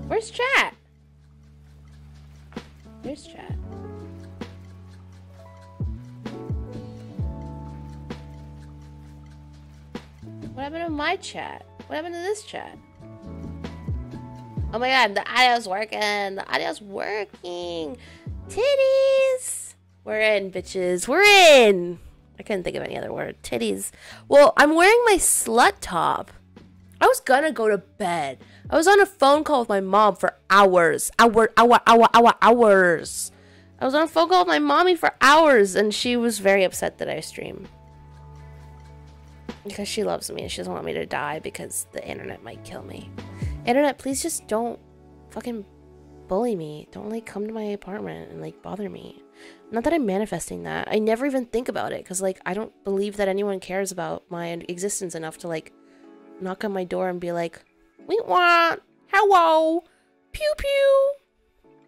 Where's chat? Where's chat? What happened to my chat? What happened to this chat? Oh my god, the audio's working. The audio's working. Titties. We're in, bitches. We're in. I couldn't think of any other word. Titties. Well, I'm wearing my slut top. I was gonna go to bed. I was on a phone call with my mom for hours. Hours. I was on a phone call with my mommy for hours, and she was very upset that I stream. Because she loves me and she doesn't want me to die because the internet might kill me. Internet, please just don't fucking bully me. Don't, like, come to my apartment and, like, bother me. Not that I'm manifesting that. I never even think about it because, like, I don't believe that anyone cares about my existence enough to, like, knock on my door and be like, we want, hello, pew pew.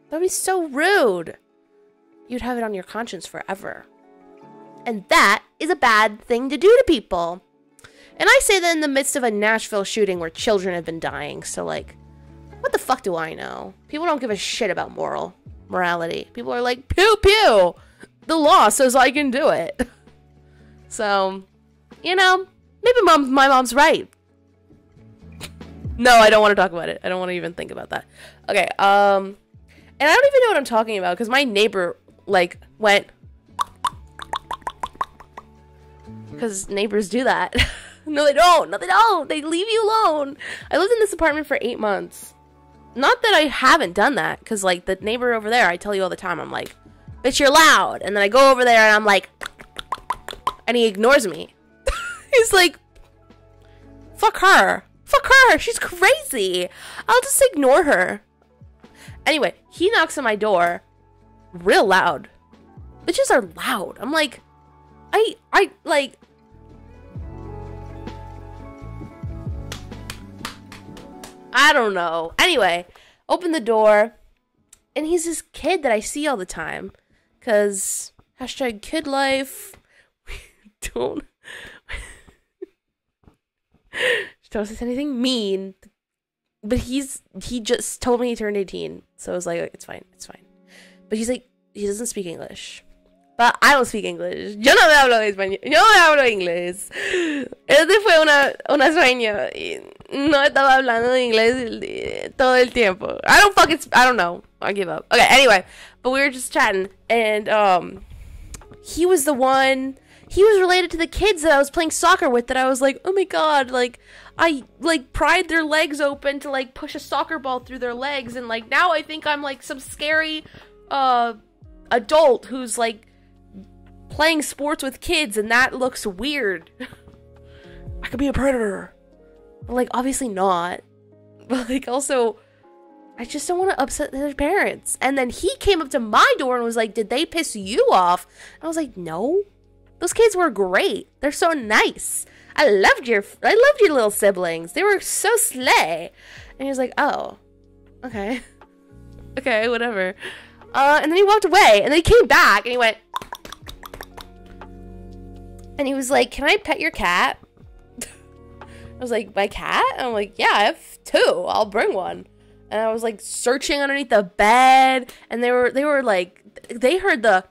That'd be so rude. You'd have it on your conscience forever. And that is a bad thing to do to people. And I say that in the midst of a Nashville shooting where children have been dying. So, like, what the fuck do I know? People don't give a shit about morality. People are like, pew pew. The law says I can do it. So, you know, maybe my mom's right. No, I don't want to talk about it. I don't want to even think about that. Okay, and I don't even know what I'm talking about because my neighbor, like, went. Because neighbors do that. No, they don't. No, they don't. They leave you alone. I lived in this apartment for 8 months. Not that I haven't done that, because, like, the neighbor over there, I tell you all the time, I'm like, bitch, you're loud. And then I go over there and I'm like, and he ignores me. He's like, fuck her. Fuck her. She's crazy. I'll just ignore her. Anyway, he knocks on my door real loud. Bitches are loud. I'm like, like, I don't know. Anyway, open the door, and he's this kid that I see all the time. Because, hashtag kid life. Don't say anything mean. But he just told me he turned 18. So I was like, it's fine, it's fine. But he's like, he doesn't speak English. But I don't speak English. Yo no hablo español. Yo no hablo inglés. Este fue una sueño. Y no estaba hablando inglés todo el tiempo. I don't know. I give up. Okay, anyway. But we were just chatting. And, he was the one. He was related to the kids that I was playing soccer with that I was like, oh my god. Like, I, like, pried their legs open to, like, push a soccer ball through their legs. And, like, now I think I'm, like, some scary, adult who's, like, playing sports with kids, and that looks weird. I could be a predator. But, like, obviously not. But, like, also, I just don't want to upset their parents. And then he came up to my door and was like, did they piss you off? And I was like, no. Those kids were great. They're so nice. I loved your little siblings. They were so slay. And he was like, oh, okay. Okay, whatever. And then he walked away, and then he came back, and he went, and he was like, can I pet your cat? I was like, my cat? And I'm like, yeah, I have 2. I'll bring one. And I was like searching underneath the bed, and they were like, they heard the,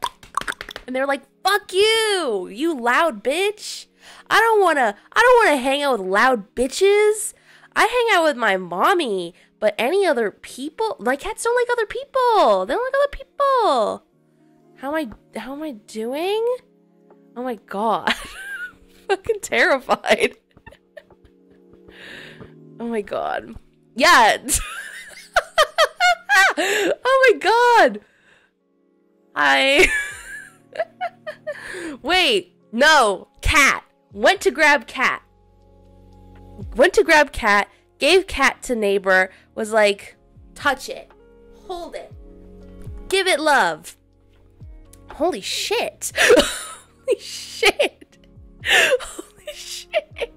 and they were like, fuck you, you loud bitch. I don't wanna hang out with loud bitches. I hang out with my mommy, but any other people, my cats don't like other people. They don't like other people. How am I doing? Oh my god. Fucking terrified. Oh my god. Yeah. Oh my god. Wait. No. Cat. Went to grab cat. Gave cat to neighbor. Was like, touch it. Hold it. Give it love. Holy shit. Holy shit. Holy shit.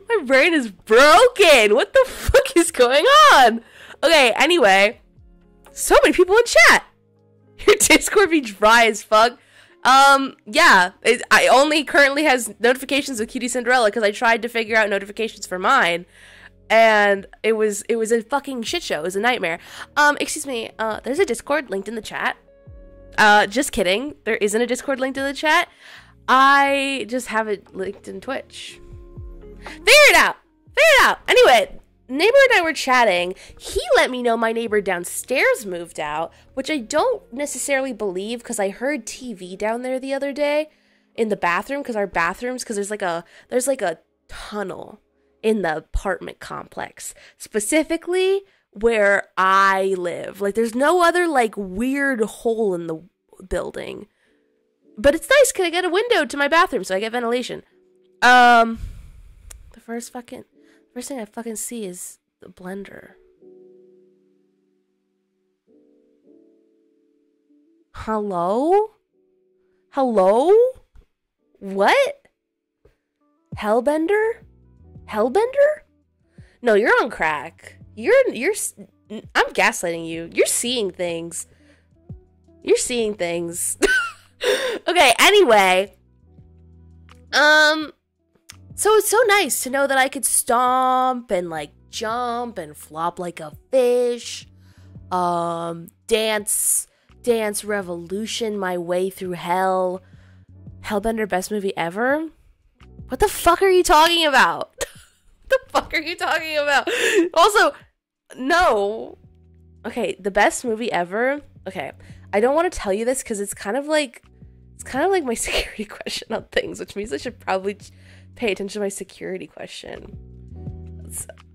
My brain is broken. What the fuck is going on? Okay, anyway. So many people in chat. Your Discord be dry as fuck. Yeah. I only currently has notifications of Cutie Cinderella because I tried to figure out notifications for mine. And it was a fucking shit show. It was a nightmare. Excuse me. There's a Discord linked in the chat. Just kidding. There isn't a Discord linked in the chat. I just have it linked in Twitch. Figure it out. Anyway, neighbor and I were chatting. He let me know my neighbor downstairs moved out, which I don't necessarily believe because I heard TV down there the other day in the bathroom, because our bathrooms, because there's like a tunnel in the apartment complex, specifically where I live. Like, there's no other like weird hole in the building, but it's nice because I get a window to my bathroom, so I get ventilation. The first thing I fucking see is the blender. Hello? What? Hellbender? No, you're on crack. I'm gaslighting you. You're seeing things. Okay, anyway. So it's so nice to know that I could stomp and like jump and flop like a fish. Dance revolution my way through hell. Hellbender, best movie ever? What the fuck are you talking about? Also, no. Okay, the best movie ever. Okay, I don't want to tell you this because it's kind of like my security question on things, which means I should probably pay attention to my security question.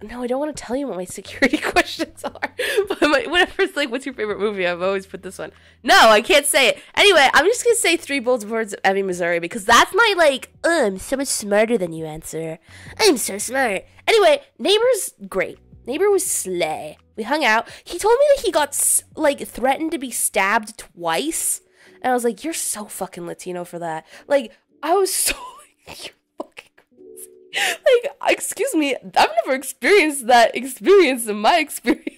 No, I don't want to tell you what my security questions are. But whenever it's like, what's your favorite movie? I've always put this one. No, I can't say it. Anyway, I'm just going to say 3 Bullets Words of Ebbing, Missouri, because that's my, like, I'm so much smarter than you answer. I'm so smart. Anyway, Neighbor's great. Neighbor was slay. We hung out. He told me that he got, like, threatened to be stabbed twice. And I was like, you're so fucking Latino for that. Like, I was so, like, you're fucking crazy. Like, excuse me, I've never experienced that experience in my experience.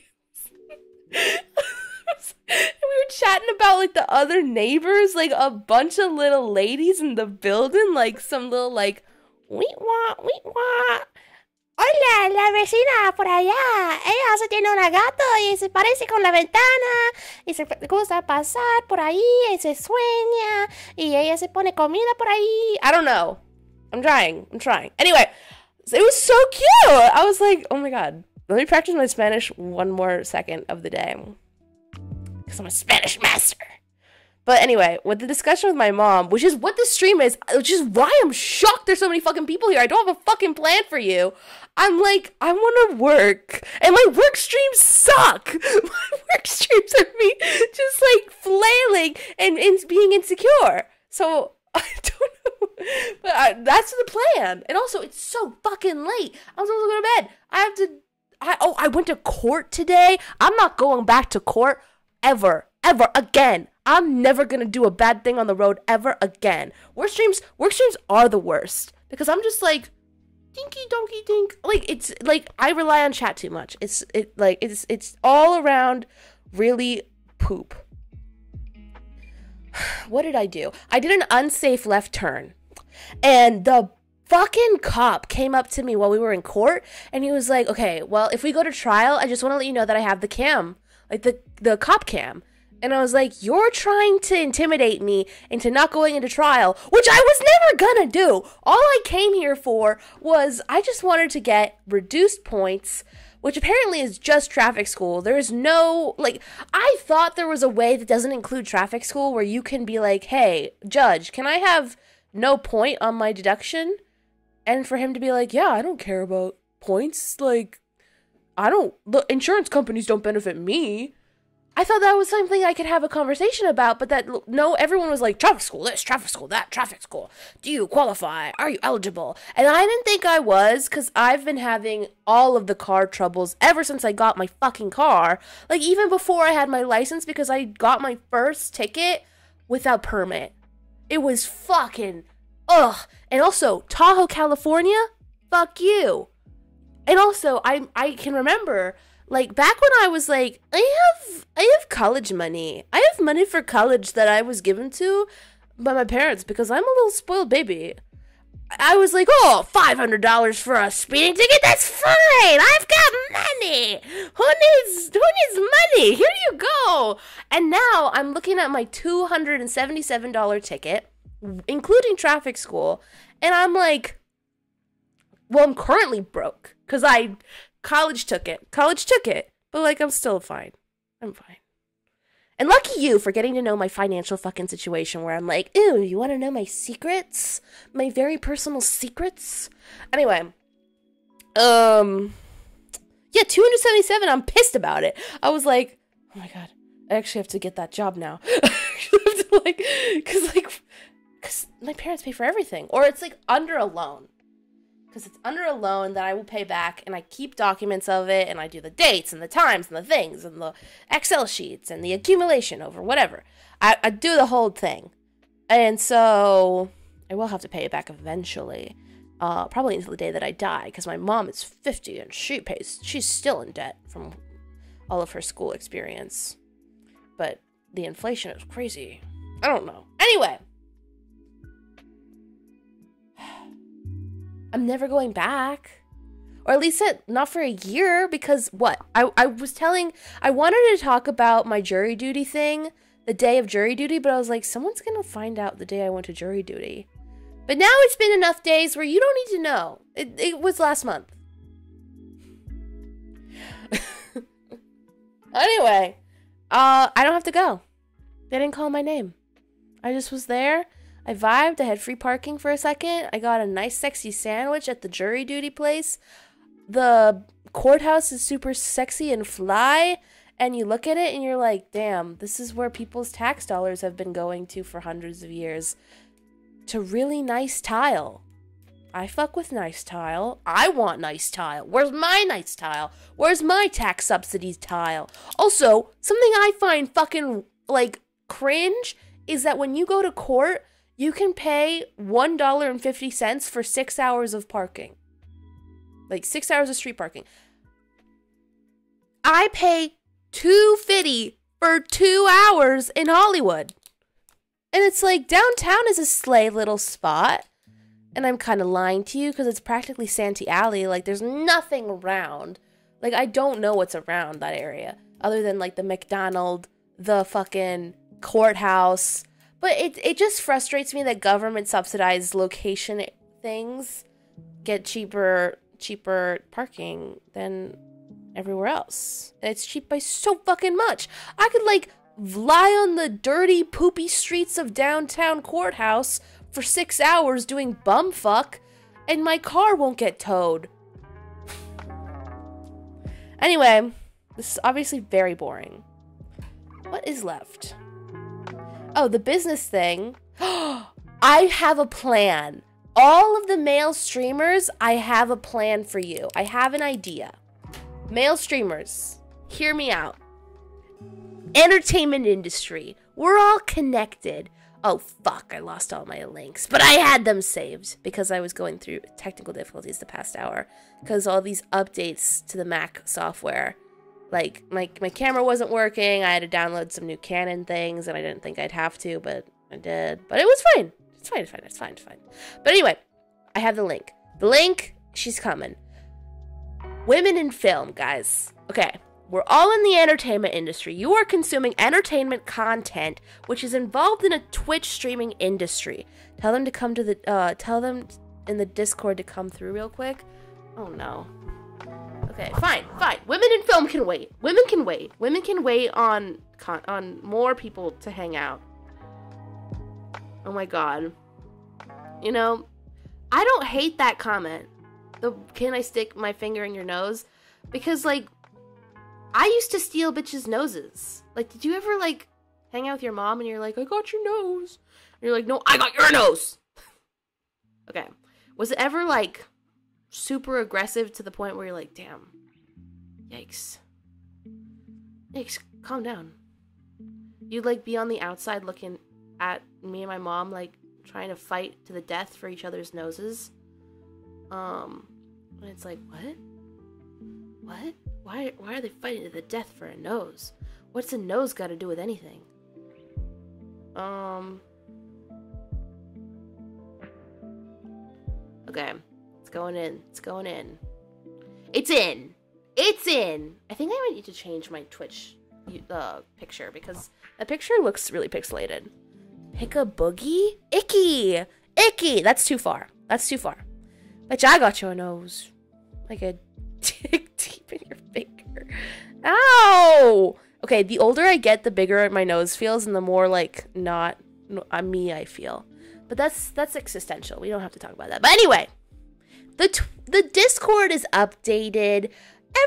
And we were chatting about, like, the other neighbors, like, a bunch of little ladies in the building, like, some little, like, wee-wah. Hola, la vecina por allá. Ella se tiene una gato y se parece con la ventana y se gusta pasar por ahí y se sueña y ella se pone comida por ahí. I don't know. I'm trying. Anyway, it was so cute. I was like, oh my god. Let me practice my Spanish one more second of the day. Because I'm a Spanish master. But anyway, with the discussion with my mom, which is what this stream is, which is why I'm shocked there's so many fucking people here. I don't have a fucking plan for you. I'm like, I want to work. And my work streams suck. My work streams are me just like flailing and being insecure. So, I don't know. But that's the plan. And also, it's so fucking late. I'm supposed to go to bed. I went to court today. I'm not going back to court ever again. I'm never gonna do a bad thing on the road ever again. Work streams are the worst because I'm just like dinky donkey dink. Like, it's like I rely on chat too much. It's all around really poop. What did I do? I did an unsafe left turn, and the fucking cop came up to me while we were in court, and he was like, "Okay, well, if we go to trial, I just want to let you know that I have the cam, like the cop cam." And I was like, you're trying to intimidate me into not going into trial, which I was never gonna do. All I came here for was I just wanted to get reduced points, which apparently is just traffic school. There's no, like, I thought there was a way that doesn't include traffic school where you can be like, hey, judge, can I have no point on my deduction? And for him to be like, yeah, I don't care about points. Like, the insurance companies don't benefit me. I thought that was something I could have a conversation about, but no, everyone was like, traffic school this, traffic school that, traffic school. Do you qualify? Are you eligible? And I didn't think I was, because I've been having all of the car troubles ever since I got my fucking car. Like, even before I had my license, because I got my first ticket without permit. It was fucking, ugh. And also, Tahoe, California? Fuck you. And also, I can remember, like, back when I was like, I have college money. I have money for college that I was given to by my parents because I'm a little spoiled baby. I was like, oh, $500 for a speeding ticket? That's fine. I've got money. Who needs money? Here you go. And now I'm looking at my $277 ticket, including traffic school, and I'm like, well, I'm currently broke because college took it, but like I'm still fine. I'm fine. And lucky you for getting to know my financial fucking situation where I'm like, ew, you want to know my secrets? My very personal secrets? Anyway, yeah, 277, I'm pissed about it. I was like, oh my god, I actually have to get that job now. Because my parents pay for everything. Or it's like under a loan. Because it's under a loan that I will pay back, and I keep documents of it, and I do the dates, and the times, and the things, and the Excel sheets, and the accumulation over whatever. I do the whole thing. And so, I will have to pay it back eventually. Probably until the day that I die, because my mom is 50, and she's still in debt from all of her school experience. But the inflation is crazy. I don't know. Anyway. I'm never going back. Or at least not for a year, because what? I wanted to talk about my jury duty thing, the day of jury duty, but I was like, someone's going to find out the day I went to jury duty. But now it's been enough days where you don't need to know. It was last month. Anyway, I don't have to go. They didn't call my name. I just was there. I vibed. I had free parking for a second. I got a nice, sexy sandwich at the jury duty place. The courthouse is super sexy and fly. And you look at it and you're like, damn, this is where people's tax dollars have been going to for hundreds of years. To really nice tile. I fuck with nice tile. I want nice tile. Where's my nice tile? Where's my tax subsidies tile? Also, something I find fucking, like, cringe is that when you go to court, you can pay $1.50 for 6 hours of parking. Like 6 hours of street parking. I pay $2.50 for 2 hours in Hollywood. And it's like, downtown is a slay little spot. And I'm kind of lying to you because it's practically Santee Alley. Like, there's nothing around. Like, I don't know what's around that area. Other than, like, the McDonald's, the fucking courthouse. But it just frustrates me that government subsidized location things get cheaper parking than everywhere else. And it's cheap by so fucking much. I could like lie on the dirty, poopy streets of downtown courthouse for 6 hours doing bumfuck, and my car won't get towed. Anyway, this is obviously very boring. What is left? Oh, the business thing. I have a plan. All of the male streamers, I have a plan for you. I have an idea. Male streamers, hear me out. Entertainment industry. We're all connected. Oh, fuck, I lost all my links. But I had them saved because I was going through technical difficulties the past hour. Because all these updates to the Mac software. Like, my camera wasn't working. I had to download some new Canon things, and I didn't think I'd have to, but I did. But it was fine. It's fine. But anyway, I have the link. The link, she's coming. Women in film, guys. Okay, we're all in the entertainment industry. You are consuming entertainment content, which is involved in a Twitch streaming industry. Tell them to come to the, tell them in the Discord to come through real quick. Oh, no. Okay, fine. Women in film can wait. Women can wait on more people to hang out. Oh my god. You know, I don't hate that comment. Can I stick my finger in your nose? Because, like, I used to steal bitches' noses. Like, did you ever, like, hang out with your mom and you're like, I got your nose? And you're like, no, I got your nose! Okay. Was it ever, like, super aggressive to the point where you're like, damn, yikes, calm down. You'd like be on the outside looking at me and my mom, like trying to fight to the death for each other's noses. And it's like, what? Why are they fighting to the death for a nose? What's a nose got to do with anything? Okay. It's going in. It's going in. It's in. It's in. I think I might need to change my Twitch picture because that picture looks really pixelated. Pick a boogie? Icky! Icky! That's too far. That's too far. Bitch, I got your nose. Like a dick deep in your finger. Ow! Okay, the older I get, the bigger my nose feels and the more like not me I feel. But that's existential. We don't have to talk about that. But anyway, the Discord is updated.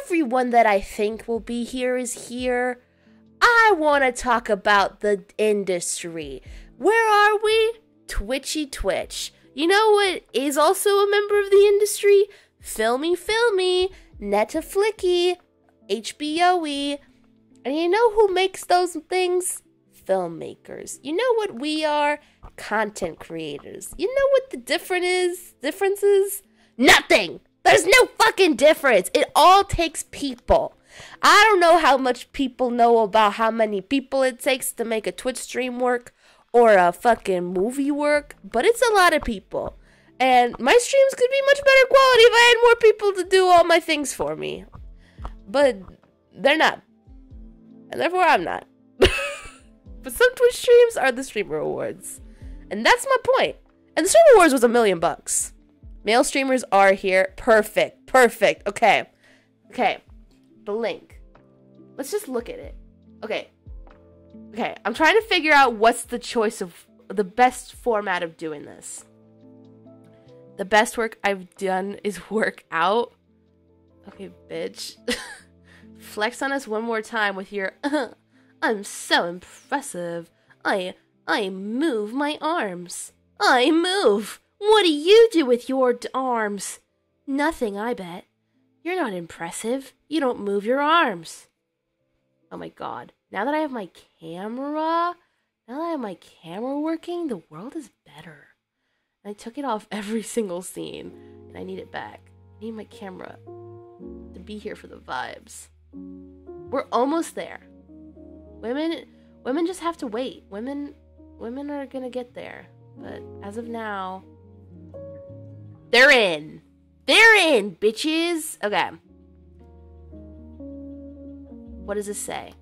Everyone that I think will be here is here. I want to talk about the industry. Where are we? Twitchy Twitch. You know what is also a member of the industry? Filmy, Netaflicky, HBO-y. And you know who makes those things? Filmmakers. You know what we are? Content creators. You know what the difference is? Nothing! There's no fucking difference. It all takes people. I don't know how much people know about how many people it takes to make a Twitch stream work or a fucking movie work, but it's a lot of people. And my streams could be much better quality if I had more people to do all my things for me. But they're not. And therefore I'm not. But some Twitch streams are the streamer awards. And that's my point. And the streamer awards was $1 million. Male streamers are here. Perfect. Okay. The link. Let's just look at it. Okay. I'm trying to figure out what's the choice of the best format of doing this. The best work I've done is work out. Okay, bitch. Flex on us one more time with your, I'm so impressive. I move my arms. I move. What do you do with your arms? Nothing, I bet. You're not impressive. You don't move your arms. Oh my god. Now that I have my camera working, the world is better. And I took it off every single scene, and I need it back. I need my camera to be here for the vibes. We're almost there. Women just have to wait. Women are gonna get there. But as of now, they're in. They're in, bitches. Okay. What does this say?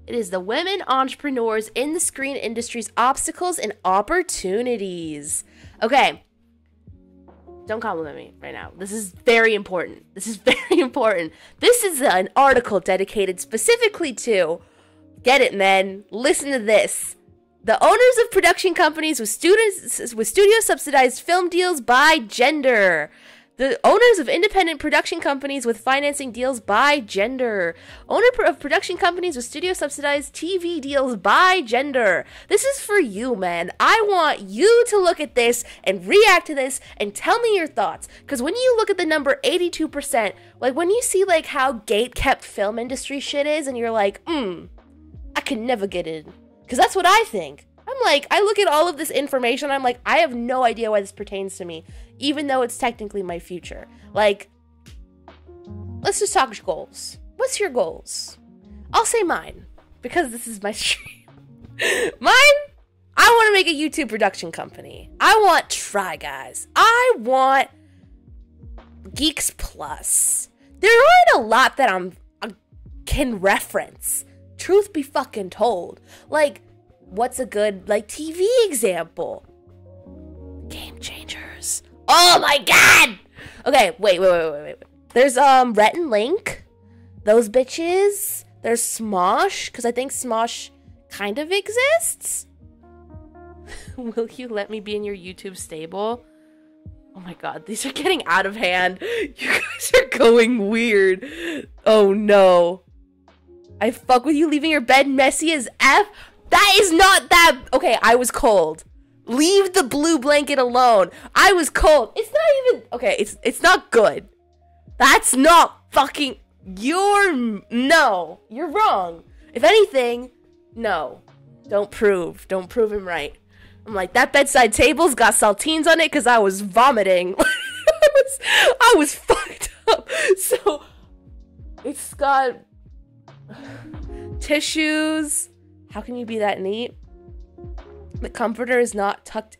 It is the women entrepreneurs in the screen industry's obstacles and opportunities. Okay. Don't compliment me right now. This is very important. This is an article dedicated specifically to, get it, men, listen to this. The owners of production companies with studio-subsidized film deals by gender. The owners of independent production companies with financing deals by gender. Owner of production companies with studio-subsidized TV deals by gender. This is for you, man. I want you to look at this and react to this and tell me your thoughts. Because when you look at the number 82%, like when you see like how gate-kept film industry shit is and you're like, I could never get in. Because that's what I think. I'm like, I look at all of this information, I'm like, I have no idea why this pertains to me, even though it's technically my future. Like, let's just talk goals. What's your goals? I'll say mine, because this is my stream. Mine? I want to make a YouTube production company. I want Try Guys. I want Geeks Plus. There aren't a lot that I can reference. Truth be fucking told. Like, what's a good, like, TV example? Game Changers. Oh my god! Okay, wait. There's, Rhett and Link. Those bitches. There's Smosh, because I think Smosh kind of exists. Will you let me be in your YouTube stable? Oh my god, these are getting out of hand. You guys are going weird. Oh no. I fuck with you leaving your bed messy as F? That is not that... Okay, I was cold. Leave the blue blanket alone. I was cold. It's not even... Okay, it's not good. That's not fucking... No. You're wrong. If anything, no. Don't prove him right. I'm like, that bedside table's got saltines on it because I was vomiting. I was fucked up. So, it's got... tissues. How can you be that neat? The comforter is not tucked.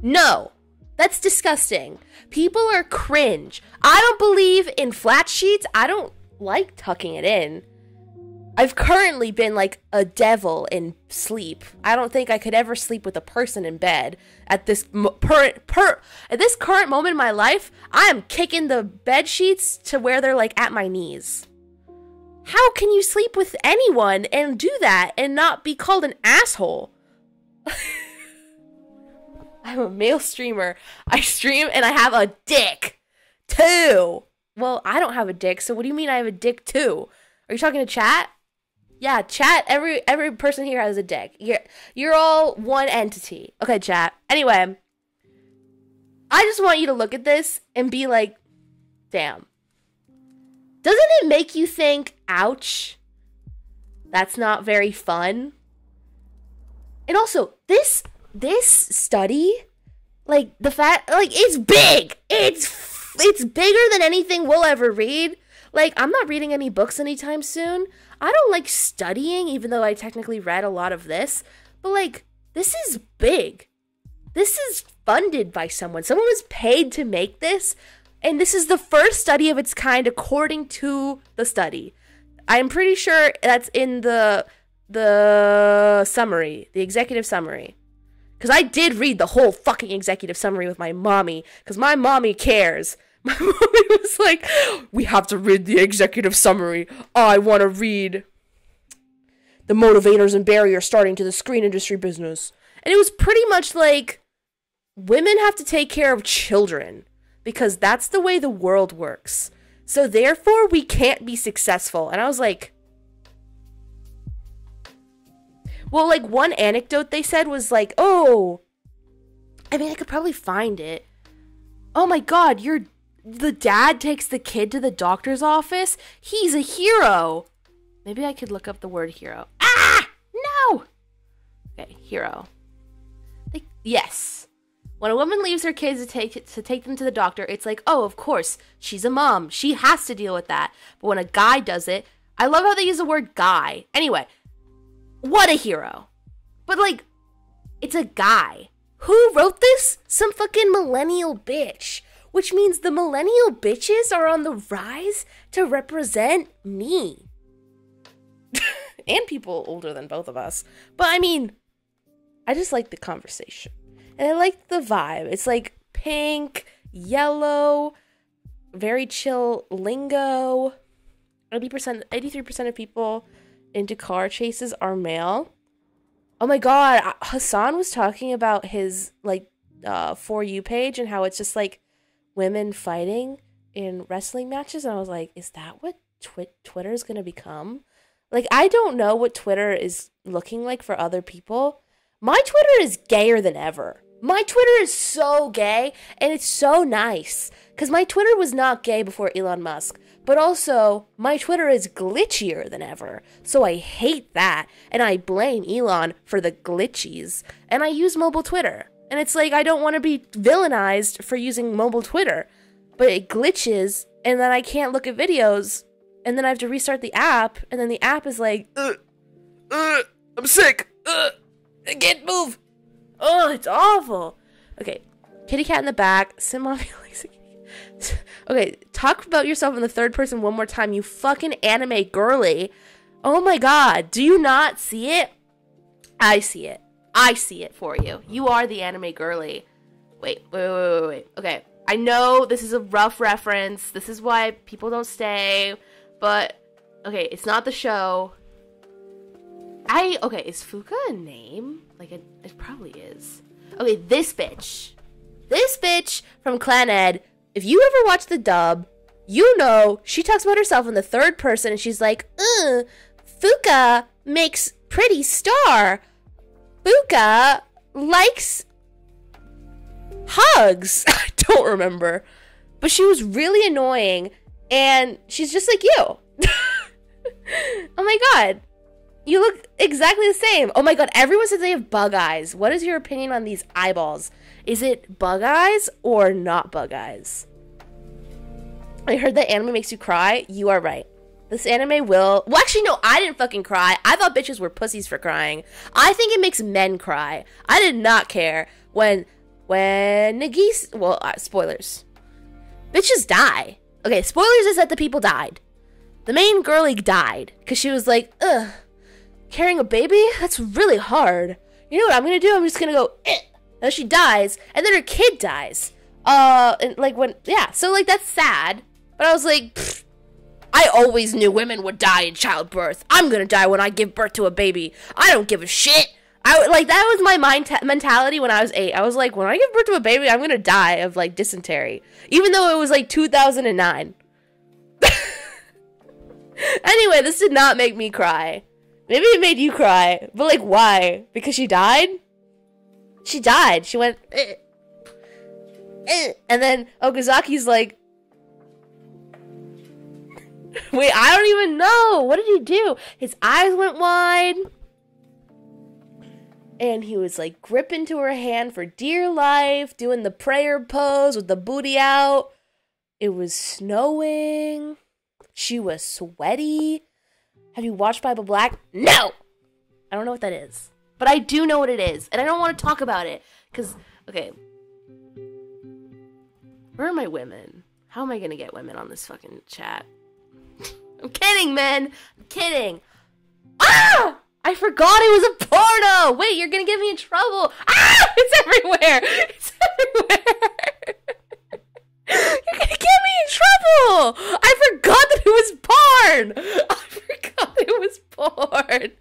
No. That's disgusting. People are cringe. I don't believe in flat sheets. I don't like tucking it in. I've currently been like a devil in sleep. I don't think I could ever sleep with a person in bed at this at this current moment in my life. I am kicking the bed sheets to where they're like at my knees. How can you sleep with anyone and do that and not be called an asshole? I'm a male streamer. I stream and I have a dick too. Well, I don't have a dick, so what do you mean I have a dick too? Are you talking to chat? Yeah, chat. Every person here has a dick. You're all one entity. Okay, chat. Anyway, I just want you to look at this and be like, damn. Doesn't it make you think, ouch, that's not very fun? And also, this study, like, the fact, like, it's big. It's bigger than anything we'll ever read. Like, I'm not reading any books anytime soon. I don't like studying, even though I technically read a lot of this. But, like, this is big. This is funded by someone. Someone was paid to make this. And this is the first study of its kind according to the study. I'm pretty sure that's in the summary, the executive summary. Because I did read the whole fucking executive summary with my mommy. Because my mommy cares. My mommy was like, we have to read the executive summary. I want to read the motivators and barriers starting to the screen industry business. And it was pretty much like, women have to take care of children. Because that's the way the world works. So therefore, we can't be successful. And I was like, well, like, one anecdote they said was like, oh, I mean, I could probably find it. Oh my god, the dad takes the kid to the doctor's office? He's a hero. Maybe I could look up the word hero. Ah! No! Okay, hero. Yes. When a woman leaves her kids to take them to the doctor, it's like, oh, of course, she's a mom. She has to deal with that. But when a guy does it, I love how they use the word guy. Anyway, what a hero. But, like, it's a guy. Who wrote this? Some fucking millennial bitch. Which means the millennial bitches are on the rise to represent me. And people older than both of us. But, I mean, I just like the conversation. And I like the vibe. It's like pink, yellow, very chill lingo. 83% of people into car chases are male. Oh my god, Hassan was talking about his, like, For You page and how it's just, like, women fighting in wrestling matches. And I was like, is that what Twitter is going to become? Like, I don't know what Twitter is looking like for other people. My Twitter is gayer than ever. My Twitter is so gay, and it's so nice. Because my Twitter was not gay before Elon Musk. But also, my Twitter is glitchier than ever. So I hate that. And I blame Elon for the glitchies. And I use mobile Twitter. And it's like, I don't want to be villainized for using mobile Twitter. But it glitches, and then I can't look at videos. And then I have to restart the app. And then the app is like, I'm sick. I can't move. Oh, it's awful. Okay, kitty cat in the back. Simommy likes a kitty cat. Okay, talk about yourself in the third person one more time, you fucking anime girly. Oh my god, do you not see it? I see it. I see it for you. You are the anime girly. Wait. Okay, I know this is a rough reference. This is why people don't stay. But, okay, it's not the show. Okay, is Fuka a name? Like, it probably is. Okay, this bitch from Clan Ed, if you ever watch the dub, you know she talks about herself in the third person, and she's like, Fuka makes pretty star. Fuka likes hugs. I don't remember. But she was really annoying, and she's just like you. Oh my god. You look exactly the same. Oh my god, everyone says they have bug eyes. What is your opinion on these eyeballs? Is it bug eyes or not bug eyes? I heard that anime makes you cry. You are right. This anime will... Well, actually, no, I didn't fucking cry. I thought bitches were pussies for crying. I think it makes men cry. I did not care when when Nagisa, well, spoilers. Bitches die. Okay, spoilers is that the people died. The main girlie died because she was like, ugh, carrying a baby? That's really hard. You know what I'm gonna do? I'm just gonna go, eh. And she dies, and then her kid dies. And like so like that's sad. But I was like, I always knew women would die in childbirth. I'm gonna die when I give birth to a baby. I don't give a shit. That was my mentality when I was 8. I was like, when I give birth to a baby, I'm gonna die of like dysentery, even though it was like 2009. Anyway, this did not make me cry. Maybe it made you cry, but like, why? Because she died? She died. She went, eh. And then Okazaki's like, wait, I don't even know. What did he do? His eyes went wide. And he was like gripping to her hand for dear life, doing the prayer pose with the booty out. It was snowing. She was sweaty. Have you watched Bible Black? No! I don't know what that is. But I do know what it is. And I don't want to talk about it. Because, okay. Where are my women? How am I going to get women on this fucking chat? I'm kidding, man. I'm kidding. Ah! I forgot it was a porno. Wait, you're going to get me in trouble. Ah! It's everywhere. It's everywhere. You're going to get me in trouble. I forgot that it was porn. I forgot it was porn.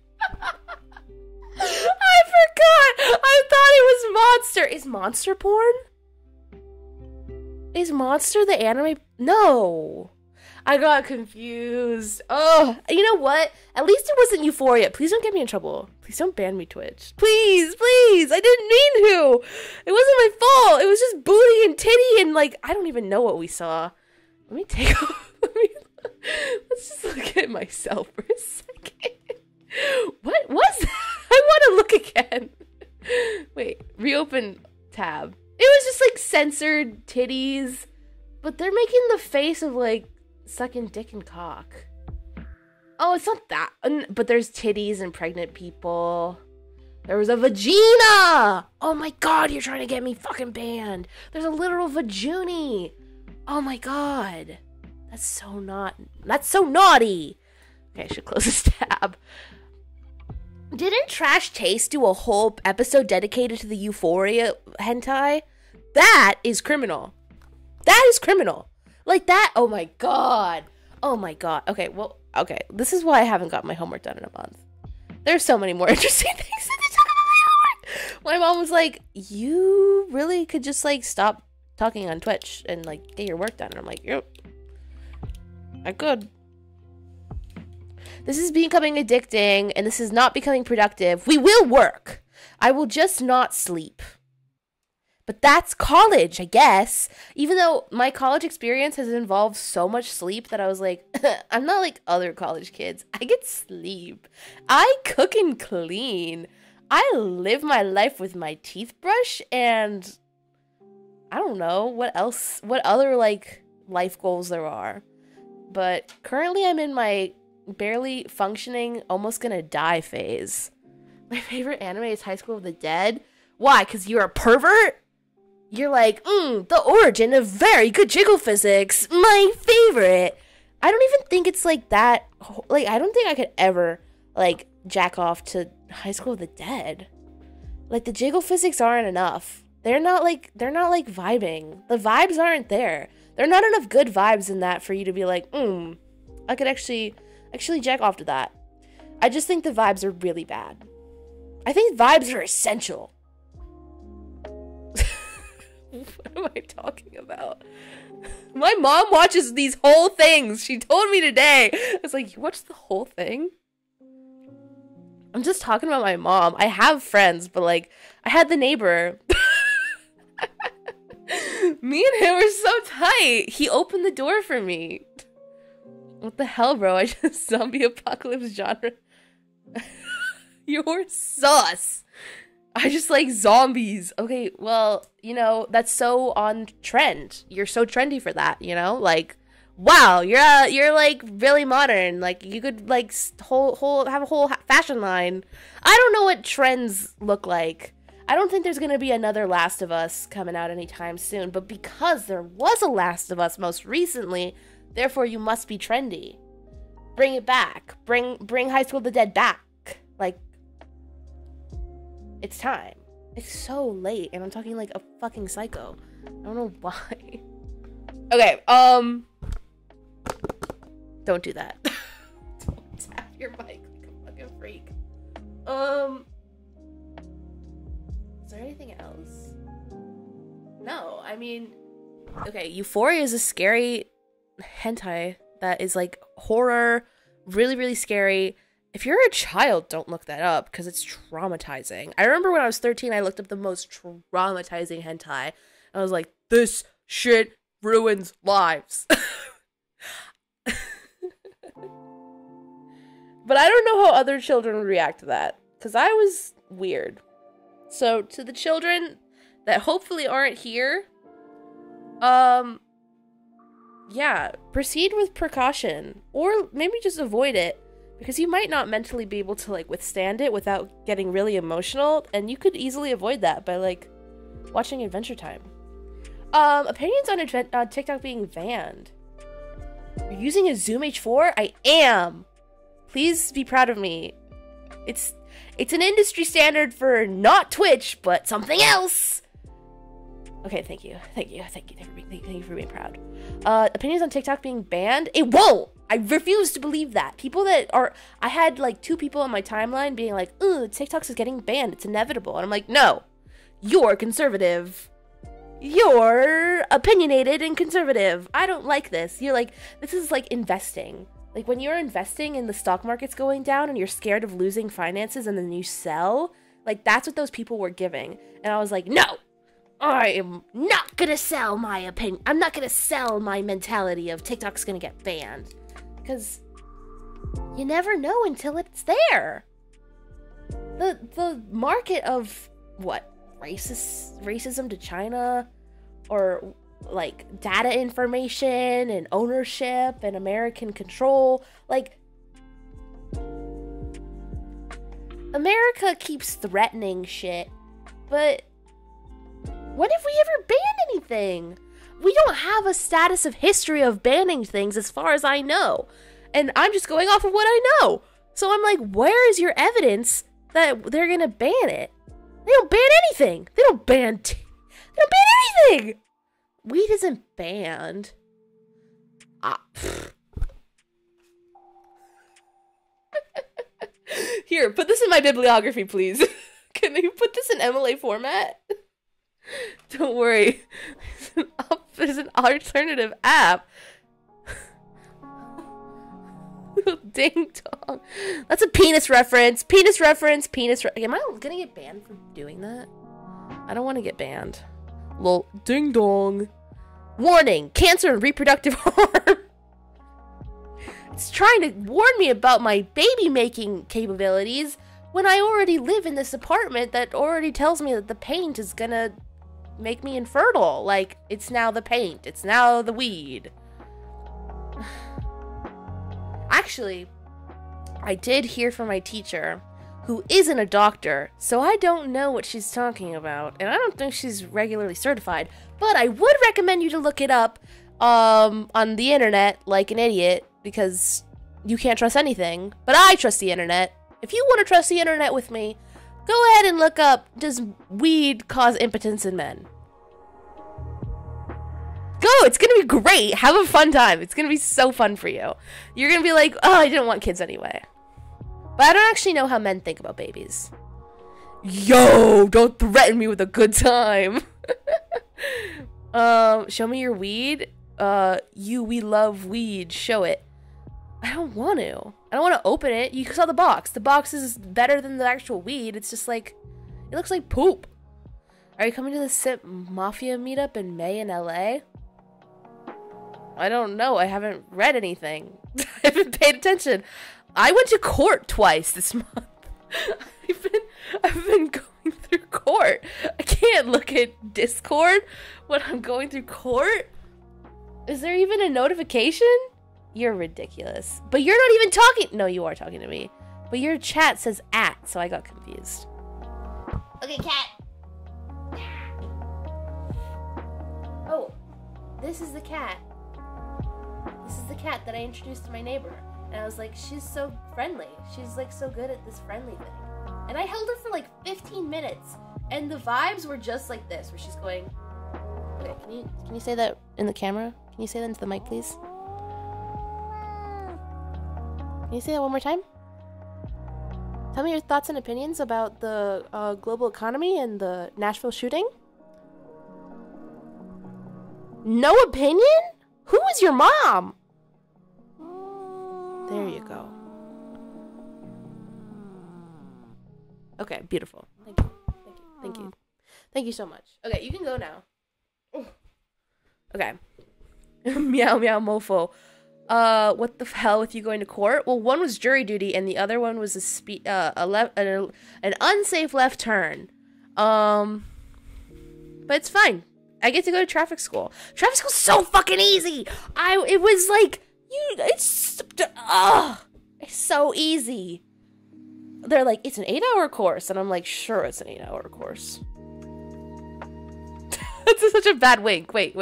I forgot. I thought it was Monster. Is Monster porn? Is Monster the anime? No. I got confused. Oh, you know what? At least it wasn't Euphoria. Please don't get me in trouble. Please don't ban me, Twitch. Please, please. I didn't mean to. It wasn't my fault. It was just booty and titty and like, I don't even know what we saw. Let me take off. Let's just look at myself for a second. What was that? I want to look again. Wait, reopen tab. It was just like censored titties, but they're making the face of like sucking dick and cock. Oh, it's not that. But there's titties and pregnant people. There was a vagina. Oh my god, you're trying to get me fucking banned. There's a literal vaguni. Oh my god. That's so naughty. Okay, I should close this tab. Didn't Trash Taste do a whole episode dedicated to the Euphoria hentai? That is criminal. That is criminal. Like that, oh my god. Oh my god. Okay, well, okay. This is why I haven't got my homework done in a month. There's so many more interesting things to talk about my homework. My mom was like, you really could just like stop talking on Twitch and like get your work done. And I'm like, yep. I could. This is becoming addicting and this is not becoming productive. We will work. I will just not sleep. But that's college, I guess. Even though my college experience has involved so much sleep that I was like, I'm not like other college kids. I get sleep. I cook and clean. I live my life with my teeth brush and I don't know what else, what other like life goals there are. But currently I'm in my barely functioning, almost gonna die phase. My favorite anime is High School of the Dead. Why? Because you're a pervert? You're like, the origin of very good jiggle physics. My favorite. I don't even think it's like that. Like, I don't think I could ever, like, jack off to High School of the Dead. Like, the jiggle physics aren't enough. They're not like vibing. The vibes aren't there. There are not enough good vibes in that for you to be like, I could actually jack off to that. I just think the vibes are really bad. I think vibes are essential. What am I talking about? My mom watches these whole things. She told me today. I was like, you watched the whole thing? I'm just talking about my mom. I have friends, but like, I had the neighbor. Me and him were so tight. He opened the door for me. What the hell, bro? I just zombie apocalypse genre. You're sus. I just like zombies. Okay, well, you know, that's so on trend. You're so trendy for that, you know? Like, wow, you're like really modern. Like, you could like have a whole fashion line. I don't know what trends look like. I don't think there's going to be another Last of Us coming out anytime soon, but because there was a Last of Us most recently, therefore you must be trendy. Bring it back. Bring High School of the Dead back. Like, it's time. It's so late, and I'm talking like a fucking psycho. I don't know why. Okay, don't do that. Don't tap your mic like a fucking freak. Is there anything else? No, I mean, okay, Euphoria is a scary hentai that is like horror, really, really scary. If you're a child, don't look that up because it's traumatizing. I remember when I was 13, I looked up the most traumatizing hentai. I was like, this shit ruins lives. But I don't know how other children would react to that because I was weird. So to the children that hopefully aren't here, yeah, proceed with precaution or maybe just avoid it because you might not mentally be able to like withstand it without getting really emotional, and you could easily avoid that by like watching Adventure Time. Opinions on TikTok being banned. You're using a Zoom H4? I am. Please be proud of me. It's an industry standard for not Twitch, but something else. Okay, thank you for being proud. Opinions on TikTok being banned? It won't. I refuse to believe that. People that are, I had like 2 people on my timeline being like, "Ugh, TikTok's is getting banned. It's inevitable." And I'm like, no, you're conservative. You're opinionated and conservative. I don't like this. You're like, this is like investing. Like when you're investing and the stock market's going down and you're scared of losing finances and then you sell, like that's what those people were giving. And I was like, no, I am not gonna sell my opinion. I'm not gonna sell my mentality of TikTok's gonna get banned. Because you never know until it's there. The market of what? Racism to China, or like data information and ownership and American control. Like, America keeps threatening shit, but when have we ever banned anything? We don't have a status of history of banning things as far as I know. And I'm just going off of what I know. So I'm like, where is your evidence that they're gonna ban it? They don't ban anything. They don't ban anything. Weed isn't banned. Here, put this in my bibliography, please. Can you put this in MLA format? Don't worry. There's an alternative app. Ding dong. That's a penis reference. Am I gonna get banned for doing that? I don't want to get banned. Lol. Ding dong. Warning. Cancer and reproductive harm. It's trying to warn me about my baby making capabilities when I already live in this apartment that already tells me that the paint is gonna make me infertile. Like, it's now the paint. It's now the weed. Actually, I did hear from my teacher, who isn't a doctor, so I don't know what she's talking about, and I don't think she's regularly certified, but I would recommend you to look it up on the internet like an idiot, because you can't trust anything, but I trust the internet. If you want to trust the internet with me, go ahead and look up, does weed cause impotence in men? Go, it's gonna be great. Have a fun time. It's gonna be so fun for you. You're gonna be like, oh, I didn't want kids anyway. But I don't actually know how men think about babies. Yo, don't threaten me with a good time. Show me your weed. We love weed. Show it. I don't want to. I don't want to open it. You saw the box. The box is better than the actual weed. It's just like, it looks like poop. Are you coming to the SIP Mafia meetup in May in LA? I don't know. I haven't read anything. I haven't paid attention. I went to court twice this month. I've been going through court. I can't look at Discord when I'm going through court. Is there even a notification? You're ridiculous. But you're not even talking. No, you are talking to me. But your chat says @ so I got confused. Okay, cat. this is the cat. This is the cat that I introduced to my neighbor. And I was like, she's so friendly. She's like so good at this friendly thing. And I held her for like 15 minutes. And the vibes were just like this, where she's going, okay, can you say that in the camera? Can you say that into the mic, please? Can you say that one more time? Tell me your thoughts and opinions about the global economy and the Nashville shooting. No opinion? Who is your mom? There you go. Okay, beautiful. Thank you. Thank you. Thank you. Thank you so much. Okay, you can go now. Okay. Meow meow mofo. What the hell with you going to court? Well, one was jury duty and the other one was an unsafe left turn. But it's fine. I get to go to traffic school. Traffic school's so fucking easy. It was like it's so easy. They're like, it's an 8-hour course, and I'm like, sure, it's an 8-hour course. That's such a bad wink. Wait.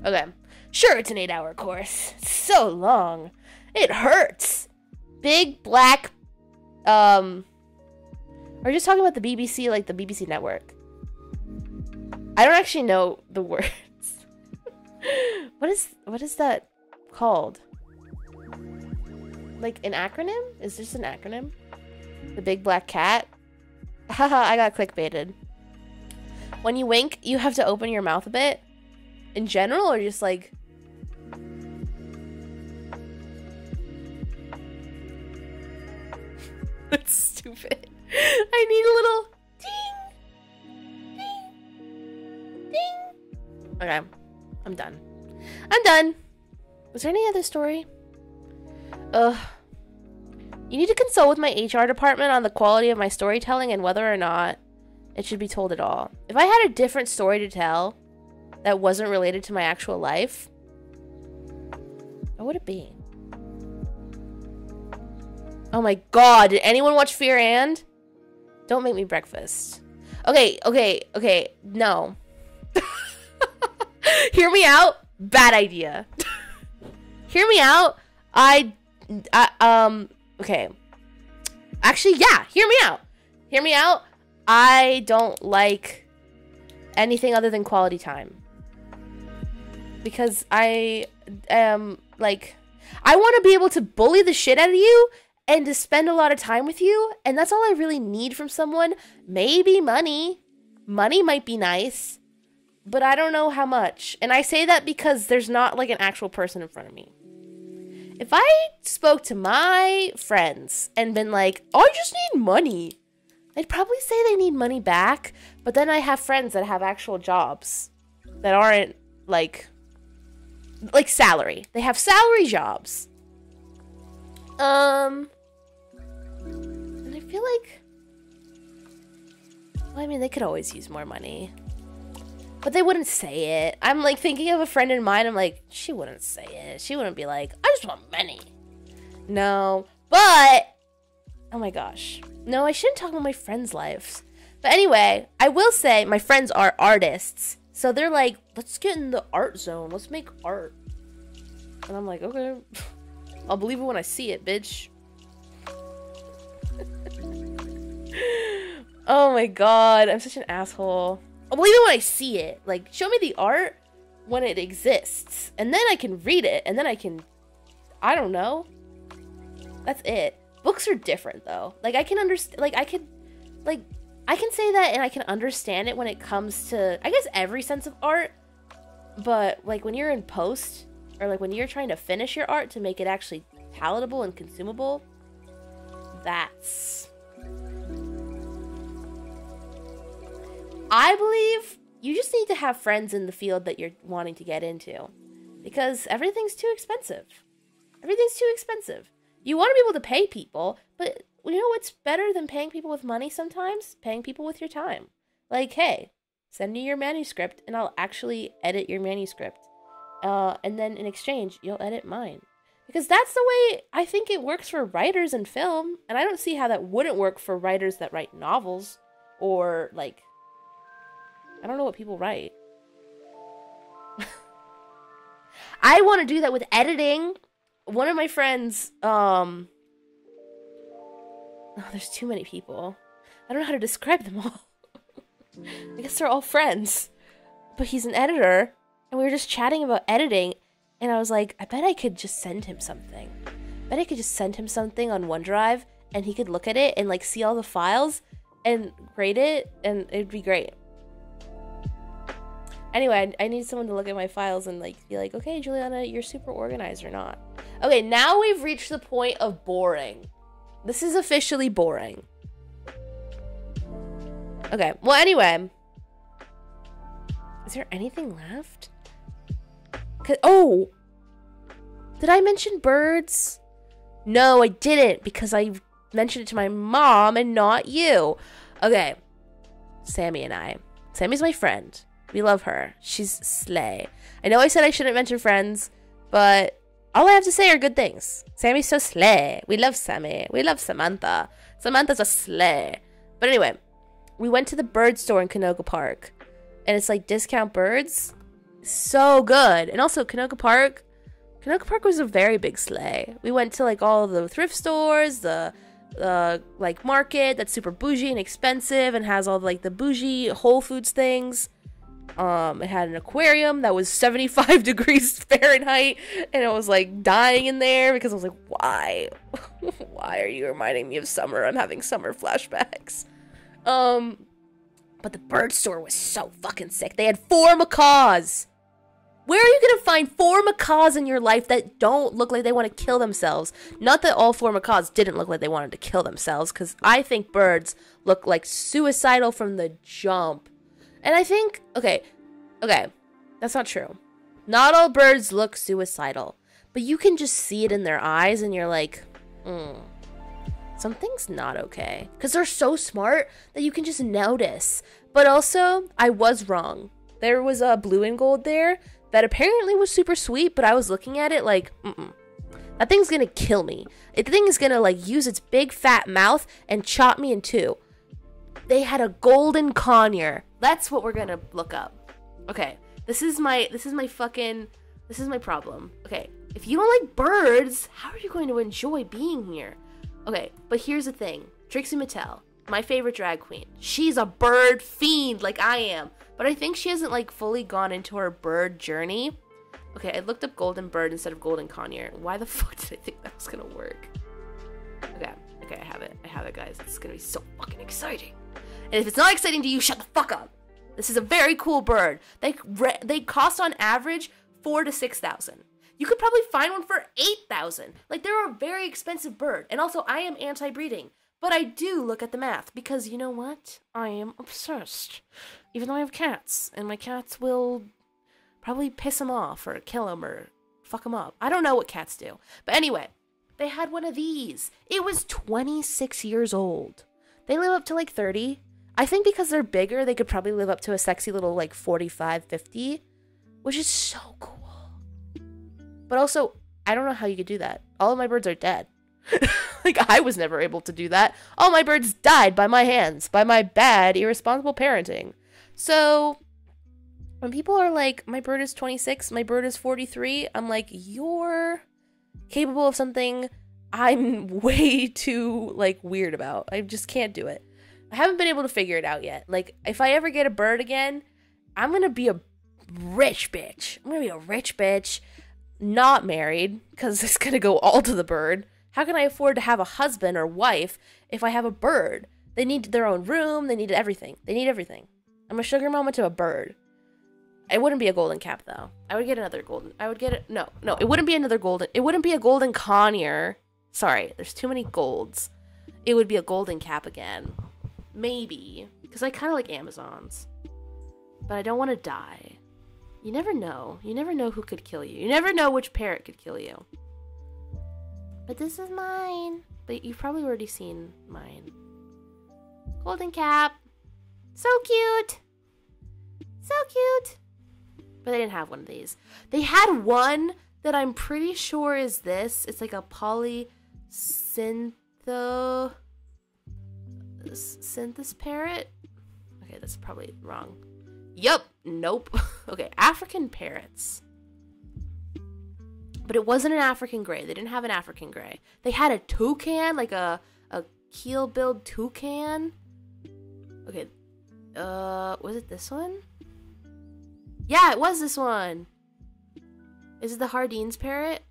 Okay. Sure, it's an 8-hour course. It's so long. It hurts. Big black, Are you just talking about the BBC, like the BBC network? I don't actually know the words. What is that called? Like an acronym? Is this an acronym? The big black cat? Haha, I got clickbaited. When you wink, you have to open your mouth a bit? In general, or just like... That's stupid. I need a little ding! Ding! Ding! Okay, I'm done. Was there any other story? Ugh. You need to consult with my HR department on the quality of my storytelling and whether or not it should be told at all. If I had a different story to tell that wasn't related to my actual life, what would it be? Oh my god, did anyone watch Fear and? Don't make me breakfast. Okay, no. Hear me out. Bad idea. Hear me out. Okay. Actually, yeah, hear me out. I don't like anything other than quality time. Because I am, like, I want to be able to bully the shit out of you and to spend a lot of time with you, and that's all I really need from someone. Maybe money. Money might be nice, but I don't know how much. And I say that because there's not, like, an actual person in front of me. If I spoke to my friends and been like, oh, I just need money, they'd probably say they need money back, but then I have friends that have actual jobs that aren't, like salary. They have salary jobs. And I feel like, well, I mean, they could always use more money. But they wouldn't say it. I'm, like, thinking of a friend in mind. I'm like, she wouldn't say it. She wouldn't be like, I just want money. No. But, oh my gosh. No, I shouldn't talk about my friends' lives. But anyway, I will say my friends are artists. So they're like, let's get in the art zone. Let's make art. And I'm like, okay. I'll believe it when I see it, bitch. Oh my god. I'm such an asshole. I'll believe it when I see it. Like, show me the art when it exists. And then I can read it. And then I can... I don't know. That's it. Books are different, though. Like, I can understand... Like, I can say that and I can understand it when it comes to, I guess, every sense of art. But, like, when you're in post, or, like, when you're trying to finish your art to make it actually palatable and consumable, that's... I believe you just need to have friends in the field that you're wanting to get into. Because everything's too expensive. Everything's too expensive. You want to be able to pay people, but you know what's better than paying people with money sometimes? Paying people with your time. Like, hey, send me your manuscript and I'll actually edit your manuscript. And then in exchange, you'll edit mine. Because that's the way I think it works for writers in film. And I don't see how that wouldn't work for writers that write novels. Or, like... I don't know what people write. I want to do that with editing. One of my friends, oh, there's too many people. I don't know how to describe them all. I guess they're all friends. But he's an editor, and we were just chatting about editing, and I was like, I bet I could just send him something. I bet I could just send him something on OneDrive, and he could look at it and, like, see all the files and grade it, and it'd be great. Anyway, I need someone to look at my files and, like, be like, okay, Juliana, you're super organized or not. Okay, now we've reached the point of boring. This is officially boring. Okay, well, anyway. Is there anything left? Oh! Did I mention birds? No, I didn't, because I mentioned it to my mom and not you. Okay. Sammy and I. Sammy's my friend. We love her. She's slay. I know I said I shouldn't mention friends, but all I have to say are good things. Sammy's so slay. We love Sammy. We love Samantha. Samantha's a slay. But anyway, we went to the bird store in Canoga Park. And it's like discount birds. So good. And also Canoga Park was a very big sleigh. We went to like all the thrift stores, the like market that's super bougie and expensive and has all like the bougie Whole Foods things. It had an aquarium that was 75 degrees Fahrenheit, and I was like dying in there because I was like, why? Why are you reminding me of summer? I'm having summer flashbacks. But the bird store was so fucking sick. They had 4 macaws. Where are you gonna find 4 macaws in your life that don't look like they want to kill themselves? Not that all 4 macaws didn't look like they wanted to kill themselves, because I think birds look like suicidal from the jump. And I think, okay, that's not true. Not all birds look suicidal, but you can just see it in their eyes and you're like, something's not okay. Because they're so smart that you can just notice. But also, I was wrong. There was a blue and gold there that apparently was super sweet, but I was looking at it like, that thing's gonna kill me. The thing is gonna like use its big fat mouth and chop me in two. They had a golden conure. That's what we're gonna look up. Okay, this is my problem. Okay, if you don't like birds, how are you going to enjoy being here? Okay, but here's the thing. Trixie Mattel, my favorite drag queen. She's a bird fiend like I am. But I think she hasn't like fully gone into her bird journey. Okay, I looked up golden bird instead of golden conure. Why the fuck did I think that was gonna work? Okay, I have it, guys. It's gonna be so fucking exciting. And if it's not exciting to you, shut the fuck up. This is a very cool bird. They cost on average $4,000 to $6,000. You could probably find one for $8,000. Like, they're a very expensive bird. And also, I am anti-breeding. But I do look at the math because you know what? I am obsessed. Even though I have cats. And my cats will probably piss them off or kill them or fuck them up. I don't know what cats do. But anyway, they had one of these. It was 26 years old. They live up to like 30. I think because they're bigger, they could probably live up to a sexy little like 45, 50. Which is so cool. But also, I don't know how you could do that. All of my birds are dead. Like, I was never able to do that. All my birds died by my hands, by my bad, irresponsible parenting. So, when people are like, my bird is 26, my bird is 43, I'm like, you're capable of something I'm way too, like, weird about. I just can't do it. I haven't been able to figure it out yet. Like, if I ever get a bird again, I'm gonna be a rich bitch. I'm gonna be a rich bitch, not married, because it's gonna go all to the bird. How can I afford to have a husband or wife if I have a bird? They need their own room. They need everything. They need everything. I'm a sugar mama to a bird. It wouldn't be a golden cap, though. I would get another golden. I would get it. No, it wouldn't be another golden. It wouldn't be a golden conure. Sorry, there's too many golds. It would be a golden cap again. Maybe. Because I kind of like Amazons. But I don't want to die. You never know. You never know who could kill you. You never know which parrot could kill you. But this is mine. But you've probably already seen mine. Golden cap. So cute. So cute. But they didn't have one of these. They had one that I'm pretty sure is this. It's like a synthis parrot. Okay, that's probably wrong. Yup. Nope. Okay, African parrots. But it wasn't an African gray. They didn't have an African gray. They had a toucan, like a keel-billed toucan. Okay. Was it this one? Yeah, it was this one. Is it the Hardeen's parrot?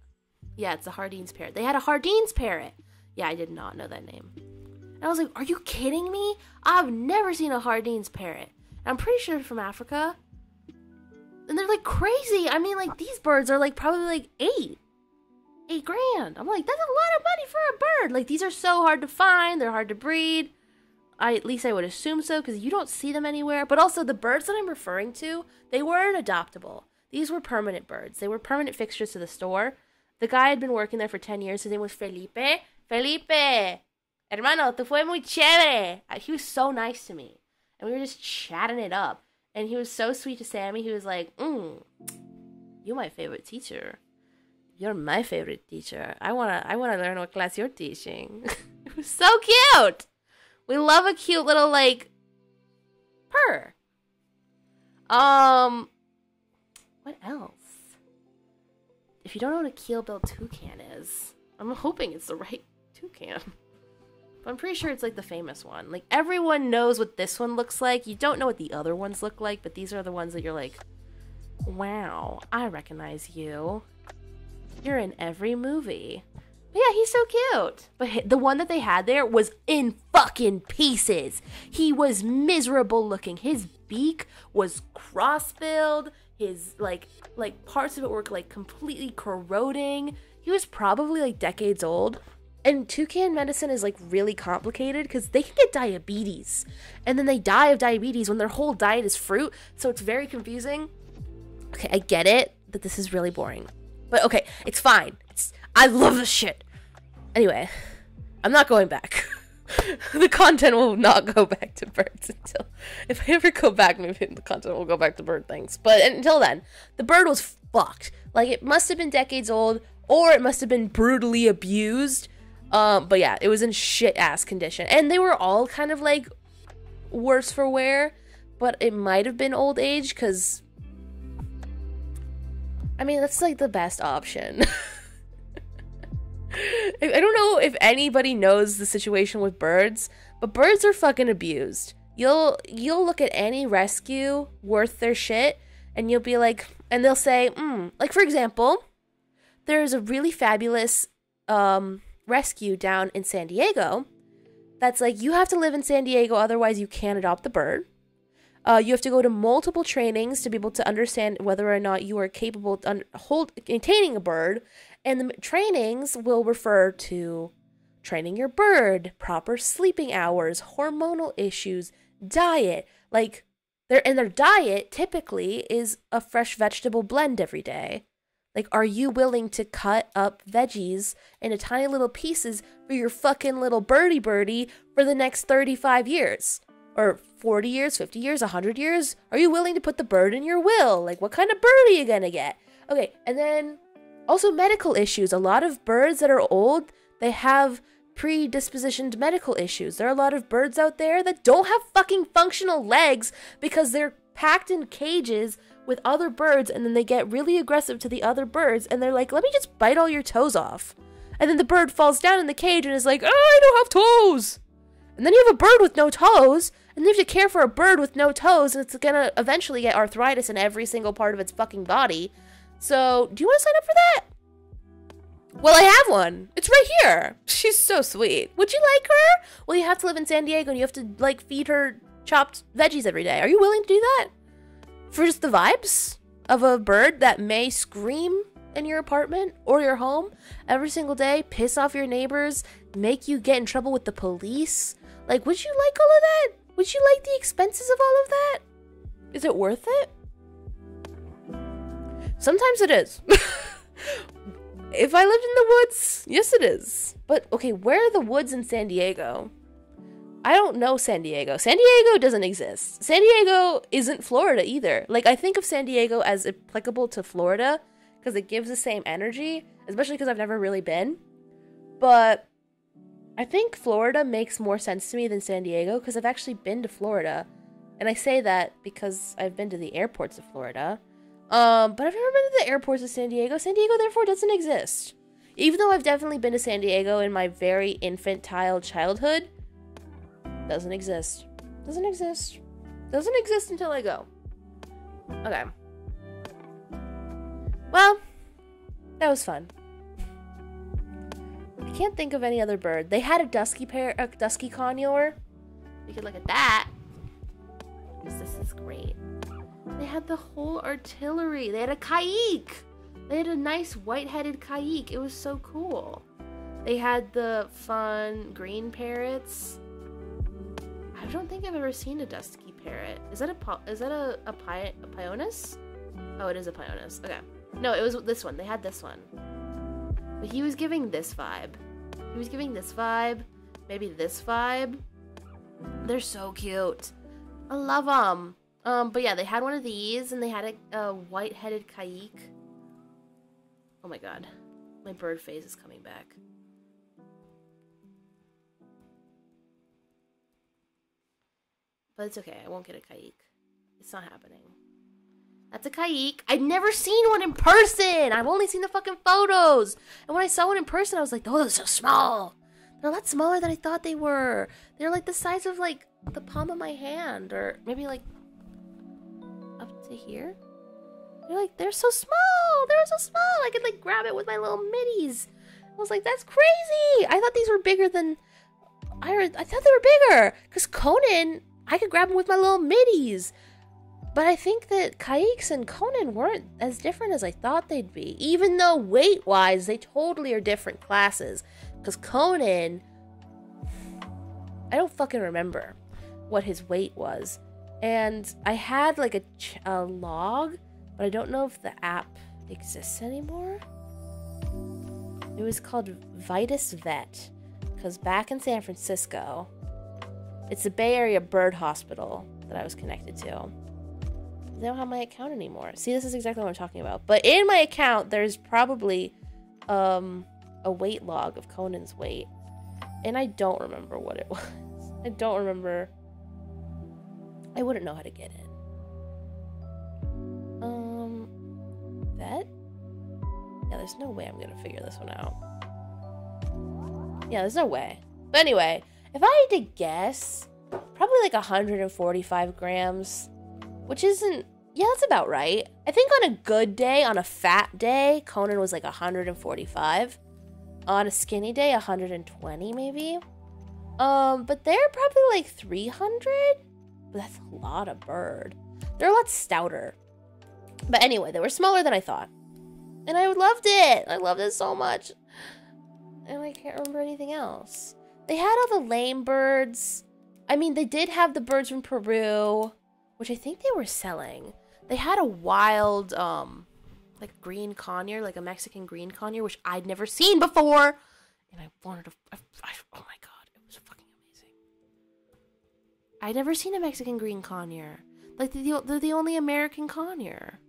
Yeah, it's the Hardeen's parrot. They had a Hardeen's parrot. Yeah, I did not know that name. And I was like, are you kidding me? I've never seen a Hardeen's parrot. And I'm pretty sure they're from Africa. And they're like crazy. I mean, like, these birds are like probably like $8 grand. I'm like, that's a lot of money for a bird. Like, these are so hard to find. They're hard to breed. At least I would assume so, because you don't see them anywhere. But also, the birds that I'm referring to, they weren't adoptable. These were permanent birds. They were permanent fixtures to the store. The guy had been working there for 10 years. His name was Felipe. Felipe! Hermano, te fue muy chévere. He was so nice to me. And we were just chatting it up. And he was so sweet to Sammy. He was like, you're my favorite teacher. You're my favorite teacher. I wanna learn what class you're teaching. It was so cute. We love a cute little, like, purr. What else? If you don't know what a keel-billed toucan is, I'm hoping it's the right toucan. But I'm pretty sure it's, like, the famous one. Like, everyone knows what this one looks like. You don't know what the other ones look like, but these are the ones that you're like, wow, I recognize you. You're in every movie. But yeah, he's so cute. But the one that they had there was in fucking pieces. He was miserable looking. His beak was cross-filled. His, like parts of it were, like, completely corroding. He was probably, like, decades old. And toucan medicine is, like, really complicated because they can get diabetes. And then they die of diabetes when their whole diet is fruit. So it's very confusing. Okay, I get it that this is really boring. But okay, it's fine. I love this shit. Anyway, I'm not going back. The content will not go back to birds until... If I ever go back, maybe the content will go back to bird things. But until then, the bird was fucked. Like, it must have been decades old, or it must have been brutally abused. But yeah, it was in shit-ass condition. And they were all kind of, like, worse for wear. But it might have been old age, because... I mean, that's, like, the best option. I don't know if anybody knows the situation with birds, but birds are fucking abused. You'll look at any rescue worth their shit, and you'll be like, and they'll say, like, for example, there's a really fabulous rescue down in San Diego that's like, you have to live in San Diego, otherwise you can't adopt the bird. You have to go to multiple trainings to be able to understand whether or not you are capable of maintaining a bird. And the trainings will refer to training your bird, proper sleeping hours, hormonal issues, diet. Like, their diet typically is a fresh vegetable blend every day. Like, are you willing to cut up veggies into tiny little pieces for your fucking little birdie for the next 35 years? Or 40 years, 50 years, 100 years? Are you willing to put the bird in your will? Like, what kind of bird are you gonna get? Okay, and then also medical issues. A lot of birds that are old, they have predispositioned medical issues. There are a lot of birds out there that don't have fucking functional legs because they're packed in cages with other birds, and then they get really aggressive to the other birds, and they're like, let me just bite all your toes off. And then the bird falls down in the cage and is like, oh, I don't have toes. And then you have a bird with no toes, and you have to care for a bird with no toes, and it's gonna eventually get arthritis in every single part of its fucking body. So, do you want to sign up for that? Well, I have one. It's right here. She's so sweet. Would you like her? Well, you have to live in San Diego, and you have to, like, feed her chopped veggies every day. Are you willing to do that? For just the vibes of a bird that may scream in your apartment or your home every single day, piss off your neighbors, make you get in trouble with the police? Like, would you like all of that? Would you like the expenses of all of that? Is it worth it? Sometimes it is. If I lived in the woods, yes it is. But, okay, where are the woods in San Diego? I don't know San Diego. San Diego doesn't exist. San Diego isn't Florida either. Like, I think of San Diego as applicable to Florida because it gives the same energy, especially because I've never really been. But I think Florida makes more sense to me than San Diego because I've actually been to Florida. And I say that because I've been to the airports of Florida. But I've never been to the airports of San Diego. San Diego, therefore, doesn't exist. Even though I've definitely been to San Diego in my very infantile childhood, doesn't exist. Doesn't exist. Doesn't exist until I go. Okay. Well, that was fun. I can't think of any other bird. They had a dusky conure. We could look at that. This is great. They had the whole artillery. They had a kayik. They had a nice white-headed kayik. It was so cool. They had the fun green parrots. I don't think I've ever seen a dusky parrot. Is that a Pyonis? Oh, it is a Pyonis. Okay. No, it was this one. They had this one. But he was giving this vibe. He was giving this vibe. Maybe this vibe. They're so cute. I love them. But yeah, they had one of these, and they had a white-headed kayik. Oh my god. My bird phase is coming back. But it's okay, I won't get a kayik. It's not happening. That's a kayik. I'd never seen one in person! I've only seen the fucking photos! And when I saw one in person, I was like, oh, they're so small! They're a lot smaller than I thought they were. They're like the size of, like, the palm of my hand. Or maybe, like, up to here? They're so small! They're so small! I could, like, grab it with my little middies. I was like, that's crazy! I thought these were bigger than... I thought they were bigger! Because Conan... I could grab them with my little middies. But I think that kayaks and Conan weren't as different as I thought they'd be. Even though weight-wise, they totally are different classes. Because Conan... I don't fucking remember what his weight was. And I had like a log, but I don't know if the app exists anymore. It was called Vitus Vet. Because back in San Francisco... It's the Bay Area Bird Hospital that I was connected to. They don't have my account anymore. See, this is exactly what I'm talking about. But in my account, there's probably a weight log of Conan's weight. And I don't remember what it was. I don't remember. I wouldn't know how to get in. Vet? Yeah, there's no way I'm gonna figure this one out. Yeah, there's no way. But anyway... If I had to guess, probably like 145 grams, which isn't, yeah, that's about right. I think on a good day, on a fat day, Conan was like 145. On a skinny day, 120 maybe. But they're probably like 300, but that's a lot of bird. They're a lot stouter. But anyway, they were smaller than I thought. And I loved it. I loved it so much. And I can't remember anything else. They had all the lame birds. I mean, they did have the birds from Peru, which I think they were selling. They had a wild, like green conure, like a Mexican green conure, which I'd never seen before. And I wanted to, oh my god, it was fucking amazing. I'd never seen a Mexican green conure. Like, they're the only American conure.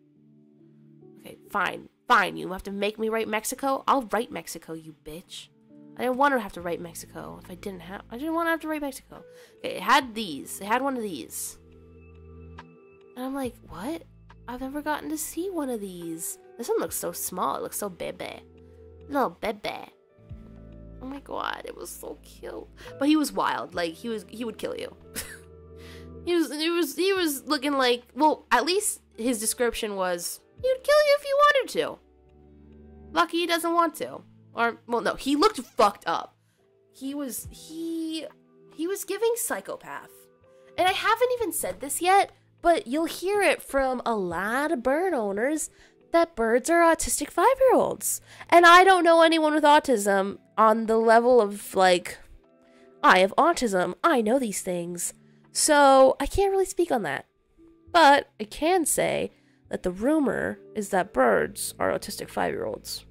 Okay, fine. Fine, you have to make me write Mexico? I'll write Mexico, you bitch. I didn't want to have to write Mexico if I didn't want to have to write Mexico. Okay, it had these. It had one of these. And I'm like, what? I've never gotten to see one of these. This one looks so small. It looks so bebe. Little bebe. Oh my god, it was so cute. But he was wild. Like, he would kill you. he was looking like, well, at least his description was, he would kill you if you wanted to. Lucky he doesn't want to. Or, well, no, he looked fucked up. He was giving psychopath. And I haven't even said this yet, but you'll hear it from a lot of bird owners that birds are autistic 5-year-olds. And I don't know anyone with autism on the level of, like, I have autism, I know these things. So, I can't really speak on that. But I can say that the rumor is that birds are autistic 5-year-olds.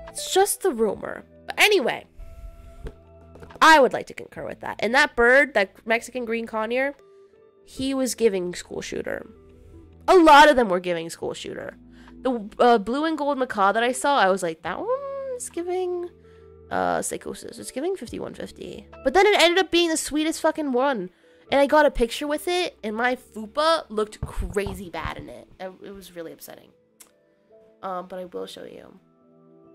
It's just the rumor. But anyway, I would like to concur with that. And that bird, that Mexican green conure, he was giving school shooter. A lot of them were giving school shooter. The blue and gold macaw that I saw, I was like, that one is giving psychosis. It's giving 5150. But then it ended up being the sweetest fucking one. And I got a picture with it, and my fupa looked crazy bad in it. It was really upsetting. But I will show you.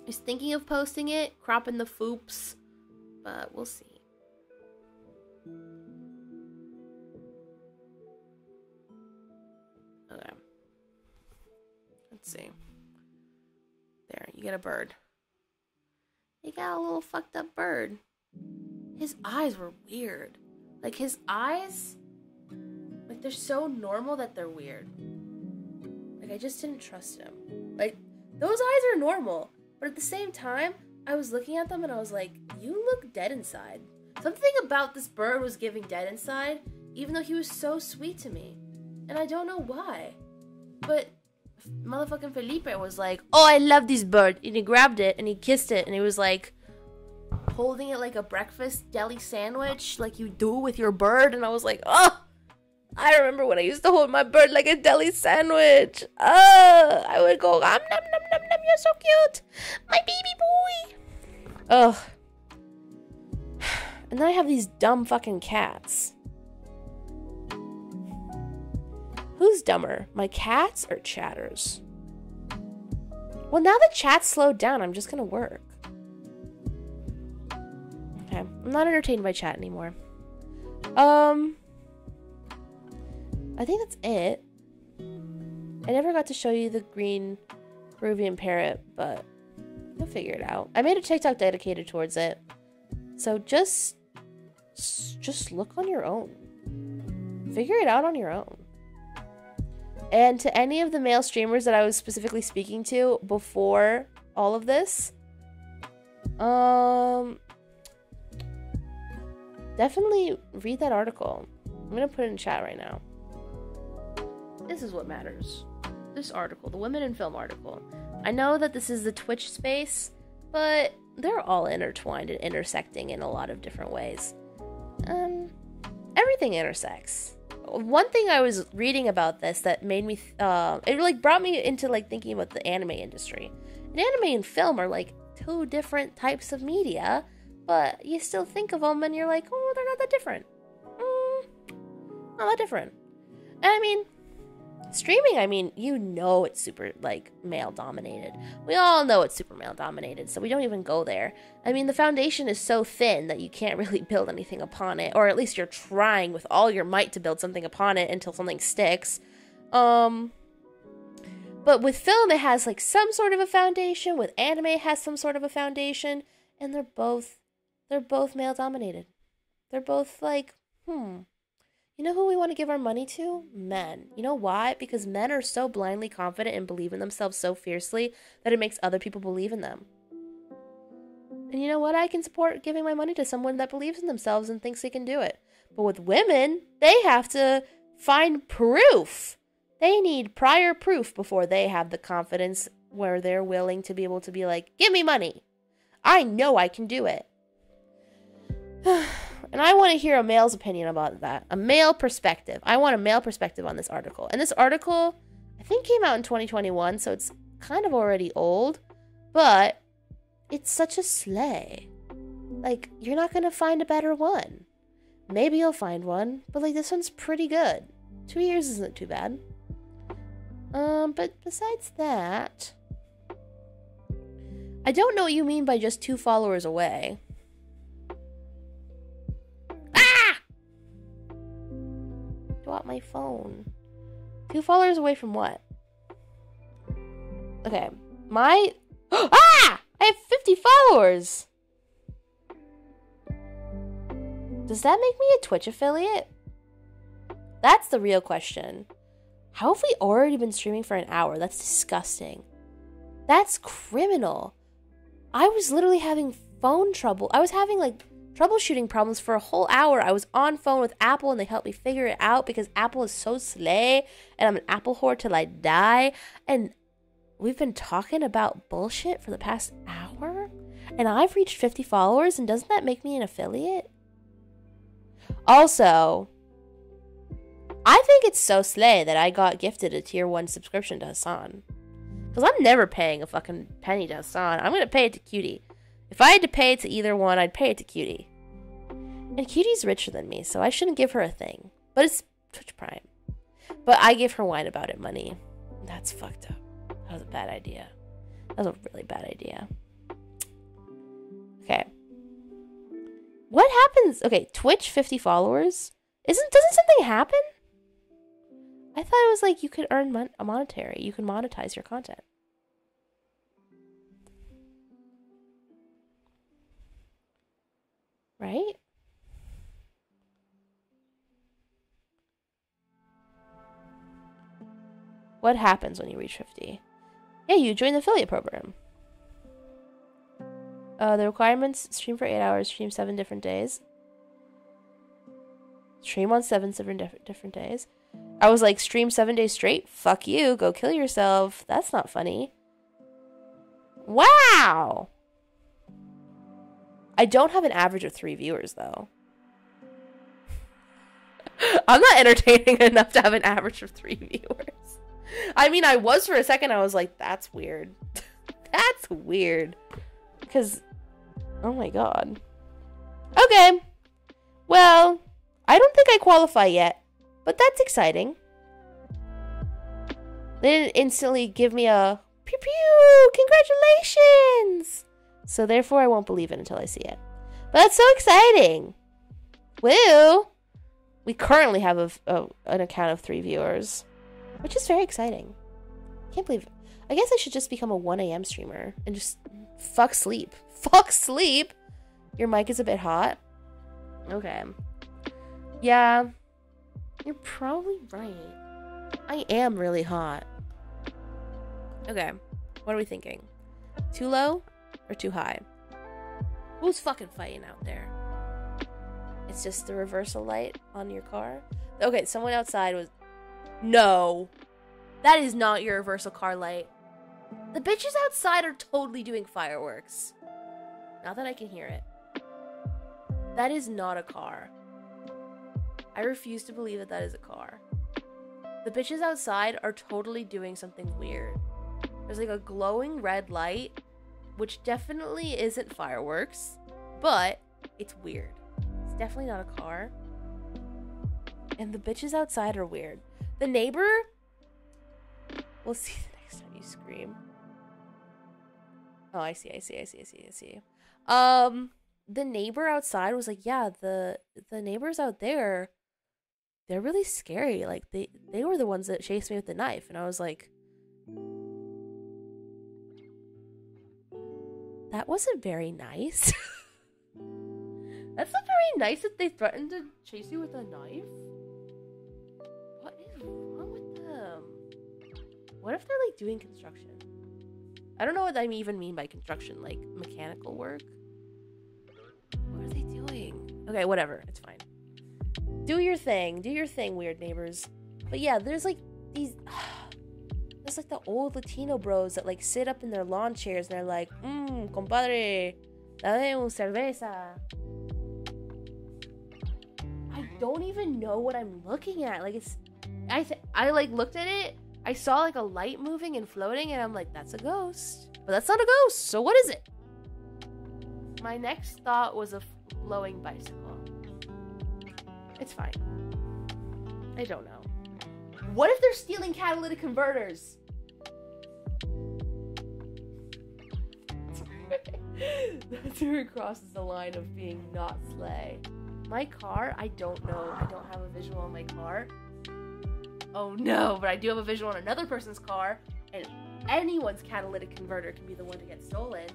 I was thinking of posting it, cropping the foops, but we'll see. Okay. Let's see. There, you get a bird. You got a little fucked up bird. His eyes were weird. Like, his eyes, like, they're so normal that they're weird. Like, I just didn't trust him. Like, those eyes are normal. But at the same time, I was looking at them and I was like, you look dead inside. Something about this bird was giving dead inside, even though he was so sweet to me. And I don't know why. But motherfucking Felipe was like, oh, I love this bird. And he grabbed it and he kissed it and he was like holding it like a breakfast deli sandwich, like you do with your bird. And I was like, oh, I remember when I used to hold my bird like a deli sandwich. Oh, I would go, nom, nom, nom, nom, nom, you're so cute. My baby boy. Ugh. And then I have these dumb fucking cats. Who's dumber, my cats or Chatters? Well, now that chat's slowed down, I'm just gonna work. Okay, I'm not entertained by chat anymore. I think that's it. I never got to show you the green Peruvian parrot, but you'll figure it out. I made a TikTok dedicated towards it. So just look on your own. Figure it out on your own. And to any of the male streamers that I was specifically speaking to before all of this, definitely read that article. I'm gonna put it in chat right now. This is what matters. This article, the Women in Film article. I know that this is the Twitch space, but they're all intertwined and intersecting in a lot of different ways. Everything intersects. One thing I was reading about this that made me, it like brought me into like thinking about the anime industry. And anime and film are like two different types of media, but you still think of them and you're like, oh, they're not that different. Not that different. And I mean, streaming, I mean, you know it's super, like, male-dominated. We all know it's super male-dominated, so we don't even go there. I mean, the foundation is so thin that you can't really build anything upon it, or at least you're trying with all your might to build something upon it until something sticks. But with film, it has, like, some sort of a foundation. With anime, it has some sort of a foundation. And they're both male-dominated. They're both, like, You know who we want to give our money to? Men. You know why? Because men are so blindly confident and believe in themselves so fiercely that it makes other people believe in them. And you know what? I can support giving my money to someone that believes in themselves and thinks they can do it. But with women, they have to find proof. They need prior proof before they have the confidence where they're willing to be able to be like, give me money. I know I can do it. And I want to hear a male's opinion about that. A male perspective. I want a male perspective on this article. And this article, I think, came out in 2021, so it's kind of already old. But it's such a slay. Like, you're not going to find a better one. Maybe you'll find one, but, like, this one's pretty good. 2 years isn't too bad. But besides that, I don't know what you mean by just 2 followers away. Out my phone. 2 followers away from what? Okay. I have 50 followers! Does that make me a Twitch affiliate? That's the real question. How have we already been streaming for an hour? That's disgusting. That's criminal. I was literally having phone trouble. I was having, like, troubleshooting problems for a whole hour. I was on phone with Apple and they helped me figure it out because Apple is so slay and I'm an Apple whore till I die. And we've been talking about bullshit for the past hour and I've reached 50 followers, and doesn't that make me an affiliate? Also, I think it's so slay that I got gifted a tier 1 subscription to Hassan. Because I'm never paying a fucking penny to Hassan. I'm going to pay it to Cutie. If I had to pay it to either one, I'd pay it to Cutie. And Cutie's richer than me, so I shouldn't give her a thing. But it's Twitch Prime. But I give her wine about it money. That's fucked up. That was a bad idea. That was a really bad idea. Okay. What happens? Okay, Twitch 50 followers. Doesn't something happen? I thought it was like you could earn monetary. You can monetize your content. Right? What happens when you reach 50? Yeah, you join the affiliate program. The requirements: stream for 8 hours, stream 7 different days. Stream on 7 different days. I was like, stream 7 days straight? Fuck you, go kill yourself. That's not funny. Wow! I don't have an average of 3 viewers, though. I'm not entertaining enough to have an average of 3 viewers. I mean, I was for a second. I was like, that's weird. That's weird. Because, oh my god. Okay. Well, I don't think I qualify yet. But that's exciting. They didn't instantly give me a pew pew, congratulations! So therefore I won't believe it until I see it. But that's so exciting. Woo! We currently have an account of 3 viewers. Which is very exciting. Can't believe it. I guess I should just become a 1 a.m. streamer and just fuck sleep. Fuck sleep! Your mic is a bit hot. Okay. Yeah. You're probably right. I am really hot. Okay. What are we thinking? Too low or too high? Who's fucking fighting out there? It's just the reversal light on your car? Okay, someone outside was... No. That is not your reversal car light. The bitches outside are totally doing fireworks. Not that I can hear it. That is not a car. I refuse to believe that that is a car. The bitches outside are totally doing something weird. There's like a glowing red light, which definitely isn't fireworks, but it's weird. It's definitely not a car. And the bitches outside are weird. The neighbor... We'll see the next time you scream. Oh, I see. The neighbor outside was like, yeah, the neighbors out there, they're really scary. Like, they were the ones that chased me with the knife. And I was like, that wasn't very nice. That's not very nice that they threatened to chase you with a knife. What is wrong with them? What if they're, like, doing construction? I don't know what I even mean by construction. Like, mechanical work? What are they doing? Okay, whatever. It's fine. Do your thing. Do your thing, weird neighbors. But yeah, there's, like, these... There's, like, the old Latino bros that, like, sit up in their lawn chairs and they're like, compadre, dame un cerveza. I don't even know what I'm looking at. Like, it's... I like, looked at it. I saw, like, a light moving and floating, and I'm like, that's a ghost. But that's not a ghost, so what is it? My next thought was a flowing bicycle. It's fine. I don't know. What if they're stealing catalytic converters? That's where it crosses the line of being not slay. My car, I don't know. I don't have a visual on my car. Oh no, but I do have a visual on another person's car, and anyone's catalytic converter can be the one to get stolen.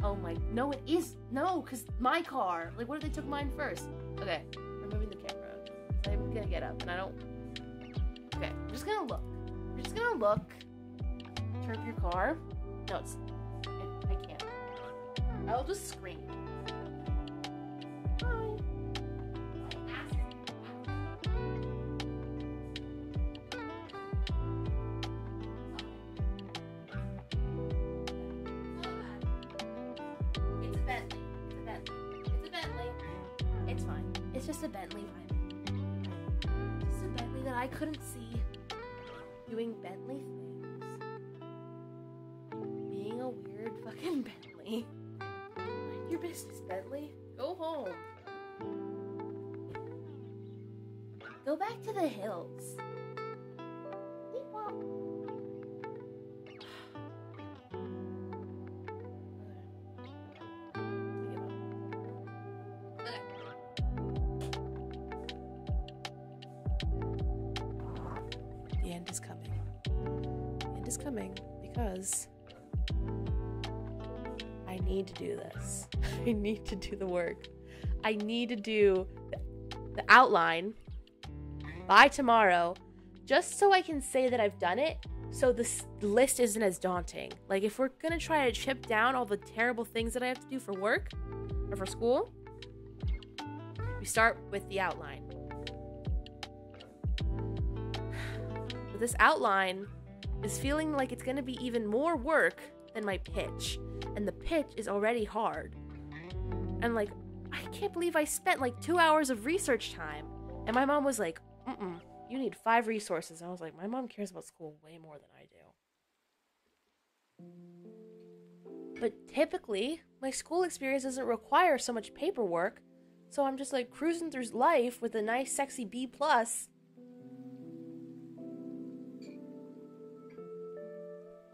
Oh my, no it is, no, because my car. Like, what if they took mine first? Okay, I'm moving the camera. I'm gonna get up, and I don't... Okay, I'm just gonna look. I'm just gonna look. Turn up your car. No, it's... I can't. I'll just scream. Hi. It's fine. It's just a Bentley vibe. Just a Bentley that I couldn't see doing Bentley things. Being a weird fucking Bentley. Mind your business, Bentley. Go home. Go back to the hills. The end is coming. The end is coming because I need to do this. I need to do the work. I need to do the outline by tomorrow just so I can say that I've done it, so this list isn't as daunting. Like, if we're gonna try to chip down all the terrible things that I have to do for work or for school, we start with the outline. But this outline is feeling like it's gonna be even more work than my pitch, and the pitch is already hard. And like, I can't believe I spent like 2 hours of research time, and my mom was like, you need 5 resources. And I was like, my mom cares about school way more than I do. But typically, my school experience doesn't require so much paperwork, so I'm just like cruising through life with a nice, sexy B+. And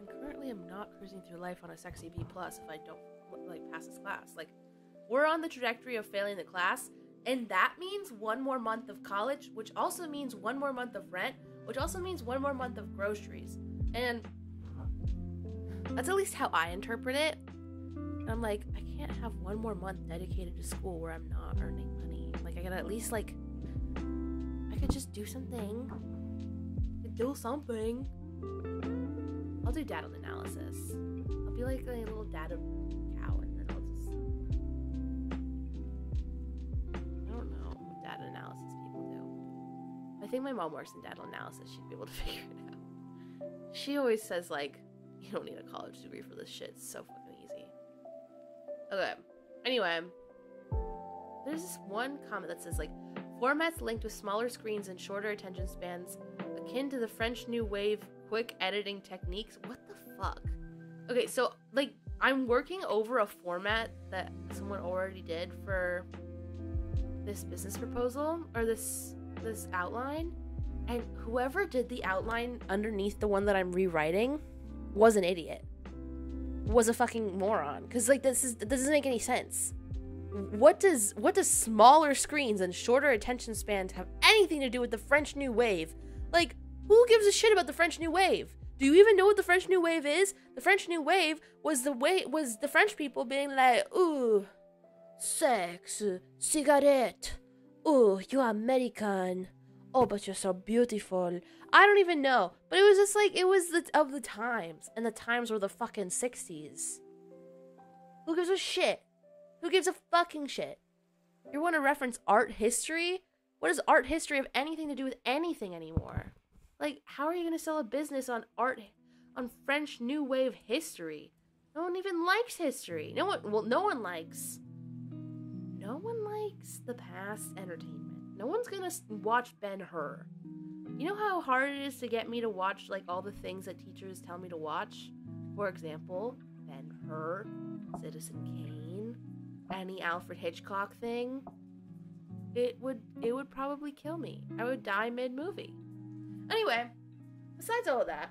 currently, I'm not cruising through life on a sexy B+ if I don't like pass this class. Like, we're on the trajectory of failing the class. And that means 1 more month of college, which also means 1 more month of rent, which also means 1 more month of groceries. And that's at least how I interpret it. And I'm like, I can't have 1 more month dedicated to school where I'm not earning money. Like, I gotta at least, like, I could just do something. I could do something. I'll do data analysis. I'll be like a little data cow, and then I'll just... data analysis people do. I think my mom works in data analysis. She'd be able to figure it out. She always says, like, you don't need a college degree for this shit. It's so fucking easy. Okay. Anyway, there's this one comment that says, like, formats linked with smaller screens and shorter attention spans, akin to the French New Wave quick editing techniques. What the fuck? Okay, so, like, I'm working over a format that someone already did for this business proposal, or this outline, and whoever did the outline underneath the one that I'm rewriting was an idiot, was a fucking moron, because like this doesn't make any sense. What does smaller screens and shorter attention spans have anything to do with the French New Wave? Like, who gives a shit about the French New Wave? Do you even know what the French New Wave is? The French New Wave was the French people being like, ooh, sex, cigarette, oh, you're American, oh, but you're so beautiful. I don't even know, but it was just like, it was of the times, and the times were the fucking 60s. Who gives a shit? Who gives a fucking shit? You want to reference art history? What does art history have anything to do with anything anymore? Like, how are you going to sell a business on art, on French New Wave history? No one even likes history. No one likes the past entertainment. No one's gonna watch Ben-Hur. You know how hard it is to get me to watch, like, all the things that teachers tell me to watch? For example, Ben-Hur, Citizen Kane, any Alfred Hitchcock thing. It would probably kill me. I would die mid-movie. Anyway, besides all of that,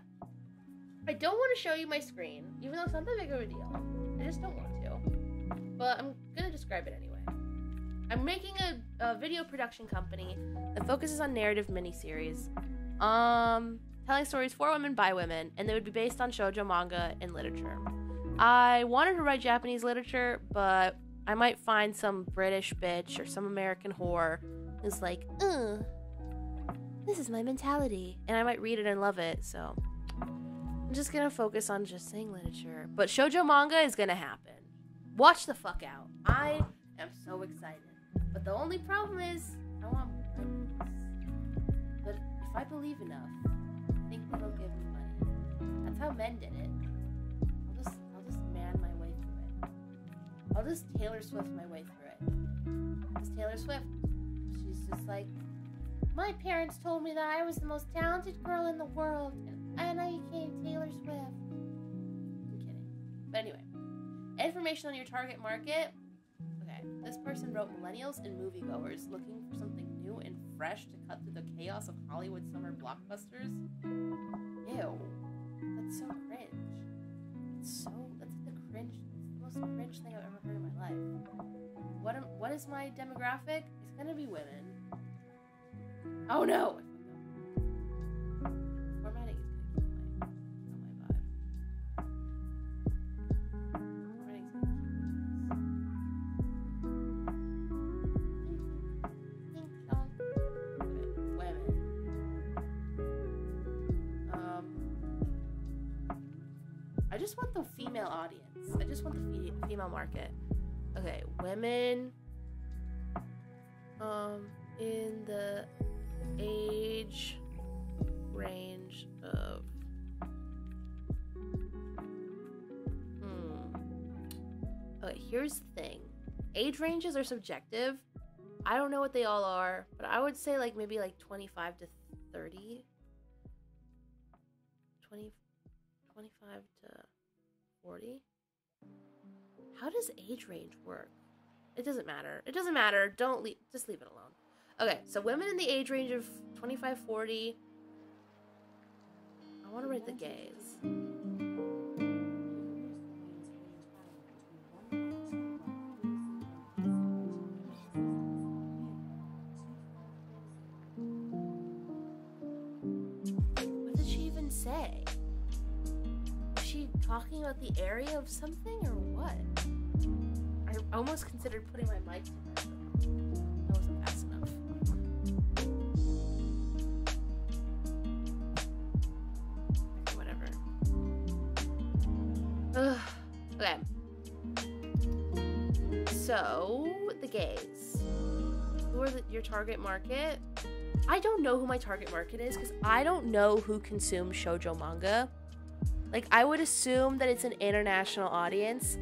I don't want to show you my screen, even though it's not that big of a deal. I just don't want to. But I'm gonna describe it anyway. I'm making a video production company that focuses on narrative miniseries, telling stories for women by women, and they would be based on shoujo manga and literature. I wanted to write Japanese literature, but I might find some British bitch or some American whore who's like, this is my mentality, and I might read it and love it, so I'm just gonna focus on just saying literature. But shoujo manga is gonna happen. Watch the fuck out. I am so excited. But the only problem is, I want money. But if I believe enough, I think they'll give me money. That's how men did it. I'll just man my way through it. I'll just Taylor Swift my way through it. Because Taylor Swift, she's just like, my parents told me that I was the most talented girl in the world, and I became Taylor Swift. I'm kidding. But anyway, information on your target market. Okay. this person wrote millennials and moviegoers looking for something new and fresh to cut through the chaos of Hollywood summer blockbusters. Ew. That's so cringe. That's the cringe. It's the most cringe thing I've ever heard in my life. What is my demographic? It's gonna be women. Oh no! Formatting is gonna keep my vibe. Formatting is gonna keep women. I just want the female audience. I just want the female market. Okay, women. In the age range of okay, here's the thing. Age ranges are subjective. I don't know what they all are, but I would say like maybe like 25 to 30. 25 to 40. How does age range work? It doesn't matter. It doesn't matter. Just leave it alone. Okay, so women in the age range of 25-40. I want to write the gays. What did she even say? Was she talking about the area of something or what? I almost considered putting my mic to her, but that wasn't fast enough. Whatever. Okay. So, the gays. Who are your target market? I don't know who my target market is because I don't know who consumes shoujo manga. Like, I would assume that it's an international audience.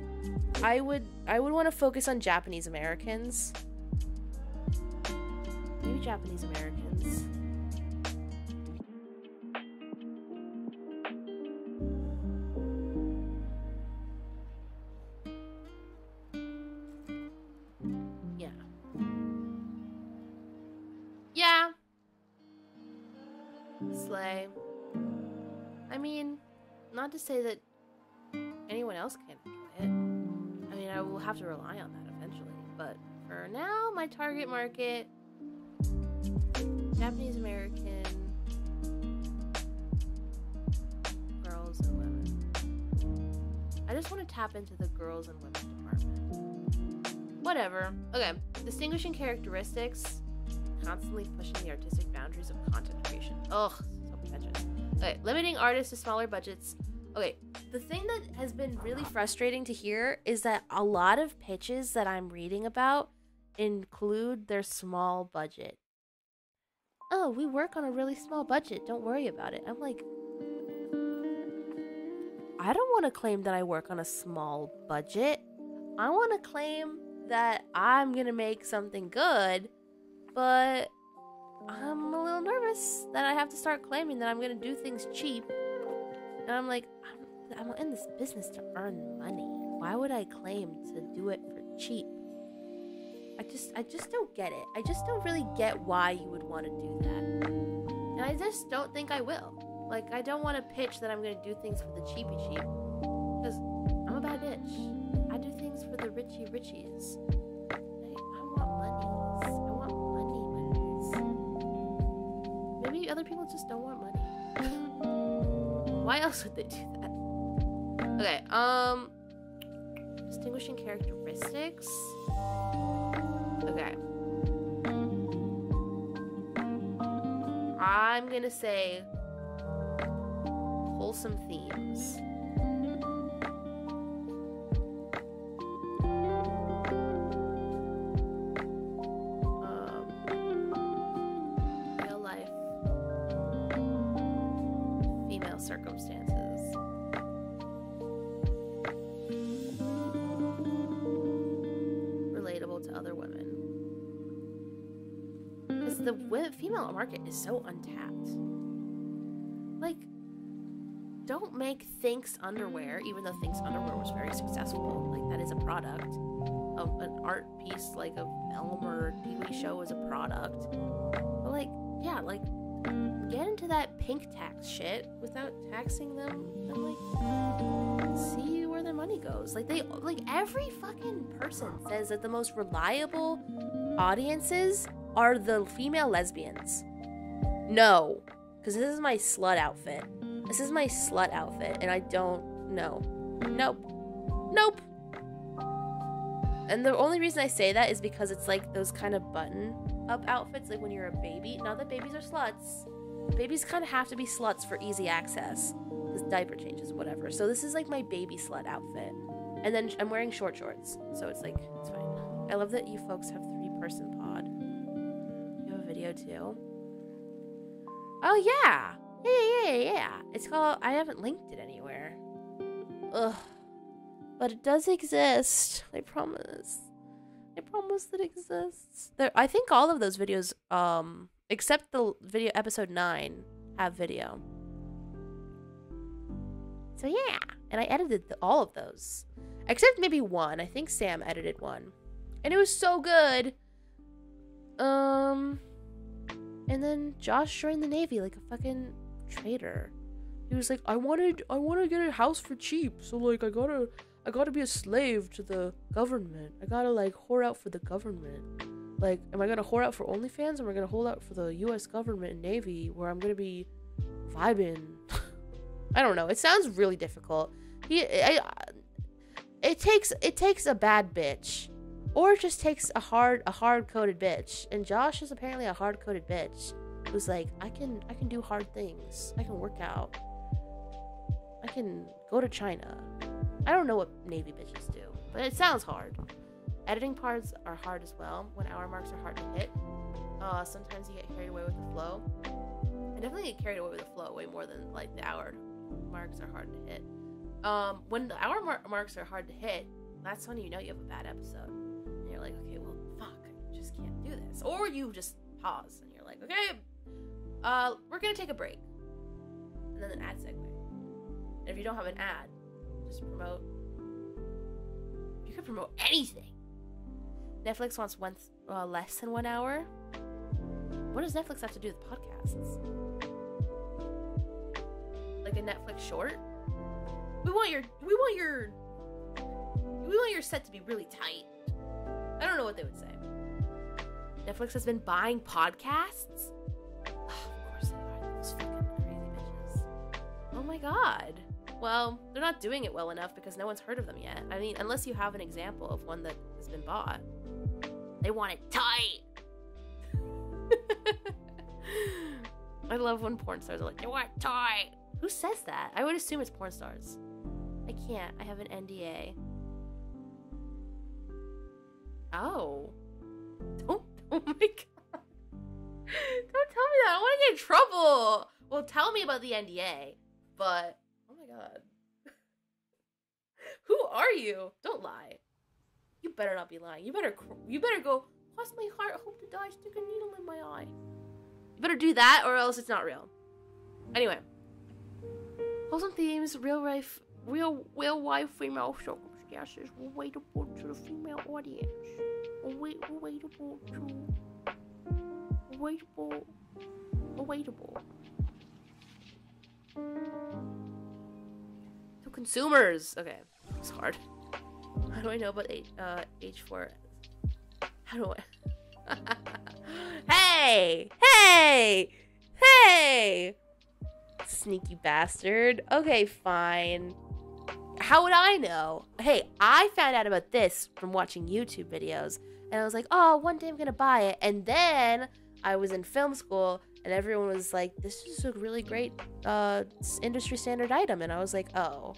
I would want to focus on Japanese Americans. Maybe Japanese Americans. Yeah. Yeah. Slay. I mean, not to say that anyone else can't enjoy it. I mean, I will have to rely on that eventually. But for now, my target market, Japanese American girls and women. I just want to tap into the girls and women department. Whatever. Okay. Distinguishing characteristics. Constantly pushing the artistic boundaries of content creation. Ugh, so pretentious. Okay. Limiting artists to smaller budgets. Okay, the thing that has been really frustrating to hear is that a lot of pitches that I'm reading about include their small budget. Oh, we work on a really small budget. Don't worry about it. I'm like, I don't want to claim that I work on a small budget. I want to claim that I'm going to make something good, but I'm a little nervous that I have to start claiming that I'm going to do things cheap. And I'm like, I'm in this business to earn money. Why would I claim to do it for cheap? I just don't get it. I just don't really get why you would want to do that. And I just don't think I will. Like, I don't want to pitch that I'm going to do things for the cheapy cheap. Because I'm a bad bitch. I do things for the richie richies. I want monies. I want money. Maybe other people just don't want money. Why else would they do that? Okay, distinguishing characteristics. Okay. I'm gonna say wholesome themes. Real life female circumstances. Relatable to other women. Because the female market is so untapped. Like, don't make Thinx underwear, even though Thinx underwear was very successful. Like, that is a product of an art piece tax like a film or TV show as a product. But like, yeah, like get into that pink tax shit without taxing them and like see where their money goes. Like every fucking person says that the most reliable audiences are the female lesbians. No, because this is my slut outfit. This is my slut outfit, and I don't know. Nope. And the only reason I say that is because it's like those kind of button-up outfits, like when you're a baby. Not that babies are sluts. Babies kind of have to be sluts for easy access. Because diaper changes, whatever. So this is like my baby slut outfit. And then I'm wearing short shorts. So it's like, it's fine. I love that you folks have 3-person pod. You have a video too. Oh, yeah. Yeah. It's called, I haven't linked it anywhere. Ugh. But it does exist. I promise. I promise that it exists. I think all of those videos, except the video episode 9, have video. So yeah. And I edited all of those. Except maybe one. I think Sam edited one. And it was so good. And then Josh joined the Navy like a fucking traitor. He was like, I want to get a house for cheap. So like I gotta be a slave to the government. I gotta like whore out for the government. Like, am I gonna whore out for OnlyFans? Or am I gonna hold out for the U.S. government and Navy where I'm gonna be vibing? I don't know. It sounds really difficult. It takes a bad bitch. Or it just takes a hard-coded bitch. And Josh is apparently a hard-coded bitch who's like, I can do hard things. I can work out. I can go to China. I don't know what Navy bitches do, but it sounds hard. Editing parts are hard as well. When hour marks are hard to hit. Sometimes you get carried away with the flow. I definitely get carried away with the flow way more than like the hour marks are hard to hit. When the hour marks are hard to hit, that's when you know you have a bad episode. And you're like, okay, well, fuck, I just can't do this. Or you just pause and you're like, okay, we're gonna take a break. And then an ad segue. And if you don't have an ad, just promote. You can promote anything. Netflix wants less than 1 hour. What does Netflix have to do with podcasts? Like a Netflix short? We want your set to be really tight. I don't know what they would say. Netflix has been buying podcasts? Oh, of course they are. Those fucking crazy bitches. Oh my god. Well, they're not doing it well enough because no one's heard of them yet. I mean, unless you have an example of one that has been bought. They want it tight. I love when porn stars are like, they want it tight. Who says that? I would assume it's porn stars. I can't. I have an NDA. Oh. Oh my god. Don't tell me that. I want to get in trouble. Well, tell me about the NDA. But, oh my god. Who are you? Don't lie. You better not be lying. You better go, cross my heart, hope to die, stick a needle in my eye. You better do that or else it's not real. Anyway. Wholesome themes, real life female circumstances, relatable to the female audience. Relatable. To consumers. Okay, it's hard. How do I know about H4? How do I? Hey! Sneaky bastard. Okay, fine. How would I know? Hey, I found out about this from watching YouTube videos, and I was like, oh, one day I'm gonna buy it. And then I was in film school, and everyone was like, this is a really great industry standard item. And I was like, oh,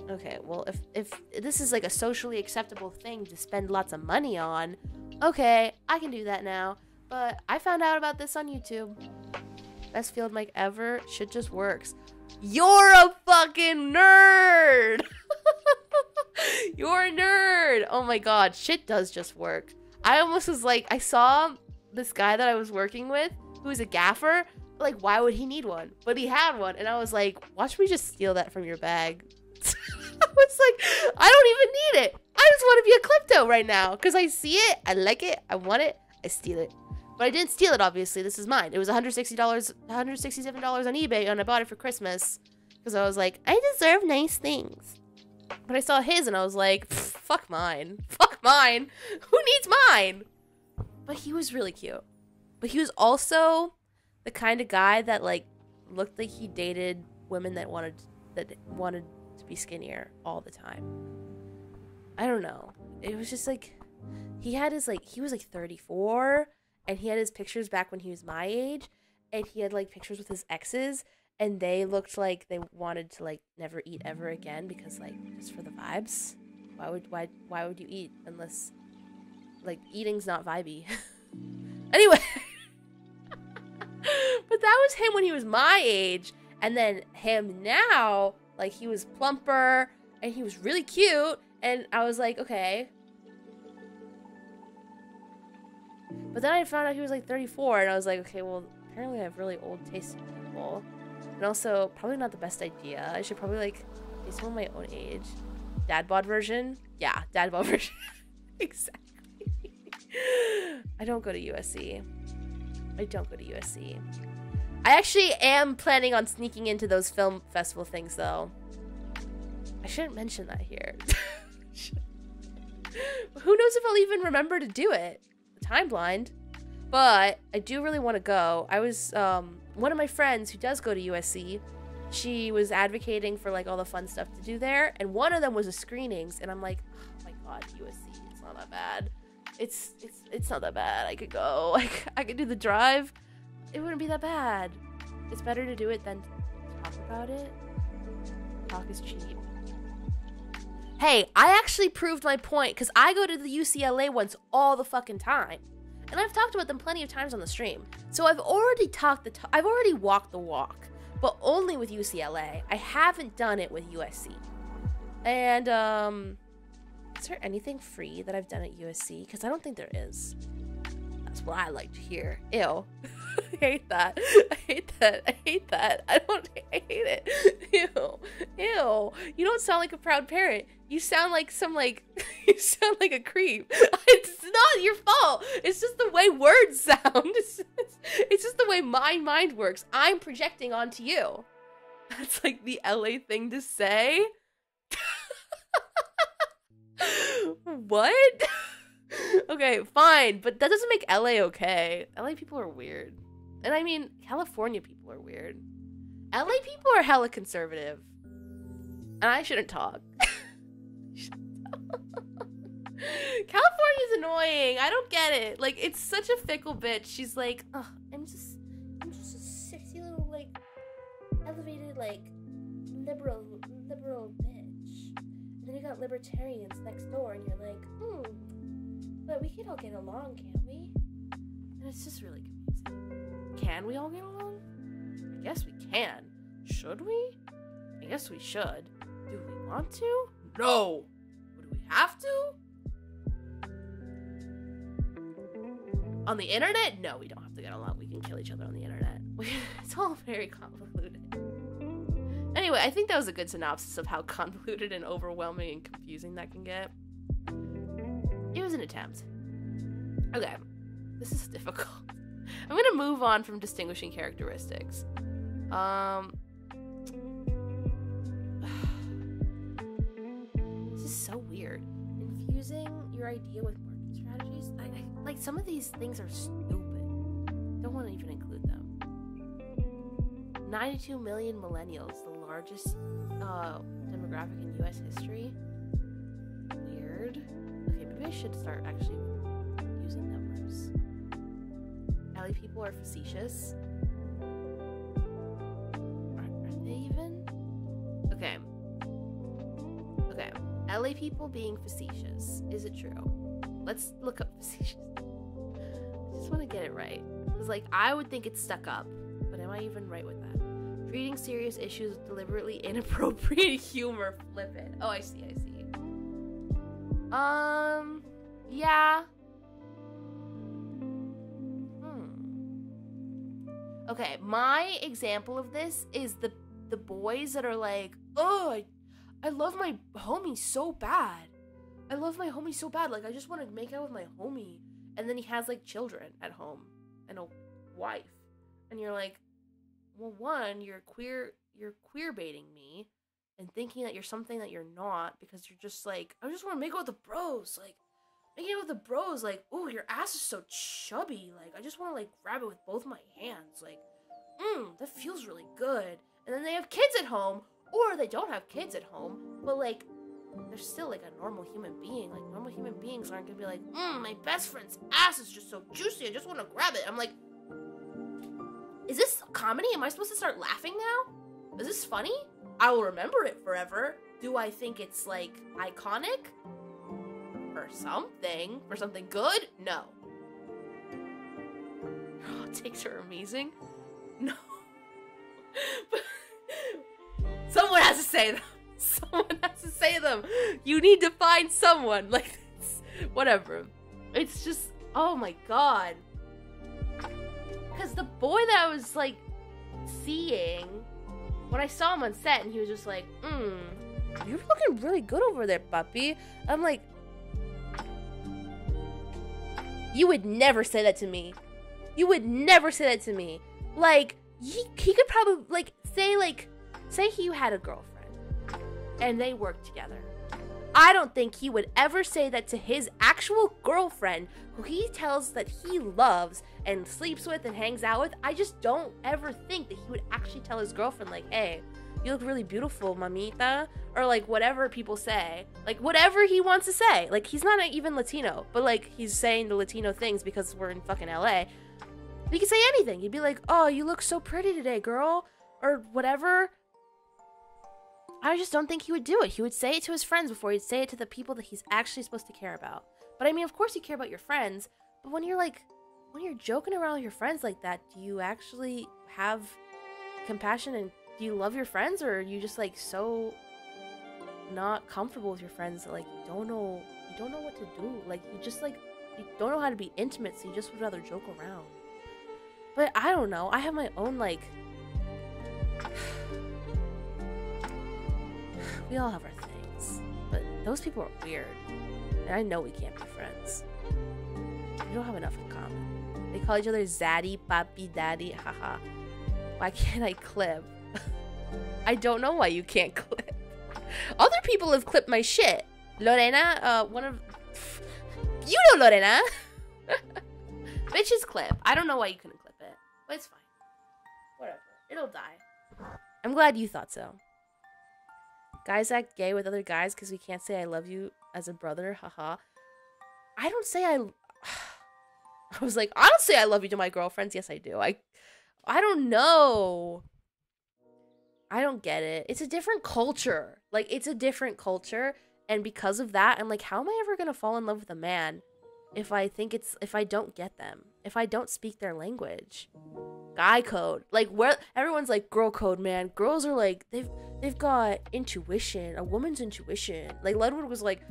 okay, well, if this is like a socially acceptable thing to spend lots of money on, okay, I can do that now. But I found out about this on YouTube. Best field mic ever. Shit just works. You're a fucking nerd! You're a nerd! Oh my god, shit does just work. I almost was like, I saw this guy that I was working with, who was a gaffer. Like, why would he need one? But he had one, and I was like, watch me just steal that from your bag. I was like, I don't even need it. I just want to be a klepto right now because I see it, I like it, I want it, I steal it. But I didn't steal it, obviously. This is mine. It was $167 on eBay, and I bought it for Christmas because I was like, I deserve nice things. But I saw his, and I was like, fuck mine. Fuck mine. Who needs mine? But he was really cute. But he was also the kind of guy that, like, looked like he dated women that wanted to be skinnier all the time. I don't know. It was just, like, he was, like, 34, and he had his pictures back when he was my age, and he had, like, pictures with his exes, and they looked like they wanted to, like, never eat ever again because, like, just for the vibes. Why would you eat unless, like, eating's not vibey? Anyway. But that was him when he was my age, and then him now, like, he was plumper, and he was really cute, and I was like, okay. But then I found out he was like 34, and I was like, okay, well, apparently I have really old taste in people. And also, probably not the best idea. I should probably, like, be someone my own age. Dad bod version? Yeah, dad bod version. Exactly. I don't go to USC. I don't go to USC. I actually am planning on sneaking into those film festival things, though. I shouldn't mention that here. Who knows if I'll even remember to do it? Time blind. But I do really want to go. I was, one of my friends who does go to USC, she was advocating for, like, all the fun stuff to do there, and one of them was the screenings, and I'm like, oh my god, USC, it's not that bad. It's not that bad. I could go. Like, I could do the drive. It wouldn't be that bad. It's better to do it than to talk about it. Talk is cheap. Hey, I actually proved my point because I go to the UCLA ones all the fucking time. And I've talked about them plenty of times on the stream. So I've already I've already walked the walk, but only with UCLA. I haven't done it with USC. And, is there anything free that I've done at USC? Because I don't think there is. That's what I like to hear. Ew. I hate that. I hate that. I hate that. I hate it. Ew. Ew. You don't sound like a proud parent. You sound like you sound like a creep. It's not your fault. It's just the way words sound. It's just the way my mind works. I'm projecting onto you. That's like the LA thing to say. What? Okay, fine, but that doesn't make LA okay. LA people are weird. And I mean, California people are weird. LA people are hella conservative. And I shouldn't talk. California's annoying. I don't get it. Like, it's such a fickle bitch. She's like, oh, I'm just a sexy little, like, elevated, like, liberal bitch. And then you got libertarians next door, and you're like, but we can all get along, can't we? And it's just really confusing. Can we all get along? I guess we can. Should we? I guess we should. Do we want to? No. Do we have to? On the internet? No, we don't have to get along. We can kill each other on the internet. It's all very convoluted. Anyway, I think that was a good synopsis of how convoluted and overwhelming and confusing that can get. It was an attempt. Okay, this is difficult. I'm gonna move on from distinguishing characteristics. This is so weird. Infusing your idea with marketing strategies. Like, some of these things are stupid. Don't want to even include them. 92 million millennials, the largest demographic in U.S. history. Weird. Okay, maybe I should start actually using numbers. LA people are facetious. Are they even? Okay. Okay. LA people being facetious. Is it true? Let's look up facetious. I just want to get it right. Because, like, I would think it's stuck up. But am I even right with that? Treating serious issues with deliberately inappropriate humor. Flip it. Oh, I see. Yeah. Okay, my example of this is the boys that are like, oh, I love my homie so bad. I love my homie so bad. Like, I just want to make out with my homie. And then he has, like, children at home and a wife. And you're like, well, one, you're queer baiting me and thinking that you're something that you're not because you're just like, I just want to make out with the bros. Like, making out with the bros, like, ooh, your ass is so chubby. Like, I just want to, like, grab it with both my hands. Like, that feels really good. And then they have kids at home, or they don't have kids at home, but, like, they're still, like, a normal human being. Like, normal human beings aren't gonna be like, my best friend's ass is just so juicy, I just want to grab it. I'm like, is this comedy? Am I supposed to start laughing now? Is this funny? I will remember it forever. Do I think it's, like, iconic? For something good? No. Oh, takes are amazing? No. But someone has to say them. Someone has to say them. You need to find someone. Like, whatever. It's just, oh my god. Because the boy that I was, like, seeing, when I saw him on set and he was just like, you're looking really good over there, puppy. I'm like, you would never say that to me. You would never say that to me. Like, he could probably, like, say he had a girlfriend and they worked together. I don't think he would ever say that to his actual girlfriend, who he tells that he loves and sleeps with and hangs out with. I just don't ever think that he would actually tell his girlfriend, like, hey, you look really beautiful, mamita, or, like, whatever people say. Like, whatever he wants to say. Like, he's not even Latino, but, like, he's saying the Latino things because we're in fucking LA. He could say anything. He'd be like, oh, you look so pretty today, girl, or whatever. I just don't think he would do it. He would say it to his friends before he'd say it to the people that he's actually supposed to care about. But, I mean, of course you care about your friends, but when you're, like, when you're joking around with your friends like that, do you actually have compassion and do you love your friends, or are you just, like, so not comfortable with your friends that, like, you don't know what to do? Like, you just, like, you don't know how to be intimate, so you just would rather joke around. But I don't know. I have my own, like, we all have our things, but those people are weird, and I know we can't be friends. We don't have enough in common. They call each other zaddy, papi, daddy, haha. Why can't I clip? I don't know why you can't clip. Other people have clipped my shit. Lorena, you know Lorena. Bitches clip. I don't know why you couldn't clip it, but it's fine. Whatever. It'll die. I'm glad you thought so. Guys act gay with other guys because we can't say I love you as a brother, haha. I don't say I was like, I don't say I love you to my girlfriends. Yes, I do. I don't know. I don't get it. It's a different culture. Like, it's a different culture. And because of that, I'm like, how am I ever going to fall in love with a man if I don't get them? If I don't speak their language? Guy code. Like, where everyone's like, girl code, man. Girls are like, they've got intuition. A woman's intuition. Like, Ledward was like,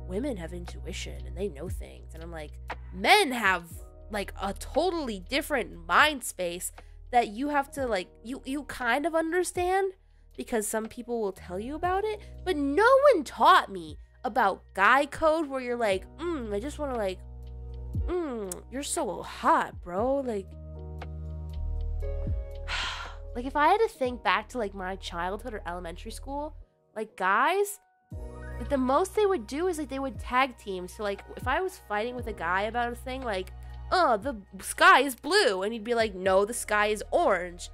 women have intuition and they know things. And I'm like, men have, like, a totally different mind space that you have to, like, you kind of understand because some people will tell you about it, but no one taught me about guy code where you're like, I just want to, like, you're so hot, bro. Like, like, if I had to think back to, like, my childhood or elementary school, like, guys, like, the most they would do is, like, they would tag team. So, like, if I was fighting with a guy about a thing, like, oh, the sky is blue. And he'd be like, no, the sky is orange.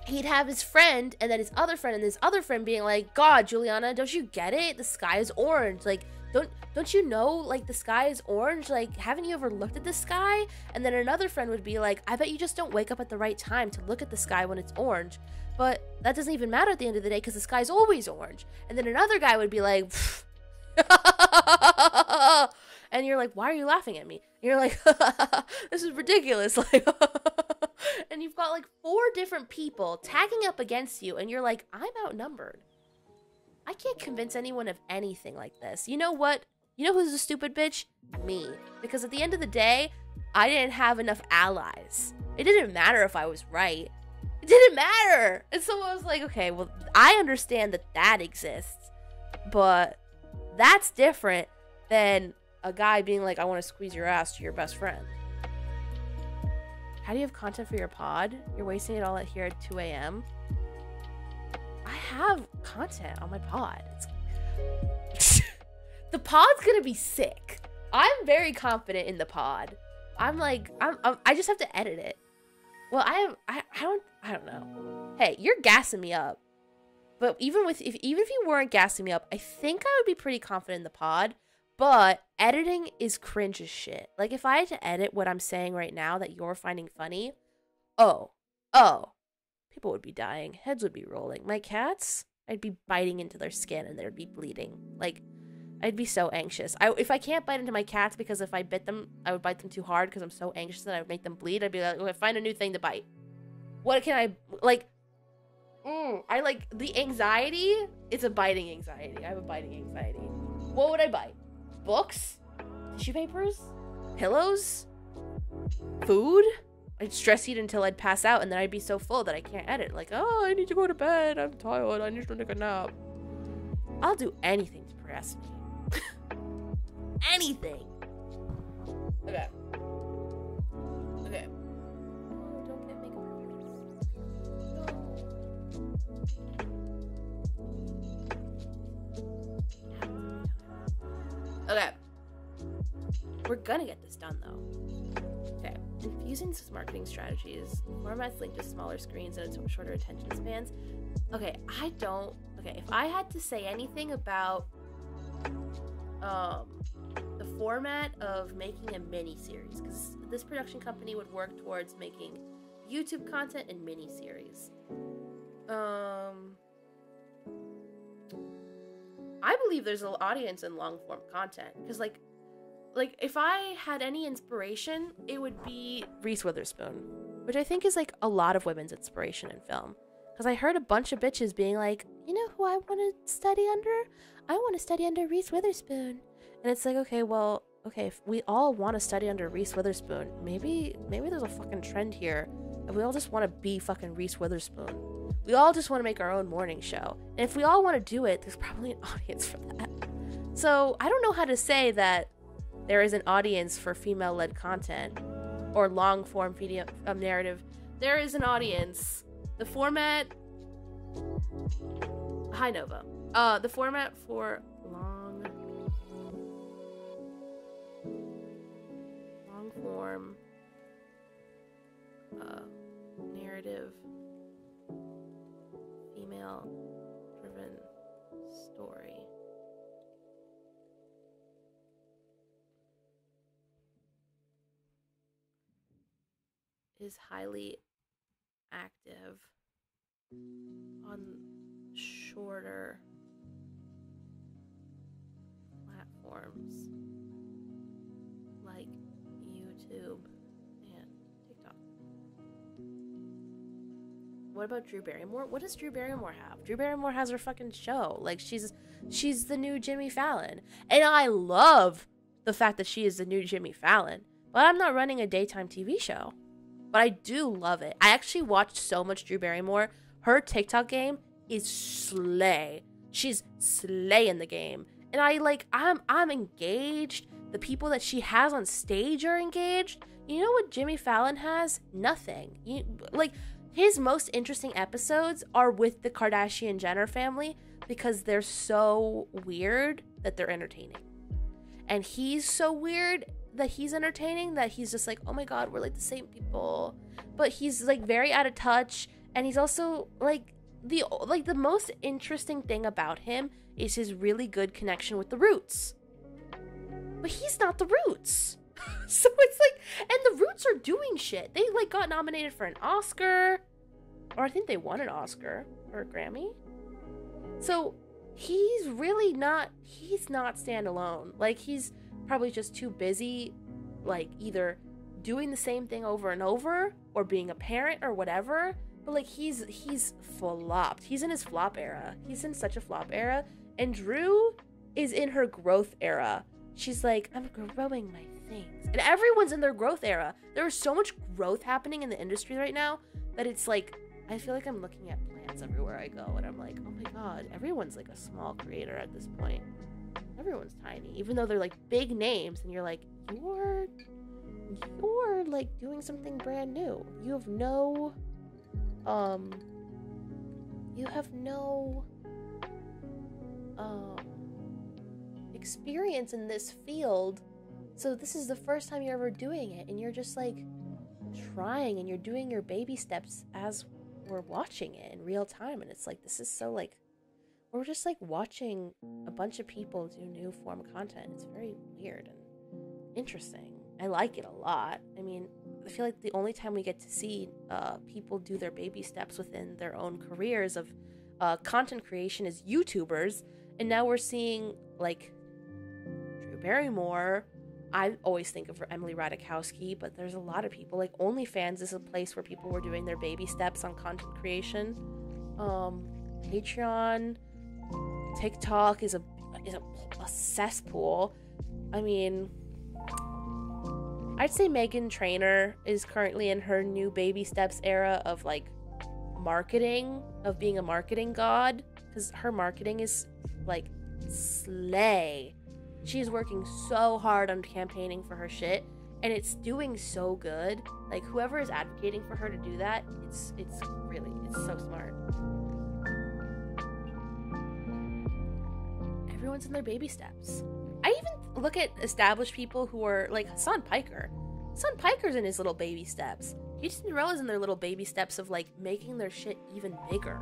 He'd have his friend and then his other friend and his other friend being like, God, Juliana, don't you get it? The sky is orange. Like, don't you know, like, the sky is orange? Like, haven't you ever looked at the sky? And then another friend would be like, I bet you just don't wake up at the right time to look at the sky when it's orange. But that doesn't even matter at the end of the day because the sky's always orange. And then another guy would be like, and you're like, why are you laughing at me? And you're like, this is ridiculous. Like, and you've got, like, 4 different people tagging up against you, and you're like, I'm outnumbered. I can't convince anyone of anything like this. You know what? You know who's a stupid bitch? Me. Because at the end of the day, I didn't have enough allies. It didn't matter if I was right. It didn't matter. And so I was like, okay, well, I understand that exists, but that's different than a guy being like, I want to squeeze your ass to your best friend. How do you have content for your pod? You're wasting it all here at 2 a.m. I have content on my pod. The pod's gonna be sick. I'm very confident in the pod. I just have to edit it. Well, I don't know. Hey, you're gassing me up. But even if you weren't gassing me up, I think I would be pretty confident in the pod. But editing is cringe as shit. Like, if I had to edit what I'm saying right now that you're finding funny, oh, people would be dying. Heads would be rolling. My cats, I'd be biting into their skin and they'd be bleeding. Like, I'd be so anxious. If I can't bite into my cats because if I bit them, I would bite them too hard because I'm so anxious that I would make them bleed. I'd be like, okay, find a new thing to bite. What can I, like, I like, the anxiety, it's a biting anxiety. I have a biting anxiety. What would I bite? Books? Tissue papers? Pillows? Food? I'd stress eat until I'd pass out and then I'd be so full that I can't edit. Like, oh, I need to go to bed. I'm tired. I need to take a nap. I'll do anything to procrastinate. Anything. Okay. Oh, don't get makeup reviews. Okay. We're gonna get this done though. Okay. Infusing marketing strategies, formats linked to smaller screens and shorter attention spans. Okay, if I had to say anything about the format of making a mini-series, because this production company would work towards making YouTube content and mini-series. I believe there's an audience in long-form content, because like if I had any inspiration, it would be Reese Witherspoon, which I think is like a lot of women's inspiration in film. Because I heard a bunch of bitches being like, you know who I want to study under? I want to study under Reese Witherspoon. And it's like, okay, if we all want to study under Reese Witherspoon, maybe there's a fucking trend here. And we all just want to be fucking Reese Witherspoon. We all just want to make our own morning show. And if we all want to do it, there's probably an audience for that. So I don't know how to say that there is an audience for female-led content or long-form narrative. There is an audience. The format... Hi, Nova. The format for long-form narrative female-driven story is highly active on shorter platforms like YouTube and TikTok. What about Drew Barrymore? What does Drew Barrymore have? Drew Barrymore has her fucking show. Like, she's the new Jimmy Fallon. And I love the fact that she is the new Jimmy Fallon. But I'm not running a daytime TV show. But I do love it. I actually watched so much Drew Barrymore. Her TikTok game is slay. She's slaying the game. And I'm engaged. The people that she has on stage are engaged. You know what Jimmy Fallon has? Nothing. His most interesting episodes are with the Kardashian-Jenner family because they're so weird that they're entertaining. And he's so weird that he's entertaining that he's just like, oh my god, we're like the same people. But he's like very out of touch, and he's also like the most interesting thing about him is his really good connection with the Roots. But he's not the Roots. So it's like, and the Roots are doing shit. They like got nominated for an Oscar, or I think they won an Oscar or a Grammy. So he's not standalone. Like, he's probably just too busy, like either doing the same thing over and over or being a parent or whatever. But like he's flopped. He's in his flop era. He's in such a flop era. And Drew is in her growth era. She's like, I'm growing my things. And everyone's in their growth era. There is so much growth happening in the industry right now that it's like, I feel like I'm looking at plants everywhere I go. And I'm like, oh my god, everyone's like a small creator at this point. Everyone's tiny, even though they're like big names, and you're like, you're like doing something brand new. You have no experience in this field, so this is the first time you're ever doing it, and you're just like trying, and you're doing your baby steps as we're watching it in real time, and it's like, this is so like, we're just like watching a bunch of people do new form content. It's very weird and interesting. I like it a lot. I mean, I feel like the only time we get to see people do their baby steps within their own careers of content creation is YouTubers, and now we're seeing like Drew Barrymore. I always think of Emily Ratajkowski, but there's a lot of people. Like OnlyFans is a place where people were doing their baby steps on content creation. Patreon, TikTok is a cesspool. I mean, I'd say Meghan Trainor is currently in her new baby steps era of like marketing, of being a marketing god, because her marketing is like slay. She's working so hard on campaigning for her shit, and it's doing so good. Like, whoever is advocating for her to do that, it's so smart. Everyone's in their baby steps. I even look at established people who are like Hassan Piker. Hassan Piker's in his little baby steps. Gigi Cinderella's in their little baby steps of like making their shit even bigger.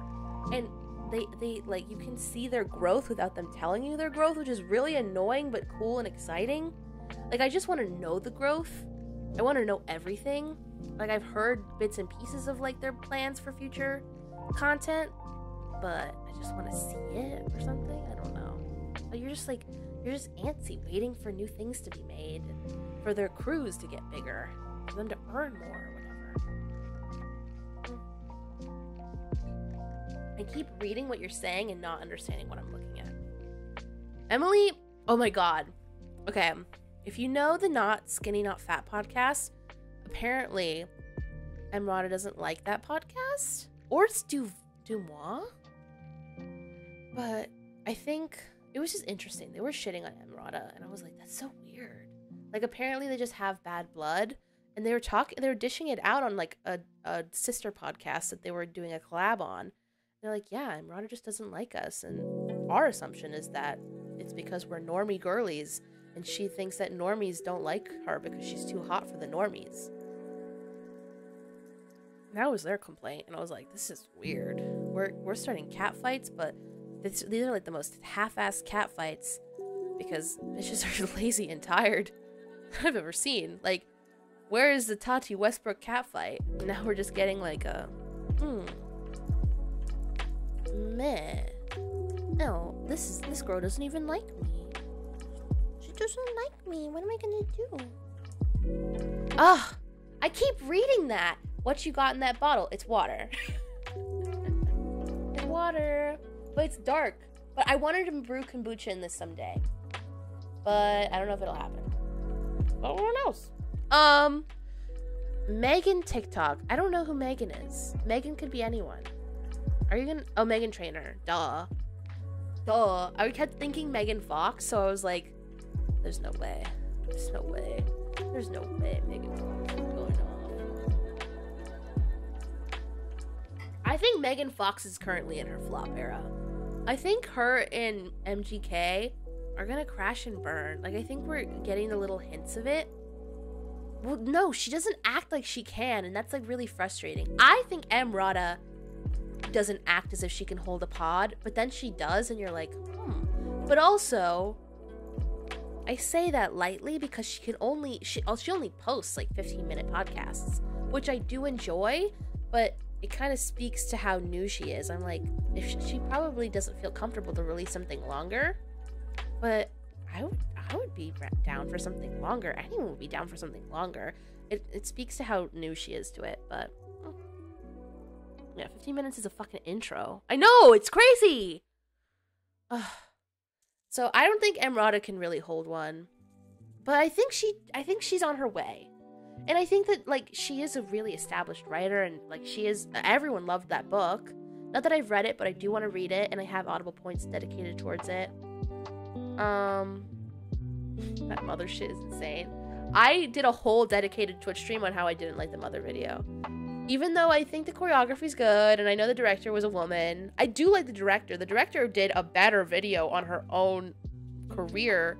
And they like, you can see their growth without them telling you their growth, which is really annoying but cool and exciting. Like, I just want to know the growth. I want to know everything. Like, I've heard bits and pieces of like their plans for future content, but I just want to see it or something. I don't know. But you're just antsy, waiting for new things to be made, and for their crews to get bigger, for them to earn more or whatever. I keep reading what you're saying and not understanding what I'm looking at. Emily, oh my god. Okay, if you know the Not Skinny Not Fat podcast, apparently Emrata doesn't like that podcast, or it's Dumois. But I think it was just interesting. They were shitting on Emrata, and I was like, that's so weird. Like, apparently they just have bad blood, and they were dishing it out on like a sister podcast that they were doing a collab on. They're like, yeah, Emrata just doesn't like us, and our assumption is that it's because we're normie girlies, and she thinks that normies don't like her because she's too hot for the normies. That was their complaint, and I was like, this is weird. We're starting cat fights, but these are like the most half-assed cat fights because bitches are lazy and tired I've ever seen. Like, where is the Tati Westbrook cat fight? Now we're just getting like a meh. No, this girl doesn't even like me. She doesn't like me. What am I gonna do? Ugh, I keep reading that. What you got in that bottle? It's water. It's water. But it's dark. But I wanted to brew kombucha in this someday. But I don't know if it'll happen. But who knows? Megan TikTok. I don't know who Megan is. Megan could be anyone. Are you gonna... Oh, Meghan Trainor. Duh. I kept thinking Megan Fox, so I was like, there's no way. There's no way. There's no way Megan Fox is going off. I think Megan Fox is currently in her flop era. I think her and MGK are gonna crash and burn. Like, I think we're getting the little hints of it. Well, no, she doesn't act like she can, and that's like really frustrating. I think Emrata doesn't act as if she can hold a pod, but then she does, and you're like, But also, I say that lightly because she only posts like 15-minute podcasts, which I do enjoy, but it kind of speaks to how new she is. I'm like, if she probably doesn't feel comfortable to release something longer, but I would be down for something longer. Anyone would be down for something longer. It speaks to how new she is to it, but yeah, 15 minutes is a fucking intro. I know, it's crazy. So I don't think Emrata can really hold one, but I think she's on her way. And I think that, like, she is a really established writer, and, like, everyone loved that book. Not that I've read it, but I do want to read it, and I have Audible points dedicated towards it. That mother shit is insane. I did a whole dedicated Twitch stream on how I didn't like the mother video. Even though I think the choreography's good and I know the director was a woman, I do like the director. The director did a better video on her own career,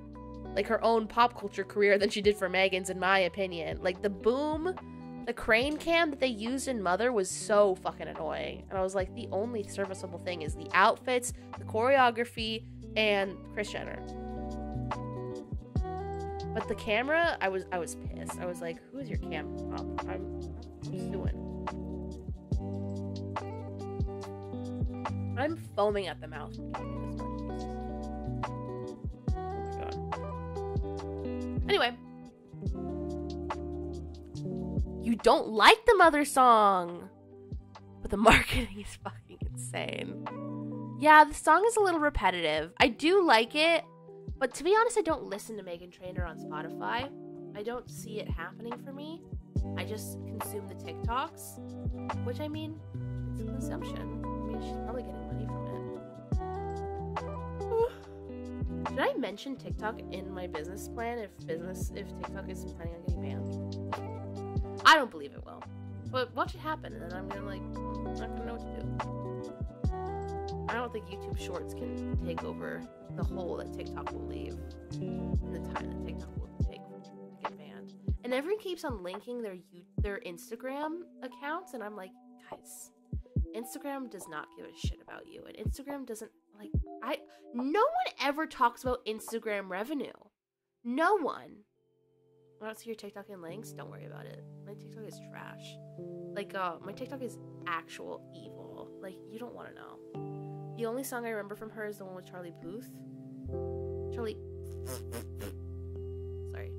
like her own pop culture career, than she did for Megan's, in my opinion. Like, the boom, the crane cam that they used in Mother was so fucking annoying. And I was like, the only serviceable thing is the outfits, the choreography, and Kris Jenner. But the camera, I was pissed. I was like, who is your camera up? I'm suing. I'm foaming at the mouth from talking this much. Oh my god. Anyway. You don't like the Mother song, but the marketing is fucking insane. Yeah, the song is a little repetitive. I do like it, but to be honest, I don't listen to Meghan Trainor on Spotify. I don't see it happening for me. I just consume the TikToks, which, I mean, it's a consumption. I mean, she's probably getting money from it. Did I mention TikTok in my business plan if TikTok is planning on getting banned? I don't believe it will. But watch it happen, and then I'm gonna, like, not gonna know what to do. I don't think YouTube Shorts can take over the hole that TikTok will leave in the time that TikTok will take to get banned. And everyone keeps on linking their Instagram accounts, and I'm like, guys, Instagram does not give a shit about you, and Instagram doesn't, like, no one ever talks about Instagram revenue. No one. I don't see your TikTok in links. Don't worry about it. My TikTok is trash. Like, my TikTok is actual evil. Like, you don't want to know. The only song I remember from her is the one with Charlie Puth. Sorry, Charlie Puth.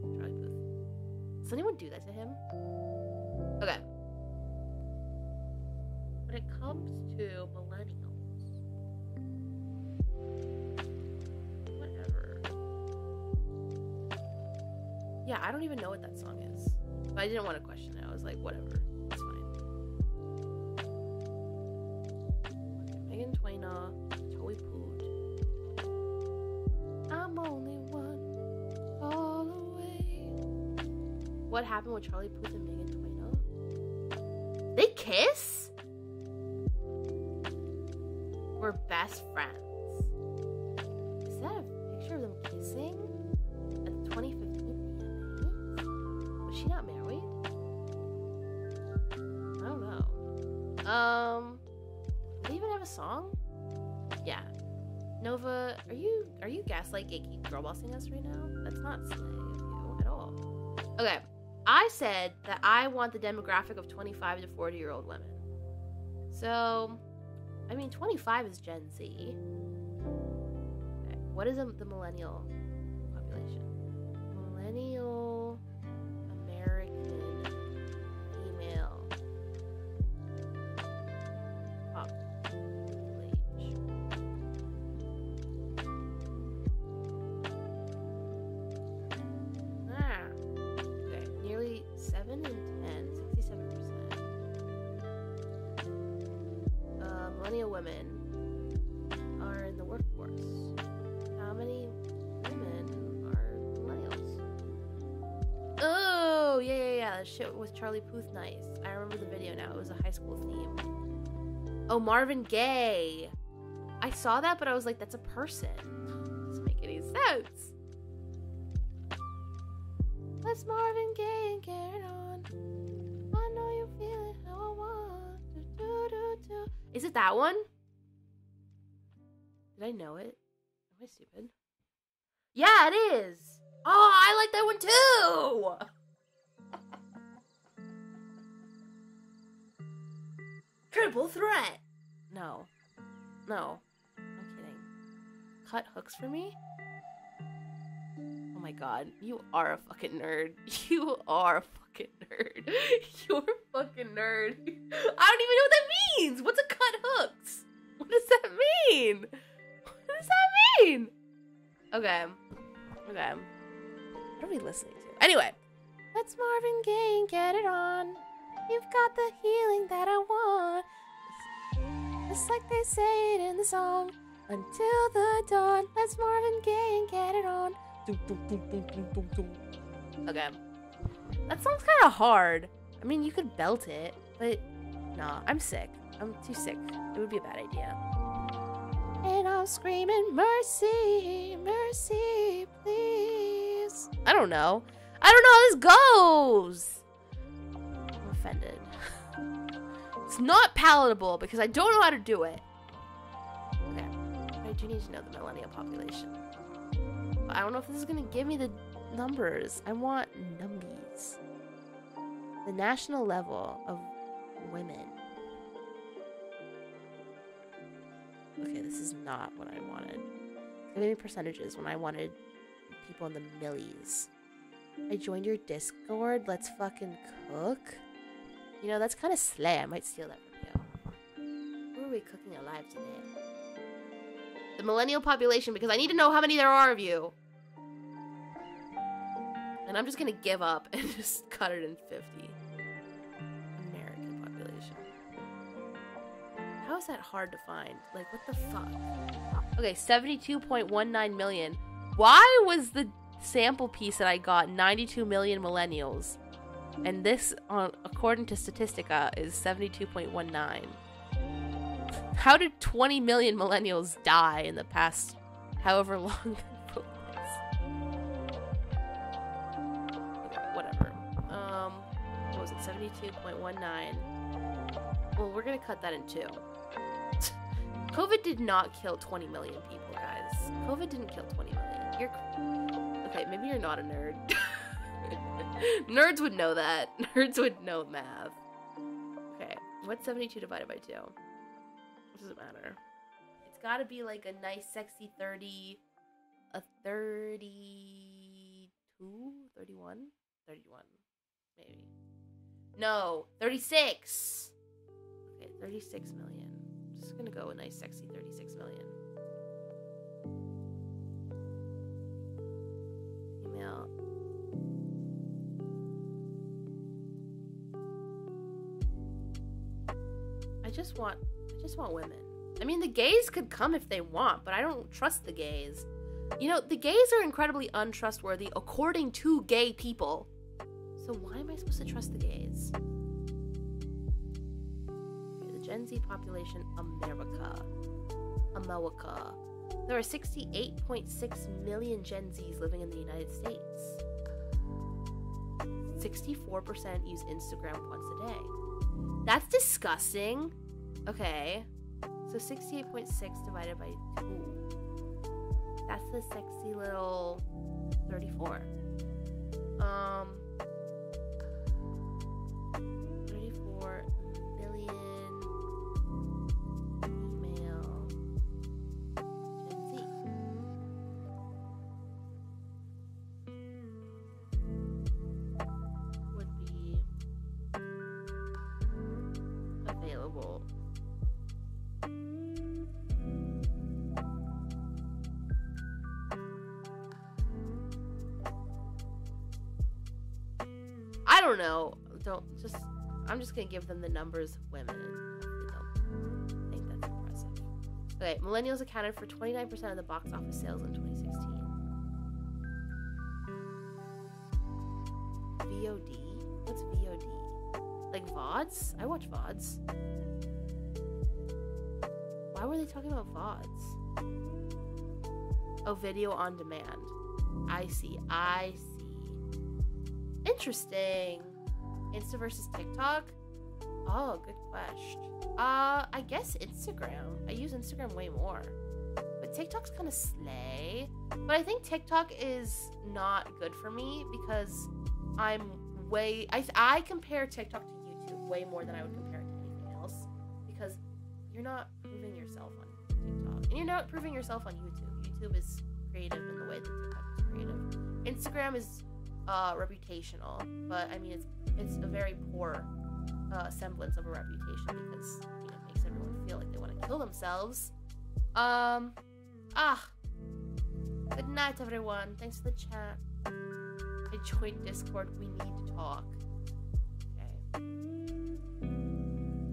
Does anyone do that to him? Okay. When it comes to millennials, whatever. Yeah, I don't even know what that song is. But I didn't want to question it. I was like, whatever. It's fine. Meghan Trainor, Charlie Puth. I'm only one call away. What happened with Charlie Puth and Meghan Trainor? They kiss? We're best friends. Is that a picture of them kissing at the 2015 VMAs? Was she not married? I don't know. Do they even have a song? Yeah. Nova, are you gaslight gatekeep girlbossing us right now? That's not slay of you at all. Okay. I said that I want the demographic of 25 to 40-year-old women. So, I mean, 25 is Gen Z. Okay. What is the millennial population? Millennial American female population. Okay. Nearly 7 in 10, 67%. Millennial women are in the workforce. How many women are millennials? Oh, yeah. That shit with Charlie Puth, nice. I remember the video now. It was a high school theme. Oh, Marvin Gaye. I saw that, but I was like, that's a person. Doesn't make any sense. Let's Marvin Gaye and get it on. I know you feel it how I want. Do. Is it that one? Did I know it? Am I stupid? Yeah, it is. Oh, I like that one too. Triple threat. No. I'm kidding. Cut hooks for me? Oh my god, you are a fucking nerd. You are a fucking nerd. You're a fucking nerd. I don't even know what that means. What's a cut hooks? What does that mean? What does that mean? Okay. What are we listening to? Anyway. Let's Marvin Gaye and get it on. You've got the healing that I want. Just like they say it in the song. Until the dawn, let's Marvin Gaye and get it on. Okay. That song's kind of hard. I mean, you could belt it, but nah, I'm sick. I'm too sick. It would be a bad idea. And I'm screaming, mercy, mercy, please. I don't know how this goes. I'm offended. It's not palatable because I don't know how to do it. Okay. I do need to know the millennial population. But I don't know if this is going to give me the numbers. I want numbies. The national level of women. Okay, this is not what I wanted. Give me percentages when I wanted people in the millies. I joined your Discord. Let's fucking cook. You know, that's kind of slay. I might steal that from you. Who are we cooking alive today? The millennial population, because I need to know how many there are of you. And I'm just gonna give up and just cut it in 50. American population. How is that hard to find? Like, what the fuck? Okay, 72.19 million. Why was the sample piece that I got 92 million millennials? And this, according to Statistica, is 72.19. How did 20 million millennials die in the past however long? Whatever. What was it? 72.19. Well, we're gonna cut that in two. COVID did not kill 20 million people, guys. COVID didn't kill 20 million. Okay, maybe you're not a nerd. Nerds would know that. Nerds would know math. Okay, what's 72 divided by 2? What does it matter? It's gotta be like a nice, sexy 30... A 32? 31? 31. Maybe. No, 36! Okay, 36 million. Just gonna go a nice, sexy 36 million. Email. I just want women. I mean, the gays could come if they want, but I don't trust the gays. You know, the gays are incredibly untrustworthy according to gay people. So why am I supposed to trust the gays? Okay, the Gen Z population, America. There are 68.6 million Gen Zs living in the United States. 64% use Instagram once a day. That's disgusting. Okay. So 68.6 divided by 2. That's the sexy little 34. 34 million female Gen Z. Would be available. I don't know. I'm just gonna give them the numbers of women and hopefully they'll think that's impressive. Okay, millennials accounted for 29% of the box office sales in 2016. VOD? What's VOD? Like VODs? I watch VODs. Why were they talking about VODs? Oh, video on demand. I see. Interesting. Insta versus TikTok? Oh, good question. I guess Instagram. I use Instagram way more. But TikTok's kind of slay. But I think TikTok is not good for me because I compare TikTok to YouTube way more than I would compare it to anything else. Because you're not proving yourself on TikTok. And you're not proving yourself on YouTube. YouTube is creative in the way that TikTok is creative. Instagram is reputational, but I mean it's a very poor semblance of a reputation because it makes everyone feel like they want to kill themselves. Good night, everyone. Thanks for the chat. I joined Discord. We need to talk.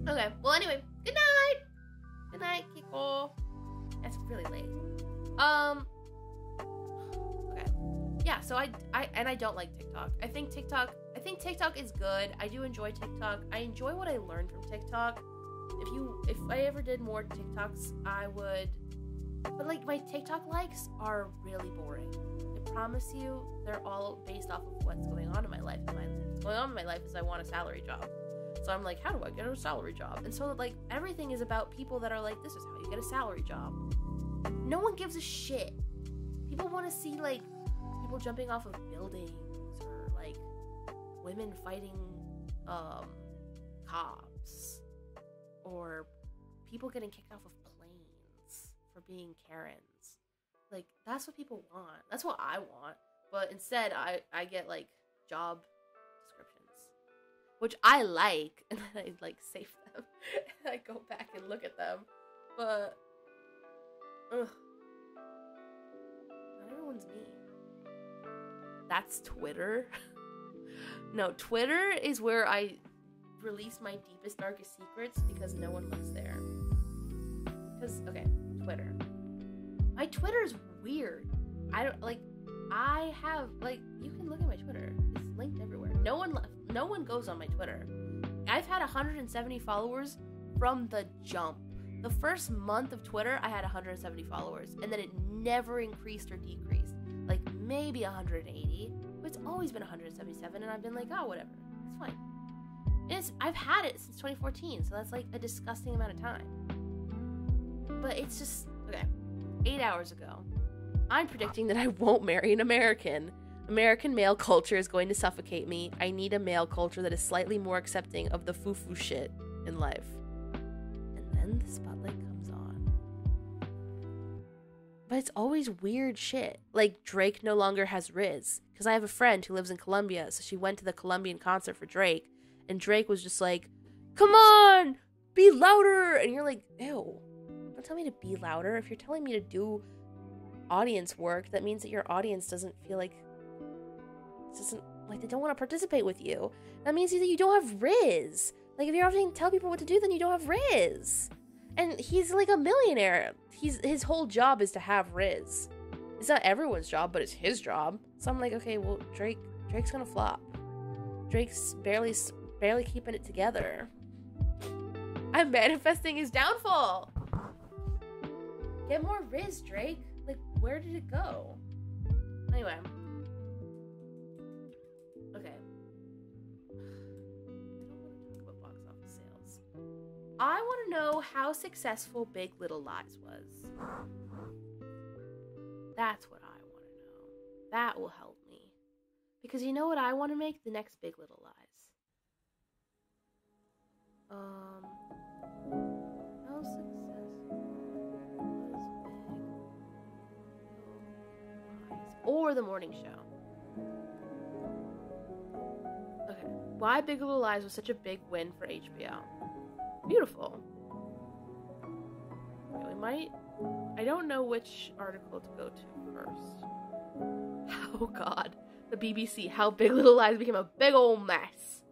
Okay. Well, anyway, good night. Good night, Kiko. It's really late. Okay. Yeah, so I don't like TikTok. I think TikTok is good. I do enjoy TikTok. I enjoy what I learned from TikTok. If I ever did more TikToks, I would. But like my TikTok likes are really boring. I promise you, they're all based off of what's going on in my life. What's going on in my life is I want a salary job. So I'm like, how do I get a salary job? And so like everything is about people that are like, this is how you get a salary job. No one gives a shit. People want to see like people jumping off of buildings or like women fighting cops or people getting kicked off of planes for being Karens. Like that's what people want. That's what I want. But instead I get like job descriptions, which I like, and then I like save them and I go back and look at them. But ugh. Not everyone's mean. That's Twitter. No, Twitter is where I release my deepest, darkest secrets because no one looks there. Because, okay, Twitter. My Twitter's weird. I have, like, you can look at my Twitter. It's linked everywhere. No one goes on my Twitter. I've had 170 followers from the jump. The first month of Twitter, I had 170 followers, and then it never increased or decreased. Like, maybe 180, but it's always been 177, and I've been like, oh, whatever. It's fine. And I've had it since 2014, so that's, like, a disgusting amount of time. But it's just, okay, 8 hours ago, I'm predicting that I won't marry an American. American male culture is going to suffocate me. I need a male culture that is slightly more accepting of the foo-foo shit in life. And then the spotlight comes on. But it's always weird shit. Like, Drake no longer has Riz. Because I have a friend who lives in Colombia, so she went to the Colombian concert for Drake. And Drake was just like, come on, be louder. And you're like, ew, don't tell me to be louder. If you're telling me to do audience work, that means that your audience doesn't feel like, they don't want to participate with you. That means that you don't have Riz. Like, if you're having to tell people what to do, then you don't have Riz. And he's like a millionaire. His whole job is to have Riz. It's not everyone's job, but it's his job. So I'm like, okay, well, Drake's gonna flop. Drake's barely keeping it together. I'm manifesting his downfall. Get more Riz, Drake. Like, where did it go? Anyway. Okay. I don't want to talk about box office sales. I want to know how successful Big Little Lies was. That's what I want to know. That will help me. Because you know what I want to make? The next Big Little Lies. How successful was Big Little Lies? Or The Morning Show. Okay. Why Big Little Lies was such a big win for HBO. Beautiful. Okay, I don't know which article to go to first. Oh god. The BBC. How Big Little Lies became a big old mess.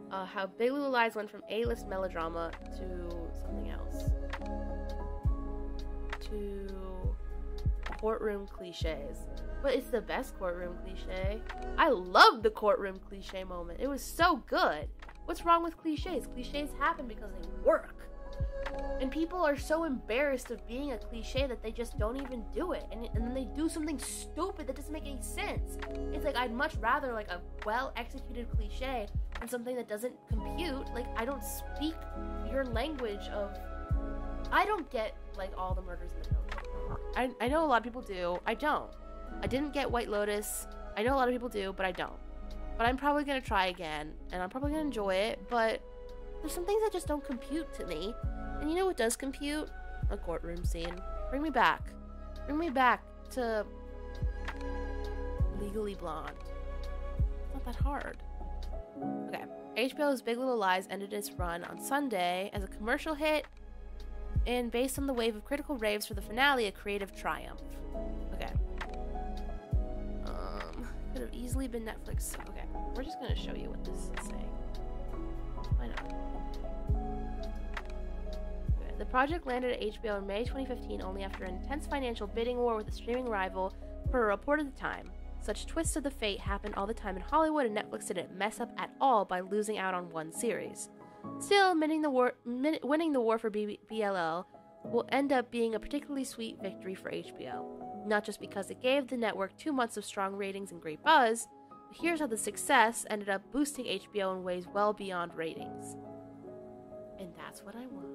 How Big Little Lies went from A-list melodrama to something else. To courtroom cliches. But it's the best courtroom cliche. I love the courtroom cliche moment. It was so good. What's wrong with cliches? Cliches happen because they work. And people are so embarrassed of being a cliche that they just don't even do it. And then they do something stupid that doesn't make any sense. It's like, I'd much rather like a well-executed cliche than something that doesn't compute. Like, I don't speak your language of... I don't get, like, all the murders in the film. I know a lot of people do. I don't. I didn't get White Lotus. I know a lot of people do, but I don't. But I'm probably going to try again, and I'm probably going to enjoy it, but there's some things that just don't compute to me. And you know what does compute? A courtroom scene. Bring me back. Bring me back to Legally Blonde. It's not that hard. Okay. HBO's Big Little Lies ended its run on Sunday as a commercial hit, and based on the wave of critical raves for the finale, a creative triumph. Okay. Could have easily been Netflix. Okay. We're just going to show you what this is saying. Why not? Okay. The project landed at HBO in May 2015 only after an intense financial bidding war with a streaming rival, per a report at the time. Such twists of the fate happened all the time in Hollywood, and Netflix didn't mess up at all by losing out on one series. Still, winning the war for BLL will end up being a particularly sweet victory for HBO. Not just because it gave the network 2 months of strong ratings and great buzz, but here's how the success ended up boosting HBO in ways well beyond ratings. And that's what I want.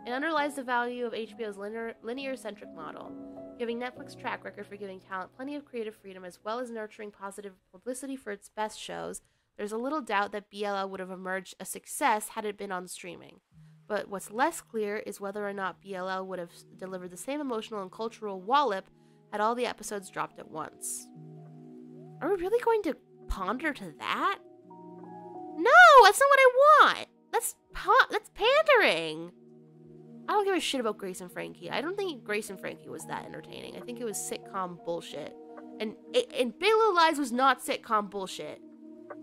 It underlies the value of HBO's linear-centric model, giving Netflix's track record for giving talent plenty of creative freedom as well as nurturing positive publicity for its best shows. There's a little doubt that BLL would have emerged a success had it been on streaming. But what's less clear is whether or not BLL would have delivered the same emotional and cultural wallop had all the episodes dropped at once. Are we really going to ponder to that? No, that's not what I want! That's pandering! I don't give a shit about Grace and Frankie. I don't think Grace and Frankie was that entertaining. I think it was sitcom bullshit. And Big Little Lies was not sitcom bullshit.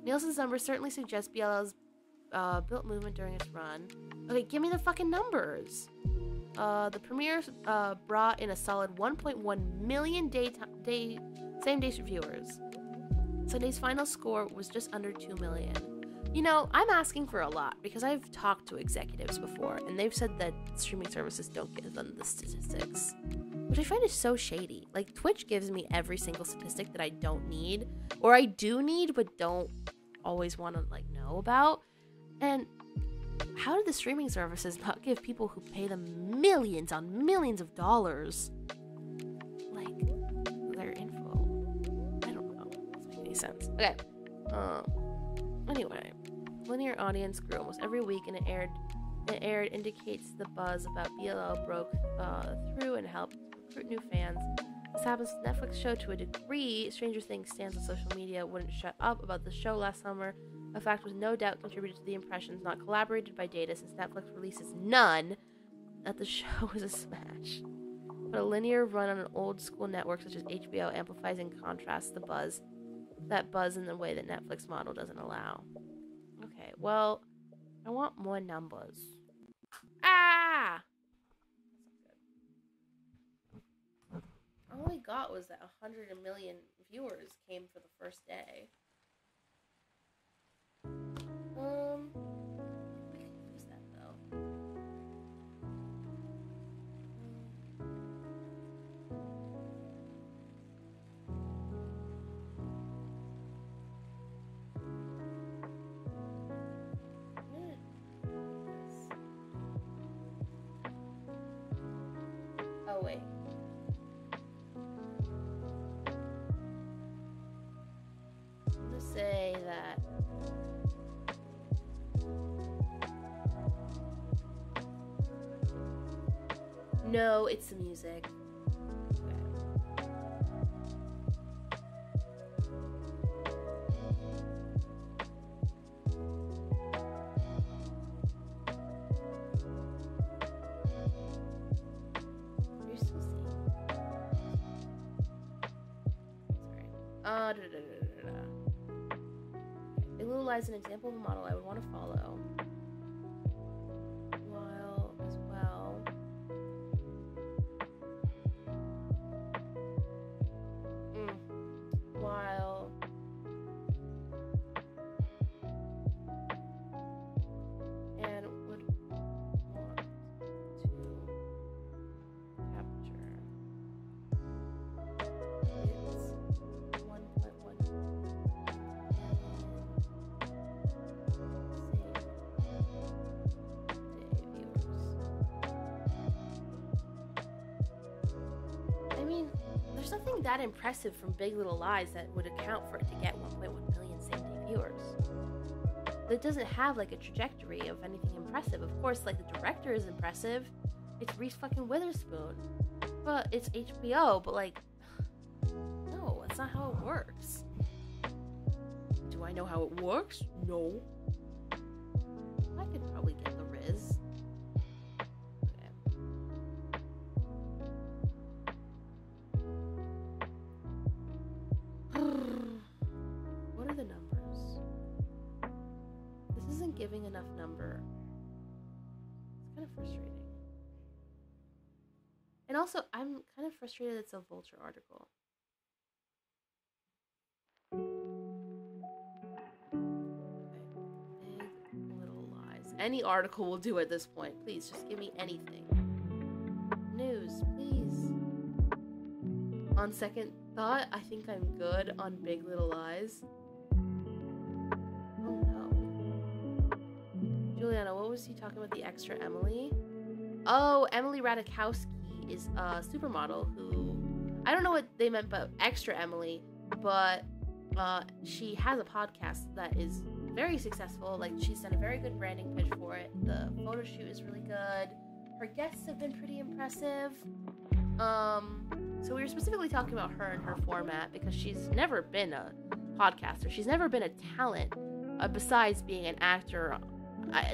Nielsen's numbers certainly suggest BLL's built movement during its run. Okay, give me the fucking numbers. The premiere brought in a solid 1.1 million same-day viewers. Sunday's final score was just under 2 million. You know, I'm asking for a lot because I've talked to executives before, and they've said that streaming services don't give them the statistics, which I find is so shady. Like, Twitch gives me every single statistic that I don't need, or I do need but don't always want to, like, know about. And how did the streaming services not give people who pay them millions on millions of dollars, like, their info? I don't know. It doesn't make any sense. Okay. Anyway, linear audience grew almost every week, and it aired indicates the buzz about BLL broke through and helped recruit new fans. This happens to Netflix show to a degree. Stranger Things stands on social media wouldn't shut up about the show last summer. A fact was no doubt contributed to the impressions not corroborated by data, since Netflix releases none, that the show is a smash. But a linear run on an old school network such as HBO amplifies and contrasts that buzz in the way that Netflix model doesn't allow. Okay, well, I want more numbers. Ah! All I got was that 100 million viewers came for the first day. We can use that though. Oh wait. Let's say that no, it's the music. Big Little Lies is an example of a model I would want to follow. While as well. While and would want to capture its 1.1 there's nothing that impressive from Big Little Lies that would account for it to get 1.1 million same-day viewers. It doesn't have, like, a trajectory of anything impressive. Of course, like, the director is impressive. It's Reese fucking Witherspoon. But it's HBO, but, like, no, that's not how it works. Do I know how it works? No. I could probably get the Riz. What are the numbers? This isn't giving enough number. It's kind of frustrating. And also, I'm kind of frustrated it's a Vulture article. Okay. Big Little Lies. Any article will do at this point. Please, just give me anything. News, please. On second thought, I think I'm good on Big Little Lies. Oh no. Juliana, what was he talking about? The extra Emily? Oh, Emily Ratajkowski is a supermodel who, I don't know what they meant by extra Emily, but she has a podcast that is very successful. Like, she's done a very good branding pitch for it. The photo shoot is really good. Her guests have been pretty impressive. So we were specifically talking about her and her format because she's never been a podcaster. She's never been a talent besides being an actor.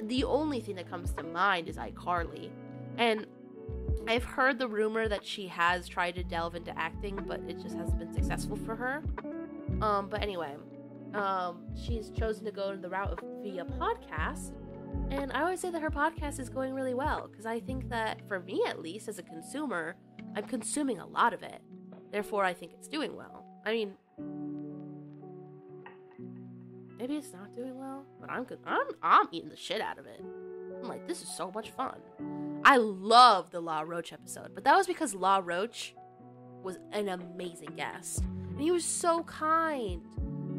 The only thing that comes to mind is iCarly. And I've heard the rumor that she has tried to delve into acting, but it just hasn't been successful for her. But anyway, she's chosen to go the route of via podcast. And I always say that her podcast is going really well because I think that, for me at least, as a consumer, I'm consuming a lot of it. Therefore, I think it's doing well. I mean, maybe it's not doing well, but I'm eating the shit out of it. I'm like, this is so much fun. I love the La Roach episode, but that was because La Roach was an amazing guest. And he was so kind.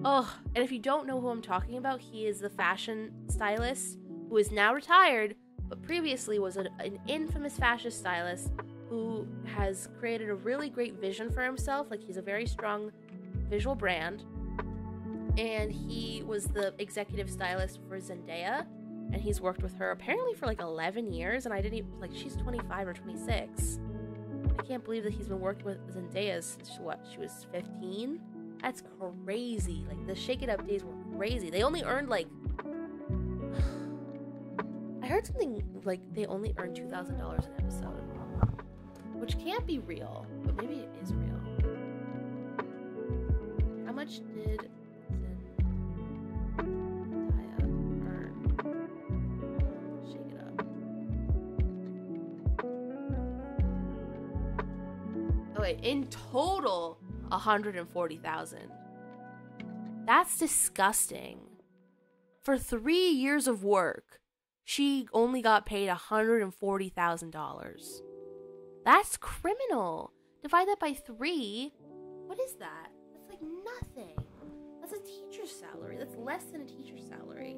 Oh, and if you don't know who I'm talking about, he is the fashion stylist who is now retired, but previously was an infamous fashion stylist who has created a really great vision for himself. Like, he's a very strong visual brand. And he was the executive stylist for Zendaya. And he's worked with her apparently for like 11 years. And I didn't even, like, she's 25 or 26. I can't believe that he's been working with Zendaya since, she was 15? That's crazy. Like, the Shake It Up days were crazy. They only earned like, I heard something like they only earned $2,000 an episode. Which can't be real, but maybe it is real. How much did Zendaya earn? Shake It Up. Okay, in total, $140,000. That's disgusting. For 3 years of work, she only got paid $140,000. That's criminal. Divide that by 3. What is that? That's like nothing. That's a teacher's salary. That's less than a teacher's salary.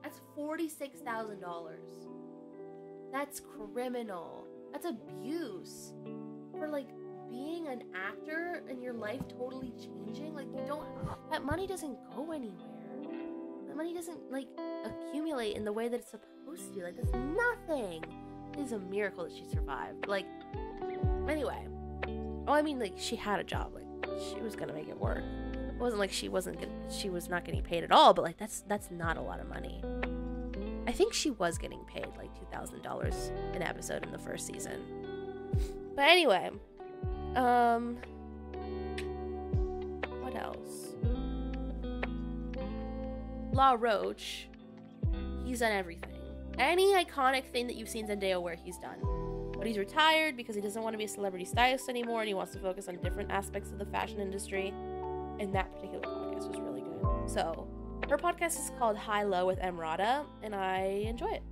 That's $46,000. That's criminal. That's abuse. For like being an actor and your life totally changing. Like, you don't, that money doesn't go anywhere. That money doesn't like accumulate in the way that it's supposed to. Like, that's nothing. It is a miracle that she survived. Like, anyway. Oh, I mean, like, she had a job. Like, she was gonna make it work. It wasn't like she was not getting paid at all, but like, that's not a lot of money. I think she was getting paid like $2,000 an episode in the first season. But anyway, what else? La Roach, he's done everything. Any iconic thing that you've seen Zendaya wear, he's done. But he's retired because he doesn't want to be a celebrity stylist anymore, and he wants to focus on different aspects of the fashion industry. And that particular podcast was really good. So, her podcast is called High Low with Emrata, and I enjoy it.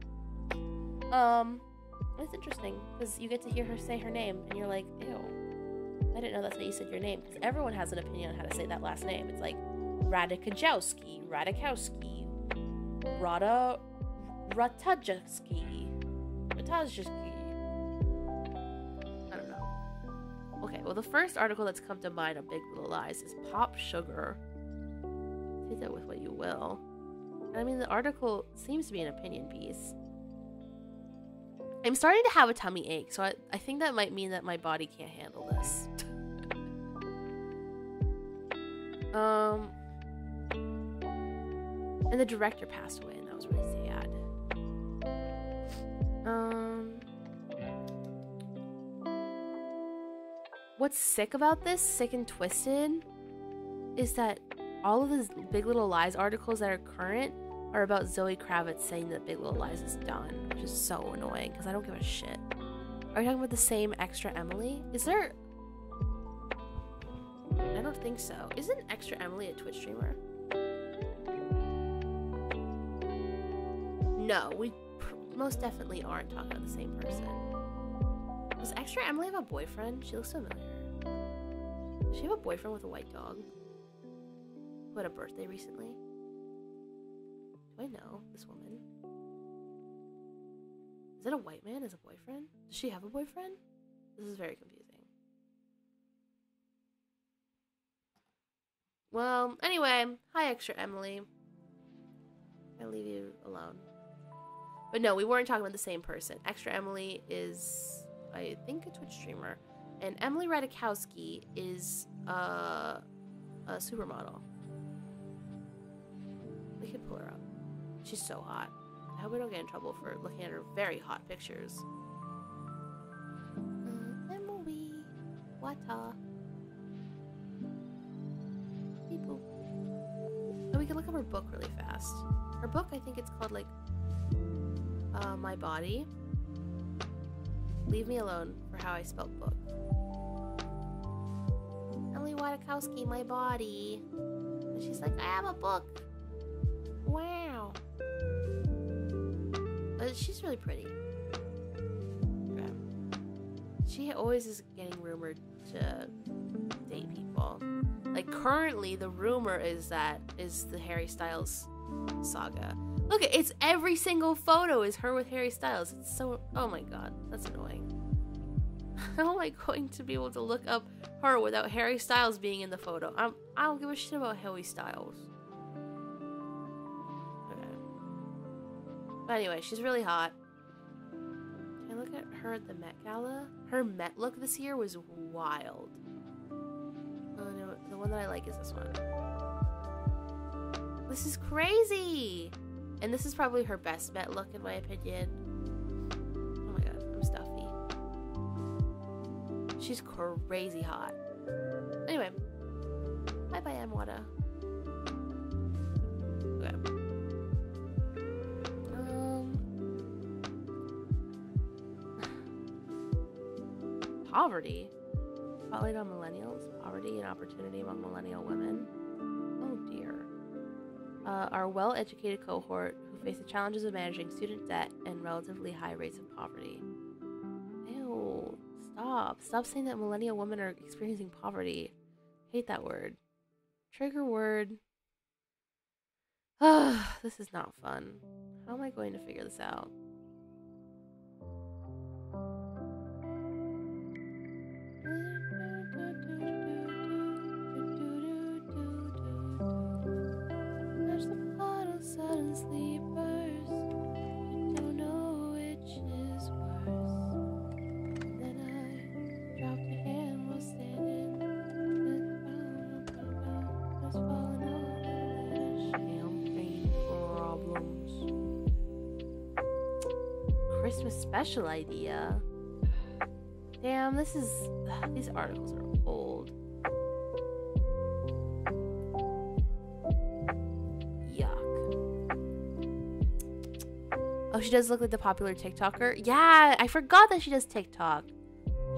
It's interesting because you get to hear her say her name, and you're like, ew, I didn't know that's how you said your name. Because everyone has an opinion on how to say that last name. It's like Ratajkowski, Ratajkowski. I don't know. Okay, well, the first article that's come to mind on Big Little Lies is Pop Sugar. Take that with what you will. I mean, the article seems to be an opinion piece. I'm starting to have a tummy ache, so I think that might mean that my body can't handle this. And the director passed away, and that was really sad. What's sick about this, sick and twisted, is that all of these Big Little Lies articles that are current are about Zoe Kravitz saying that Big Little Lies is done, which is so annoying because I don't give a shit. Are we talking about the same Extra Emily? Is there... I don't think so. Isn't Extra Emily a Twitch streamer? No, we most definitely aren't talking about the same person. Does Extra Emily have a boyfriend? She looks familiar. Does she have a boyfriend with a white dog? Who had a birthday recently? Do I know this woman? Is it a white man as a boyfriend? Does she have a boyfriend? This is very confusing. Well, anyway, hi Extra Emily. I'll leave you alone. But no, we weren't talking about the same person. Extra Emily is, I think, a Twitch streamer. And Emily Ratajkowski is a supermodel. We could pull her up. She's so hot. I hope we don't get in trouble for looking at her very hot pictures. Emily Wata. Beep boop. And we can look up her book really fast. Her book, I think it's called like My Body. Leave Me Alone for How I Spelled Book. Emily Ratajkowski, My Body. And she's like, I have a book. Wow. But she's really pretty. Yeah. She always is getting rumored to date people. Like currently the rumor is that is the Harry Styles saga. Look, it's every single photo is her with Harry Styles. It's so, oh my god, that's annoying. How am I going to be able to look up her without Harry Styles being in the photo? I don't give a shit about Harry Styles. Okay. But anyway, she's really hot. Can I look at her at the Met Gala? Her Met look this year was wild. Oh no, the one that I like is this one. This is crazy! And this is probably her best Met look in my opinion. Oh my god, I'm stuffy. She's crazy hot. Anyway. Bye bye, Amwada. Okay. Poverty. Spotlight on millennials. Poverty and opportunity among millennial women. Oh dear. Our well-educated cohort who face the challenges of managing student debt and relatively high rates of poverty. Ew. Stop. Stop saying that millennial women are experiencing poverty. Hate that word. Trigger word. This is not fun. How am I going to figure this out? There's the pot of sudden sleepers. You don't know which is worse. Then I dropped your hand while standing. Just falling on champagne problems. Christmas special idea. Damn, these articles are old. Oh, she does look like the popular TikToker. Yeah, I forgot that she does TikTok.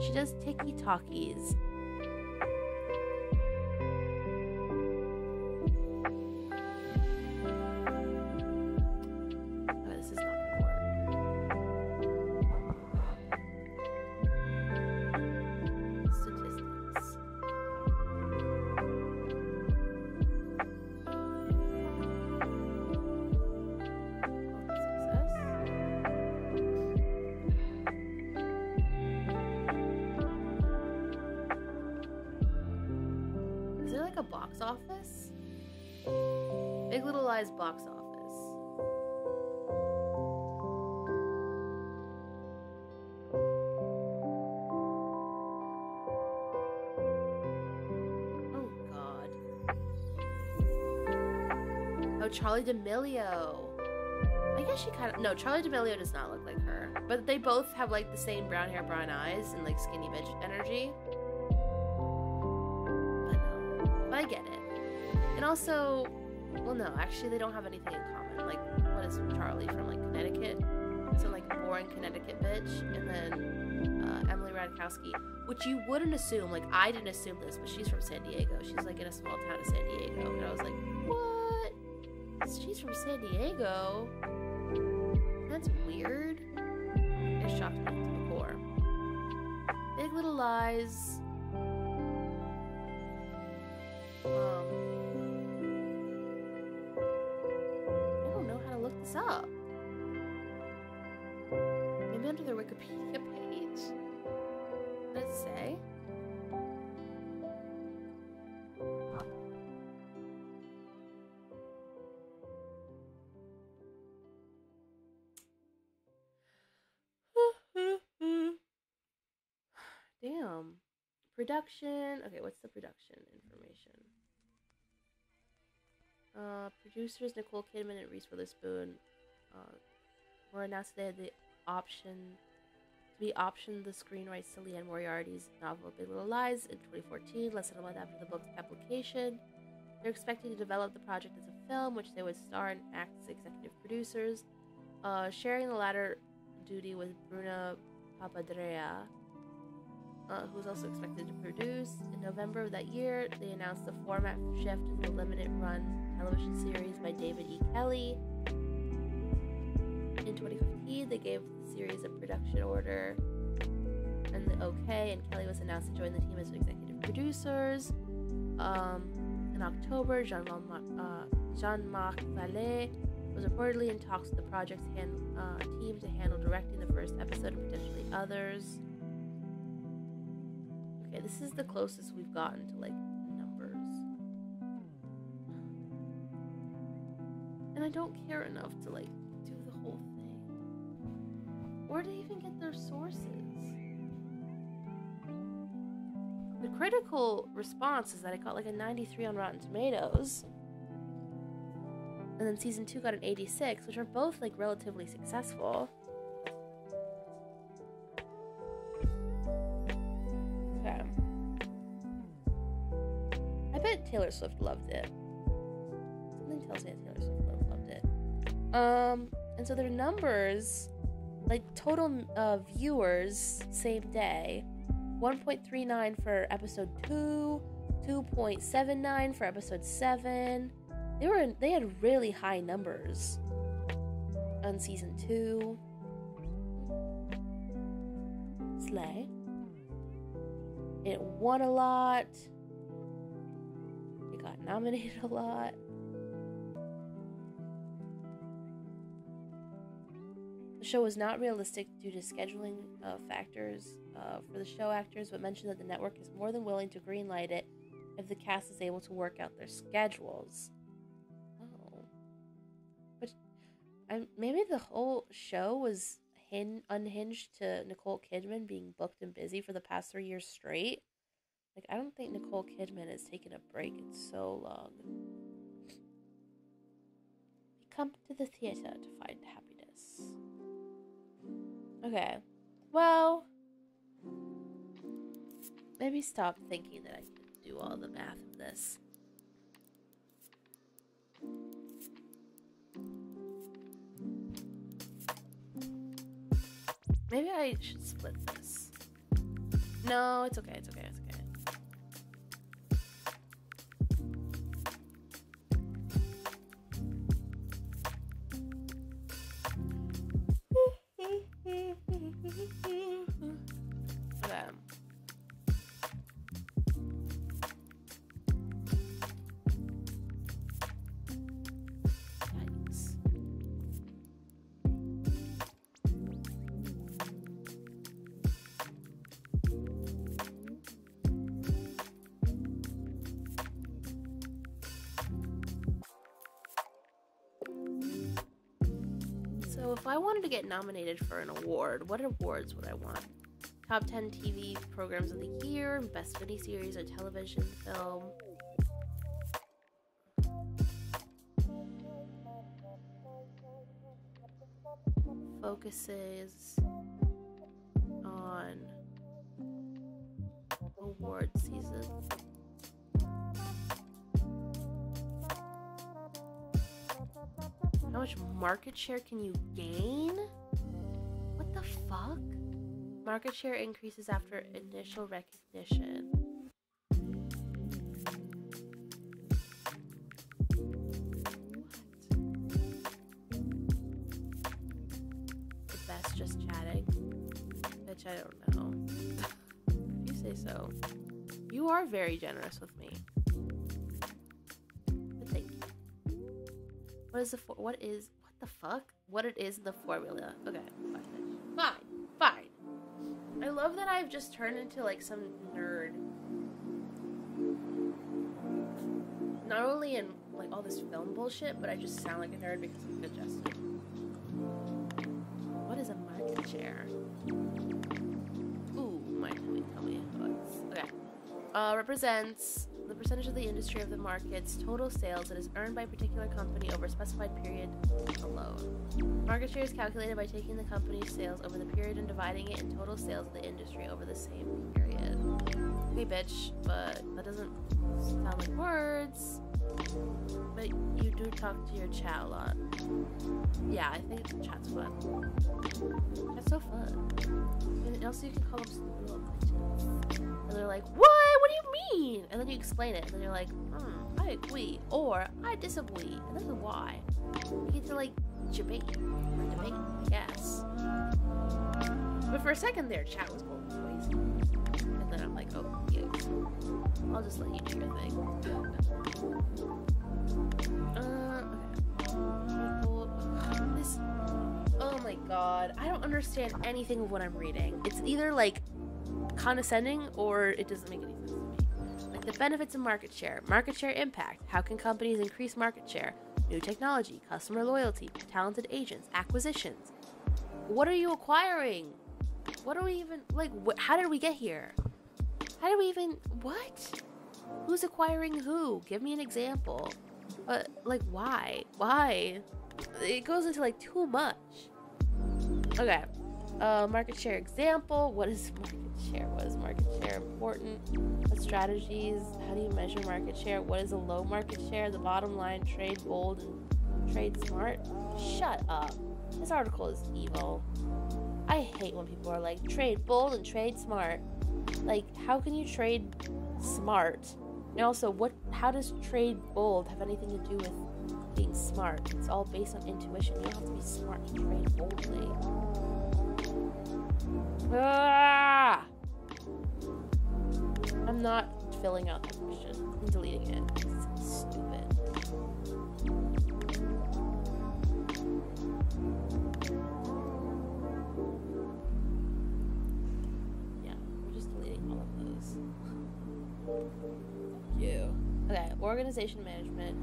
She does TikTokies. Oh, this is not gonna work. Statistics. A box office? Big Little Lies box office. Oh god. Oh, Charli D'Amelio. I guess she kind of, no, Charli D'Amelio does not look like her, but they both have like the same brown hair, brown eyes, and like skinny bitch energy. I get it. And also, well, no, actually, they don't have anything in common. and like what is Charlie from like Connecticut? So like boring Connecticut bitch, and then Emily Ratajkowski, which you wouldn't assume. Like I didn't assume this, but she's from San Diego. She's like in a small town of San Diego, and I was like, what? She's from San Diego? That's weird. It shocked me to the core. Big Little Lies. I don't know how to look this up. Maybe under their Wikipedia page. What does it say? Damn. Production. Okay, what's the production information? Producers Nicole Kidman and Reese Witherspoon were announced they had the optioned the screen rights to Liane Moriarty's novel Big Little Lies in 2014, less than a month after the book's publication. They're expecting to develop the project as a film, which they would star and act as executive producers, sharing the latter duty with Bruna Papadrea, who was also expected to produce. In November of that year, they announced the format shift to the limited-run television series by David E. Kelley. In 2015, they gave the series a production order and the okay, and Kelley was announced to join the team as executive producers. In October, Jean-Marc Vallée was reportedly in talks with the project's team to handle directing the first episode and potentially others. Okay, this is the closest we've gotten to, like, numbers. And I don't care enough to, like, do the whole thing. Where do they even get their sources? The critical response is that it got, like, a 93 on Rotten Tomatoes. And then season 2 got an 86, which are both, like, relatively successful. I bet Taylor Swift loved it. Something tells me that Taylor Swift loved it. And so their numbers, like total viewers, same day, 1.39 for episode 2, 2.79 for episode 7. They had really high numbers on season 2. Slay. It won a lot. It got nominated a lot. The show was not realistic due to scheduling factors for the show actors, but mentioned that the network is more than willing to greenlight it if the cast is able to work out their schedules. Oh. But maybe the whole show was unhinged to Nicole Kidman being booked and busy for the past 3 years straight. Like, I don't think Nicole Kidman has taken a break in so long. We come to the theater to find happiness. Okay. Well, maybe stop thinking that I could do all the math of this. Maybe I should split this. No, it's okay, it's okay, it's okay. So if I wanted to get nominated for an award, what awards would I want? Top 10 TV programs of the year, best miniseries or television film. Focuses on award season. I How much market share can you gain? What the fuck? Market share increases after initial recognition. The best just chatting. Bitch, I don't know. If you say so. You are very generous with me. But thank you. What the fuck? What it is in the formula. Okay, fine. I love that I've just turned into like some nerd. Not only in like all this film bullshit, but I just sound like a nerd because I'm congested. What is a market share? Ooh, tell me. Okay. Represents the percentage of the industry of the market's total sales that is earned by a particular company over a specified period alone. Market share is calculated by taking the company's sales over the period and dividing it in total sales of the industry over the same period. Okay, bitch, but that doesn't sound like words. But you do talk to your chat a lot. Yeah, I think chat's fun. Chat's so fun. And also you can call them stupid little bitches. And they're like, what? What do you mean? And then you explain it, and then you're like, I agree, or I disagree, and this is why. You get to like debate, I guess. But for a second there, chat was going crazy. And then I'm like, oh, yes. I'll just let you do your thing. Oh my god. I don't understand anything of what I'm reading. It's either like condescending or it doesn't make any sense to me. Like the benefits of market share impact. How can companies increase market share? New technology, customer loyalty, talented agents, acquisitions. What are you acquiring? What are we even, like, how did we get here? How did we even, what? Who's acquiring who? Give me an example. Like, why? Why? It goes into, like, too much. Okay. Market share example. What is market share? What is market share important? What strategies? How do you measure market share? What is a low market share? The bottom line, trade bold and trade smart. Shut up. This article is evil. I hate when people are like, trade bold and trade smart. Like, how can you trade smart? And also, how does trade bold have anything to do with being smart? It's all based on intuition. You don't have to be smart to trade boldly. Ah! I'm not filling out the question. I'm deleting it. It's stupid. Yeah, we're just deleting all of those. Thank you. Okay, organization management.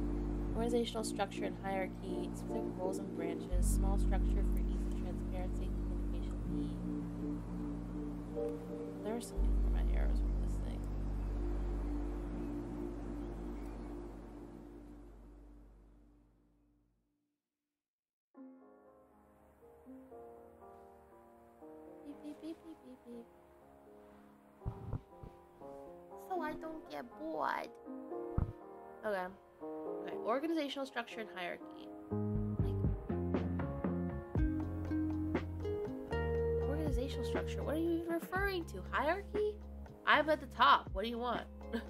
Organizational structure and hierarchy. Specific roles and branches. Small structure for easy transparency and communication need. There are some format errors with this thing. Beep, beep, beep, beep, beep, beep. So I don't get bored. Okay. Okay. Organizational structure and hierarchy. Organizational structure. What are you even referring to? Hierarchy? I'm at the top. What do you want? I'm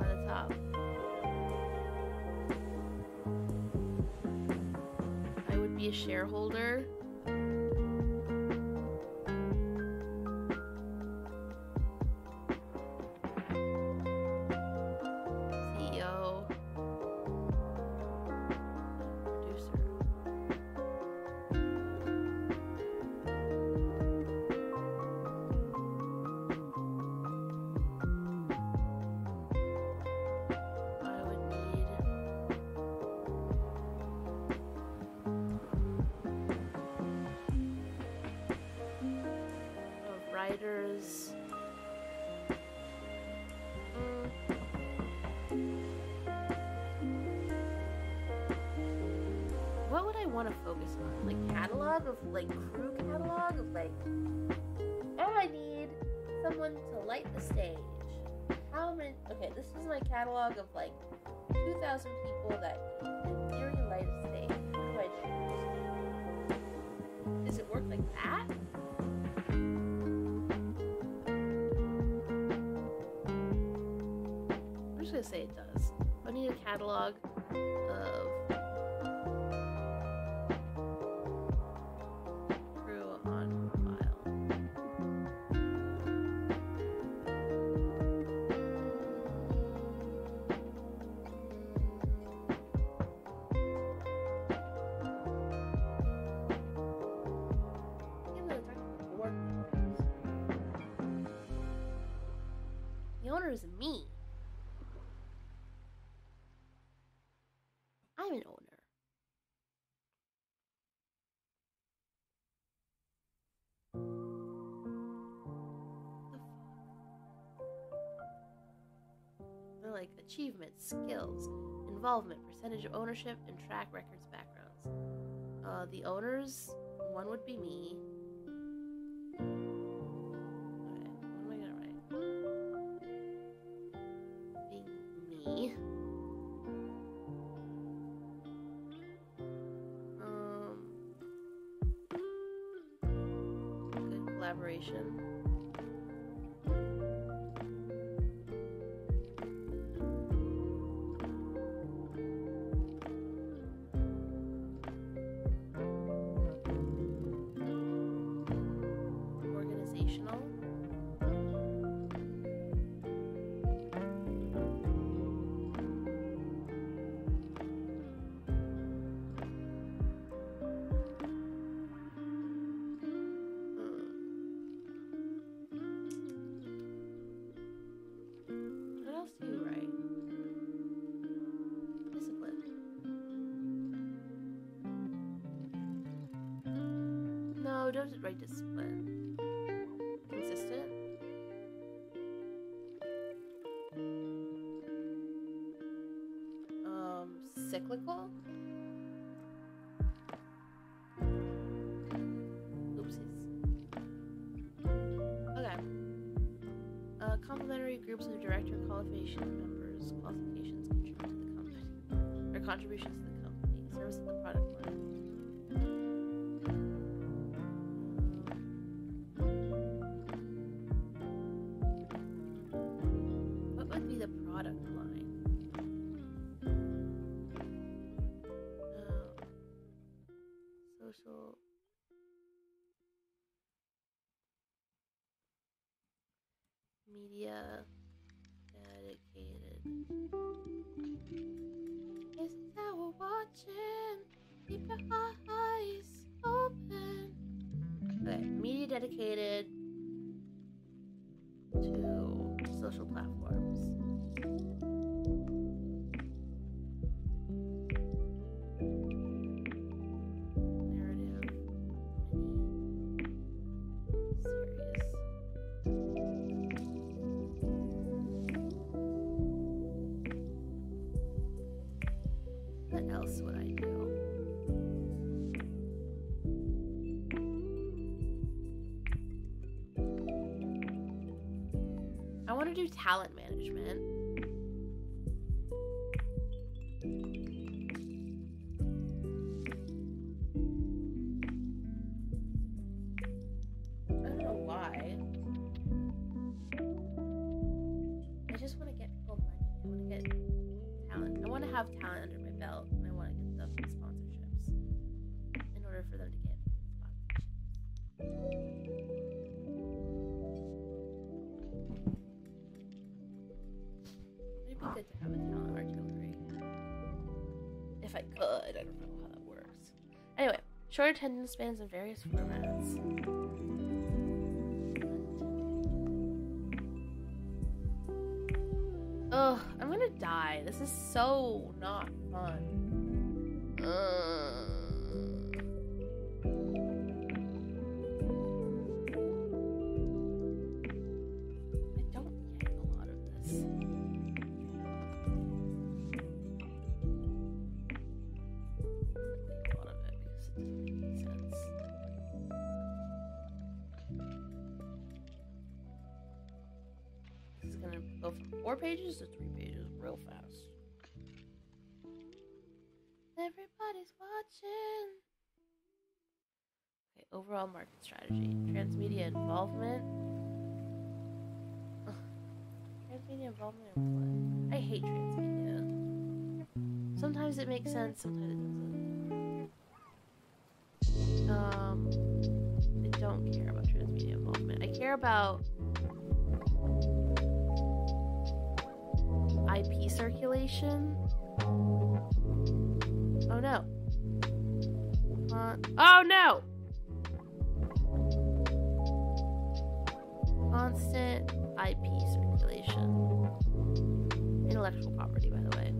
at the top. I would be a shareholder. CEO. Producer. I would need writers. What would I want to focus on? Like catalog of like crew catalog of like, oh, I need someone to light the stage. How many? Okay, Okay, this is my catalog of like 2,000 people that in theory light of today. Who do I choose? Does it work like that? I'm just gonna say it does. I need a catalog of crew on file. The owner is me. I'm an owner. They're like achievements, skills, involvement, percentage of ownership, and track records backgrounds. The owners, one would be me. Okay, what am I gonna write? Being me. Good collaboration. Organizational. What else do you write? Discipline. No, don't write discipline. Consistent. Cyclical. Oopsies. Okay. Complementary groups of director qualification members. Qualifications contribute to the company. Or contributions to the company. Service of the product line. What would be the product line? Social. Media dedicated. This is how we're watching. Keep your eyes open. Okay, media dedicated to social platforms. Narrative, mini series. What else would I do? I want to do talent management. I don't know why. I just want to get people money. I want to get talent. I want to have talent under my belt, and I want to get them sponsorships in order for them to get sponsorships. It'd be good to have a talent artillery. If I could. I don't know how that works. Anyway, short attention spans in various formats. Ugh, I'm gonna die. This is so not fun. I don't get a lot of this. A lot of it because it doesn't make any sense. This is gonna go from 4 pages to 3 pages real fast. Everybody's watching. Okay, overall market strategy. Transmedia involvement. Ugh. Transmedia involvement or what? I hate transmedia. Sometimes it makes sense, sometimes it doesn't. I don't care about transmedia involvement. I care about IP circulation. Oh no. Oh no! Constant IP circulation. Intellectual property, by the way.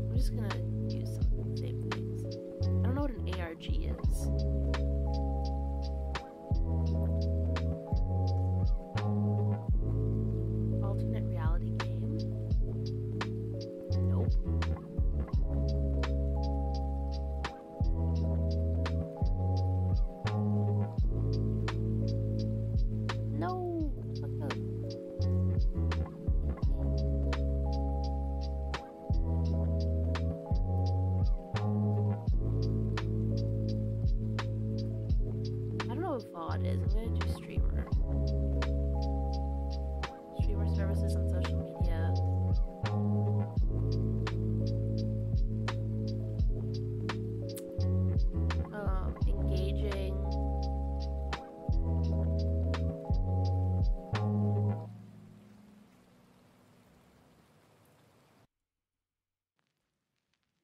I'm just gonna use some of the same things. I don't know what an ARG is. Alternate reality game? Nope. No. Fuck up. I don't know what VOD is. I'm gonna do streamer. Streamer services on social media. Engaging.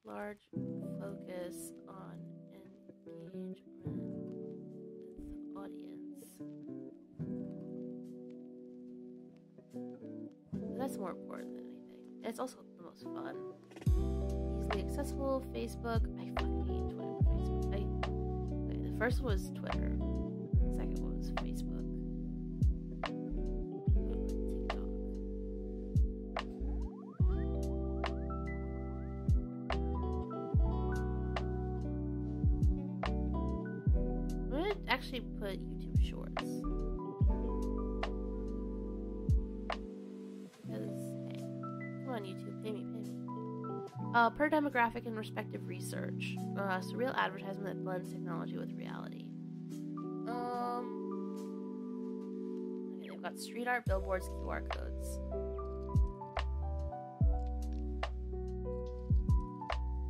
Large focus on engagement with audience. That's more important than anything. And it's also the most fun. Easily accessible. Facebook. I fucking hate Twitter. Facebook. Okay, the first one was Twitter. The second one was Facebook. TikTok. I'm gonna actually put YouTube Shorts. Because, hey, come on YouTube, pay me. Per demographic and respective research. Surreal advertisement that blends technology with reality. Okay, they've got street art, billboards, QR codes.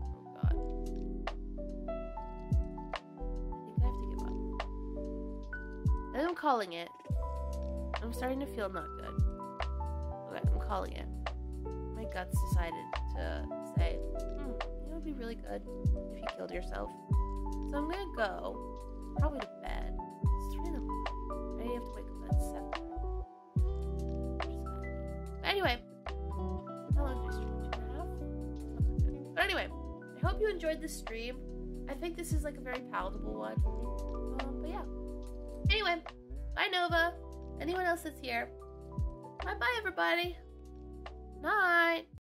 Oh god. I think I have to give up. I think I'm calling it. I'm starting to feel not good. Okay, I'm calling it. My guts decided to say, it would be really good if you killed yourself. So I'm gonna go, probably to bed. It's 3 in the morning. I have to wake up at 7. But anyway, how long did I stream? 2.5? But anyway, I hope you enjoyed this stream. I think this is like a very palatable one. But yeah. Anyway, bye Nova. Anyone else that's here? Bye everybody. Night.